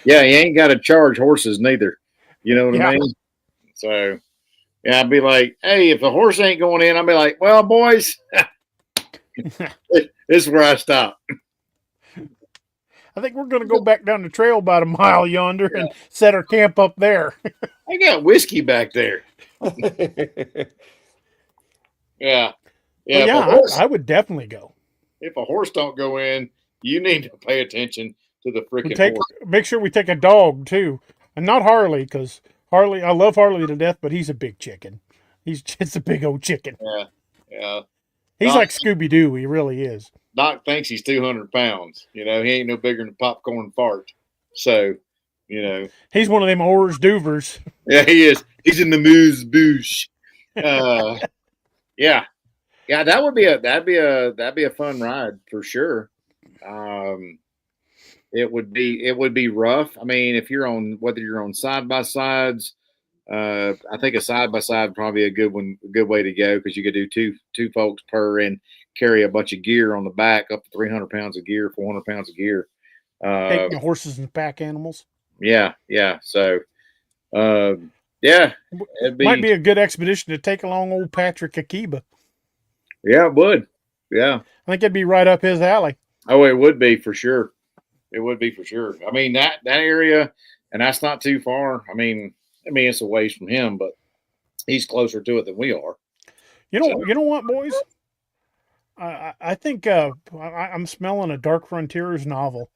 Yeah, you ain't got to charge horses neither. You know what I mean? So, yeah, I'd be like, hey, if the horse ain't going in, I'd be like, well, boys, this is where I stop. I think we're going to go back down the trail about a mile yonder and set our camp up there. I got whiskey back there. Yeah. Yeah, I would definitely go. If a horse don't go in, you need to pay attention to the freaking horse. Make sure we take a dog too, and not Harley, because Harley, I love Harley to death, but he's a big chicken. He's just a big old chicken. Yeah. He's like Scooby-Doo. He really is. Doc thinks he's 200 pounds. He ain't no bigger than a popcorn fart. So, he's one of them Orrs Doovers. Yeah, he is. He's in the moose boosh. Yeah, that'd be a fun ride for sure. It would be rough. I mean, whether you're on side by sides, I think a side by side probably a good way to go, because you could do two folks per and carry a bunch of gear on the back, up to 300 pounds of gear, 400 pounds of gear. Take the horses and pack animals. Yeah. So, yeah, might be a good expedition to take along old Patrick Akiba. Yeah, it would. Yeah, I think it'd be right up his alley. Oh, it would be for sure. It would be for sure. I mean, that area, and that's not too far. I mean, it's a ways from him, but he's closer to it than we are. You know what, boys? I think I'm smelling a Dark Frontiers novel,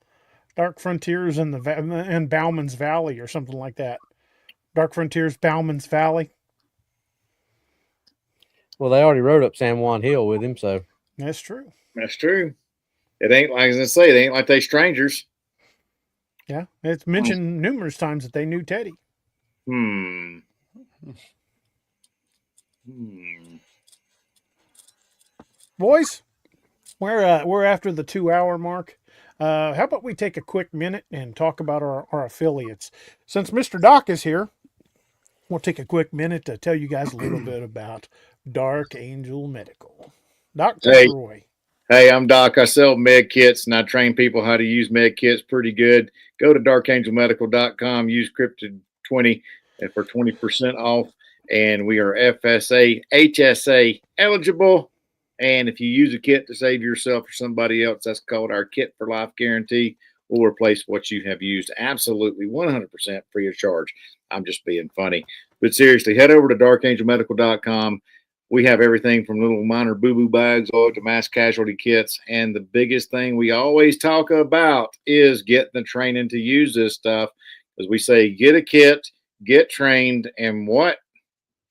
Dark Frontiers in Bauman's Valley or something like that. Dark Frontiers, Bauman's Valley. Well, they already rode up San Juan Hill with him, so That's true. That's true. It ain't like I say, it ain't like they strangers. Yeah, it's mentioned numerous times that they knew Teddy. Hmm. Boys, we're after the 2 hour mark. How about we take a quick minute and talk about our affiliates? Since Mr. Doc is here, we'll take a quick minute to tell you guys a little bit about Dark Angel Medical. Doc, take Hey. it away. Hey, I'm Doc. I sell med kits and I train people how to use med kits pretty good. Go to darkangelmedical.com, use Cryptid20 for 20% off. And we are FSA, HSA eligible. And if you use a kit to save yourself or somebody else, that's called our Kit for Life Guarantee. We'll replace what you have used absolutely 100% free of charge. I'm just being funny. But seriously, head over to darkangelmedical.com. We have everything from little minor boo-boo bags all to mass casualty kits. And the biggest thing we always talk about is getting the training to use this stuff. As we say, get a kit, get trained, and what?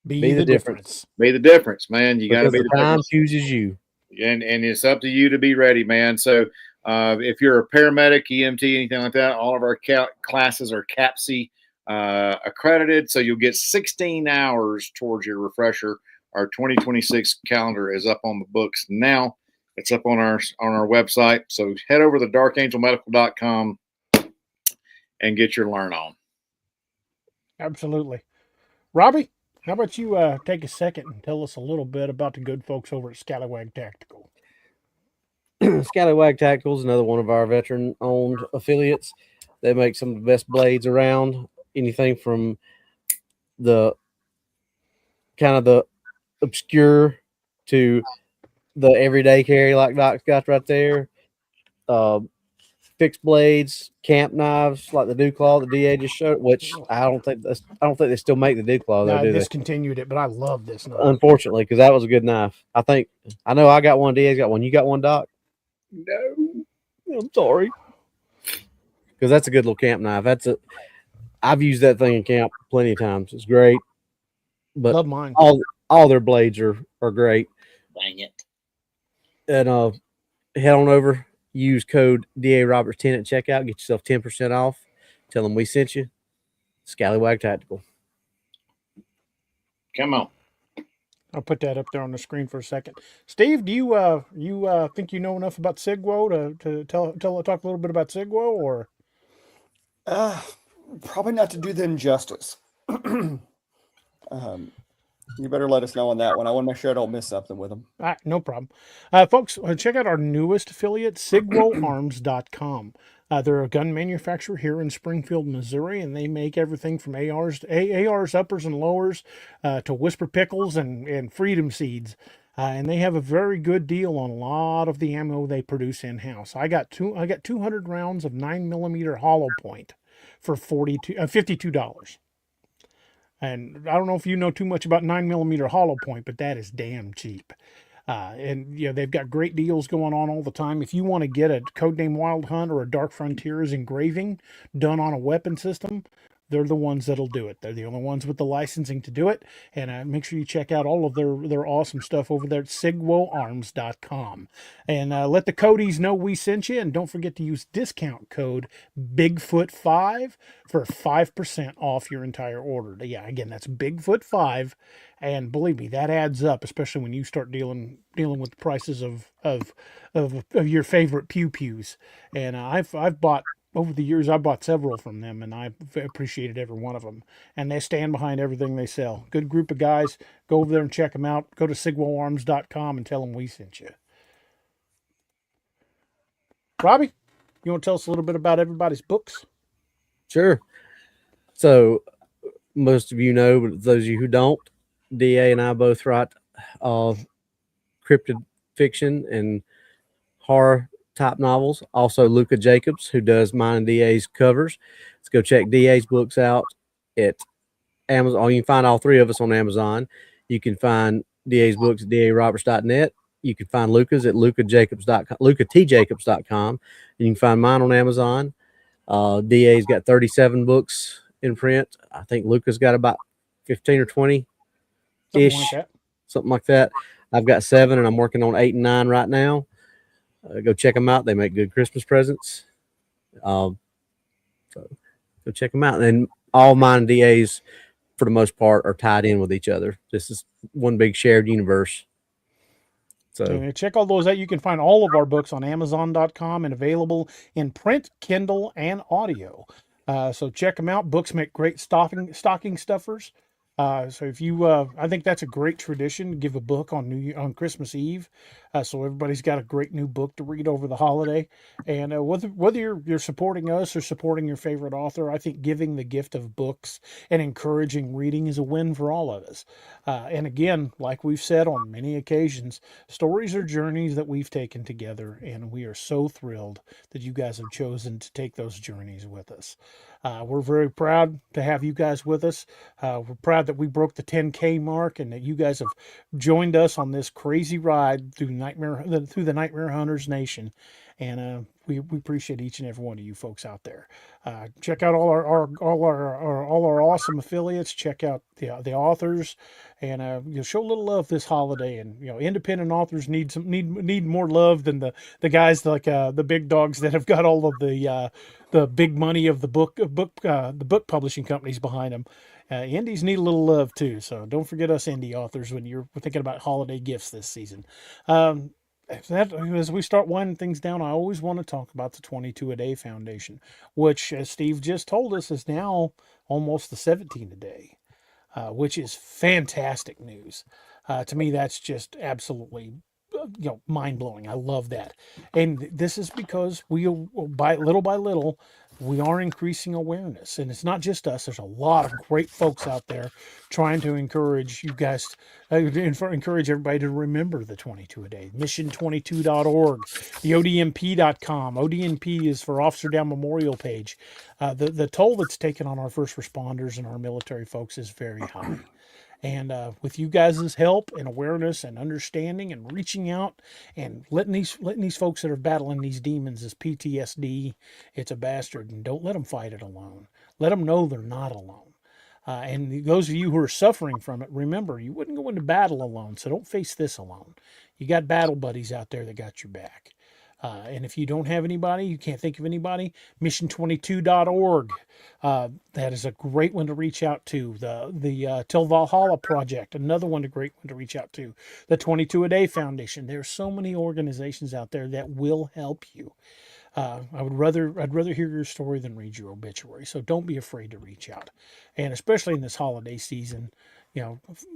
Be the difference. Be the difference, man. You got to be the the time difference. chooses you. And it's up to you to be ready, man. So if you're a paramedic, EMT, anything like that, all of our classes are CAPC accredited. So you'll get 16 hours towards your refresher. Our 2026 calendar is up on the books now. It's up on our website. So head over to darkangelmedical.com and get your learn on. Absolutely. Robbie, how about you take a second and tell us a little bit about the good folks over at Scallywag Tactical? Scallywag Tactical is another one of our veteran-owned affiliates. They make some of the best blades around. Anything from the kind of the obscure to the everyday carry, like Doc's got right there. Fixed blades, camp knives, like the Dew Claw the DA just showed. Which I don't think they still make the Dew Claw though. I Do they? discontinued it, but I love this knife. Unfortunately, because that was a good knife. I know I got one. DA's got one. You got one, Doc? No. I'm sorry. Because that's a good little camp knife. I've used that thing in camp plenty of times. It's great. But love mine. All their blades are great. Dang it. And head on over, use code DA Roberts 10 at checkout, get yourself 10% off. Tell them we sent you. Scallywag Tactical. Come on. I'll put that up there on the screen for a second. Steve, do you think you know enough about Sigwo to talk a little bit about Sigwo, or? Probably not to do them justice. You better let us know on that one. I want to make sure I don't miss something with them. No problem. Folks, check out our newest affiliate, SigwoArms.com. They're a gun manufacturer here in Springfield, Missouri, and they make everything from ARs, uppers and lowers, to Whisper Pickles and Freedom Seeds. And they have a very good deal on a lot of the ammo they produce in-house. I got 200 rounds of 9mm hollow point for $52. And I don't know if you know too much about 9mm hollow point, but that is damn cheap. And they've got great deals going on all the time. If you want to get a Codename Wild Hunt or a Dark Frontiers engraving done on a weapon system, they're the ones that'll do it. They're the only ones with the licensing to do it. And make sure you check out all of their awesome stuff over there at SigwoArms.com. And let the Codies know we sent you. And don't forget to use discount code Bigfoot5 for 5% off your entire order. Yeah, again, that's Bigfoot5. And believe me, that adds up, especially when you start dealing with the prices of your favorite pew-pews. And I've bought, over the years, I bought several from them, and I've appreciated every one of them. And they stand behind everything they sell. Good group of guys. Go over there and check them out. Go to SigwoArms.com and tell them we sent you. Robbie, you want to tell us a little bit about everybody's books? Sure. So, most of you know, but those of you who don't, DA and I both write cryptid fiction and horror type novels. Also, Luca Jacobs, who does mine and DA's covers. Let's go check DA's books out at Amazon. You can find all three of us on Amazon. You can find DA's books at daroberts.net. You can find Luca's at lucajacobs.com, lucatjacobs.com, and you can find mine on Amazon. DA's got 37 books in print. I think Luca's got about 15 or 20 ish, something like that. I've got 7, and I'm working on 8 and 9 right now. Go check them out. They make good Christmas presents. So go check them out. And all mine and DA's, for the most part, are tied in with each other. This is one big shared universe. So check all those out. You can find all of our books on Amazon.com and available in print, Kindle, and audio. So check them out. Books make great stocking stuffers. So if you, I think that's a great tradition to give a book on Christmas Eve, so everybody's got a great new book to read over the holiday. And whether you're supporting us or supporting your favorite author, I think giving the gift of books and encouraging reading is a win for all of us. And again, like we've said on many occasions, stories are journeys that we've taken together, and we are so thrilled that you guys have chosen to take those journeys with us. We're very proud to have you guys with us. We're proud that we broke the 10K mark and that you guys have joined us on this crazy ride through the Nightmare Hunters Nation. And we appreciate each and every one of you folks out there. Check out all our awesome affiliates. Check out the authors, and show a little love this holiday. And independent authors need more love than the guys like the big dogs that have got all of the big money of the book publishing companies behind them. Indies need a little love too, so don't forget us indie authors when you're thinking about holiday gifts this season. As we start winding things down, I always want to talk about the 22 a Day Foundation, which, as Steve just told us, is now almost the 17 a day, which is fantastic news. To me, that's just absolutely mind blowing. I love that. And this is because by little, we are increasing awareness, and it's not just us. There's a lot of great folks out there trying to encourage you guys, encourage everybody to remember the 22 a day, mission22.org, the odmp.com. ODNP is for Officer Down Memorial Page. The toll that's taken on our first responders and our military folks is very high. And with you guys' help and awareness and understanding and reaching out and letting these folks that are battling these demons as PTSD, it's a bastard, and don't let them fight it alone. Let them know they're not alone. And those of you who are suffering from it, remember, you wouldn't go into battle alone, so don't face this alone. You got battle buddies out there that got your back. And if you don't have anybody, you can't think of anybody, mission22.org. That is a great one to reach out to. The Till Valhalla Project, another great one to reach out to. The 22 a Day Foundation. There's so many organizations out there that will help you. I'd rather hear your story than read your obituary. So don't be afraid to reach out. And especially in this holiday season,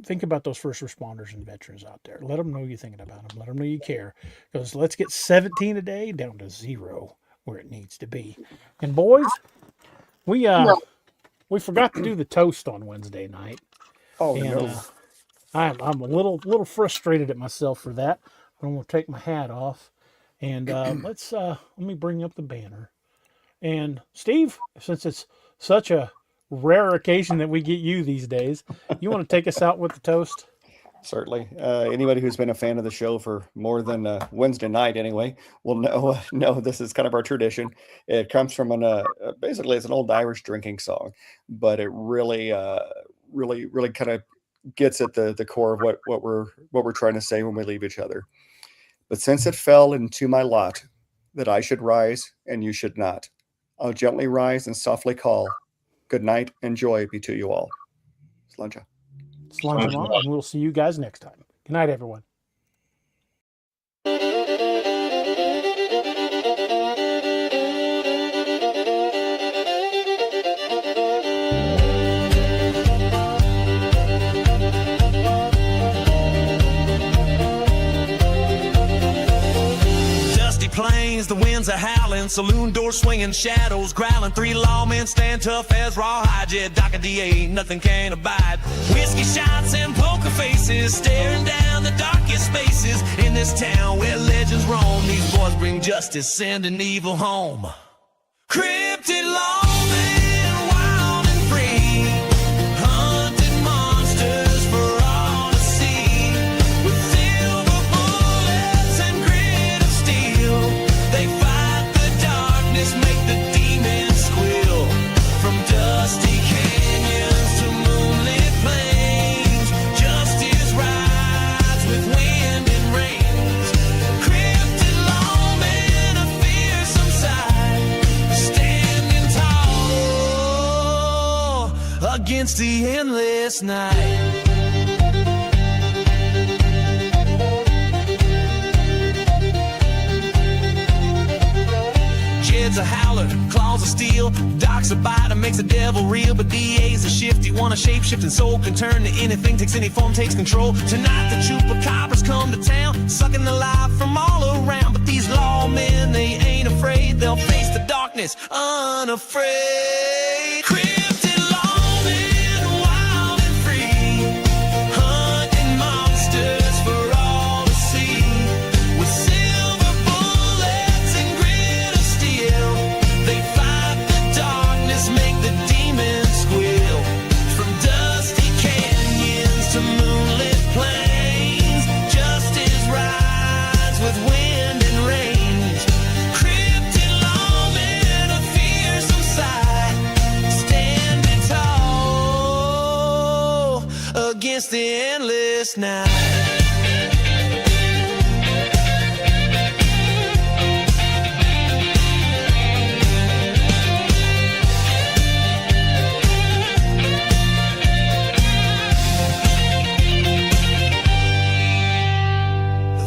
think about those first responders and veterans out there. Let them know you're thinking about them. Let them know you care. Because let's get 17 a day down to 0 where it needs to be. And boys, we forgot to do the toast on Wednesday night. Oh, and, no. I'm a little frustrated at myself for that. I'm going to take my hat off. And let me bring up the banner. And Steve, since it's such a rare occasion that we get you these days, you want to take us out with the toast? Certainly. Anybody who's been a fan of the show for more than Wednesday night anyway will know this is kind of our tradition. It comes from basically it's an old Irish drinking song, but it really kind of gets at the core of what we're trying to say when we leave each other. But since it fell into my lot that I should rise and you should not, I'll gently rise and softly call. Good night and joy be to you all. Slunja. Slunja, and we'll see you guys next time. Good night, everyone. Plains, the winds are howling, saloon doors swinging, shadows growling. 3 lawmen stand tough as rawhide. Yeah, Doc and DA, nothing can abide. Whiskey shots and poker faces, staring down the darkest spaces in this town where legends roam. These boys bring justice, sending evil home. Cryptid lawmen, wild and free, hunting monsters for all to see. against the endless night. Jed's a howler, claws of steel, Doc's a biter, makes the devil real. But DA's a shifty one, a shape-shifting soul, can turn to anything, takes any form, takes control. Tonight the chupacabras come to town, sucking the life from all around. But these lawmen, they ain't afraid, they'll face the darkness unafraid. Cryptid lawmen, wild and free, hunting monsters for all to see. With silver bullets and grit of steel, they fight the darkness, make the demons squeal. From dusty canyons to moonlit plains, justice rides with wind and rain. Cryptid lawmen, a fearsome sight, standing tall against the endless night.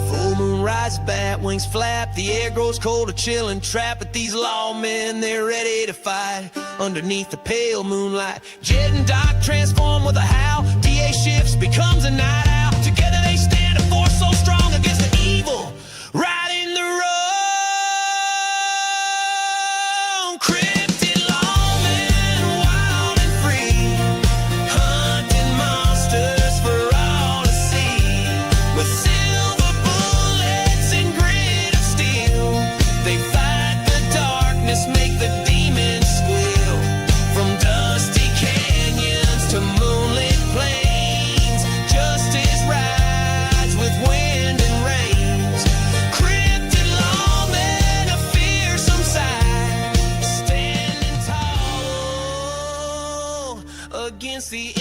Full moon rises, bat wings flap, the air grows cold, a chill and trap. But these lawmen, they're ready to fight underneath the pale moonlight. Jed and Doc transform with a howl, DA shifts, becomes a night owl. Together they stand, a force so strong against the evil right in the wrong. Cryptid lawmen, wild and free, hunting monsters for all to see. With silver bullets and grit of steel, they fight the darkness, make the demons squeal. From dusty canyons to moonlit plains, justice rides with wind and rains. Cryptid lawmen, a fearsome sight, standing tall against the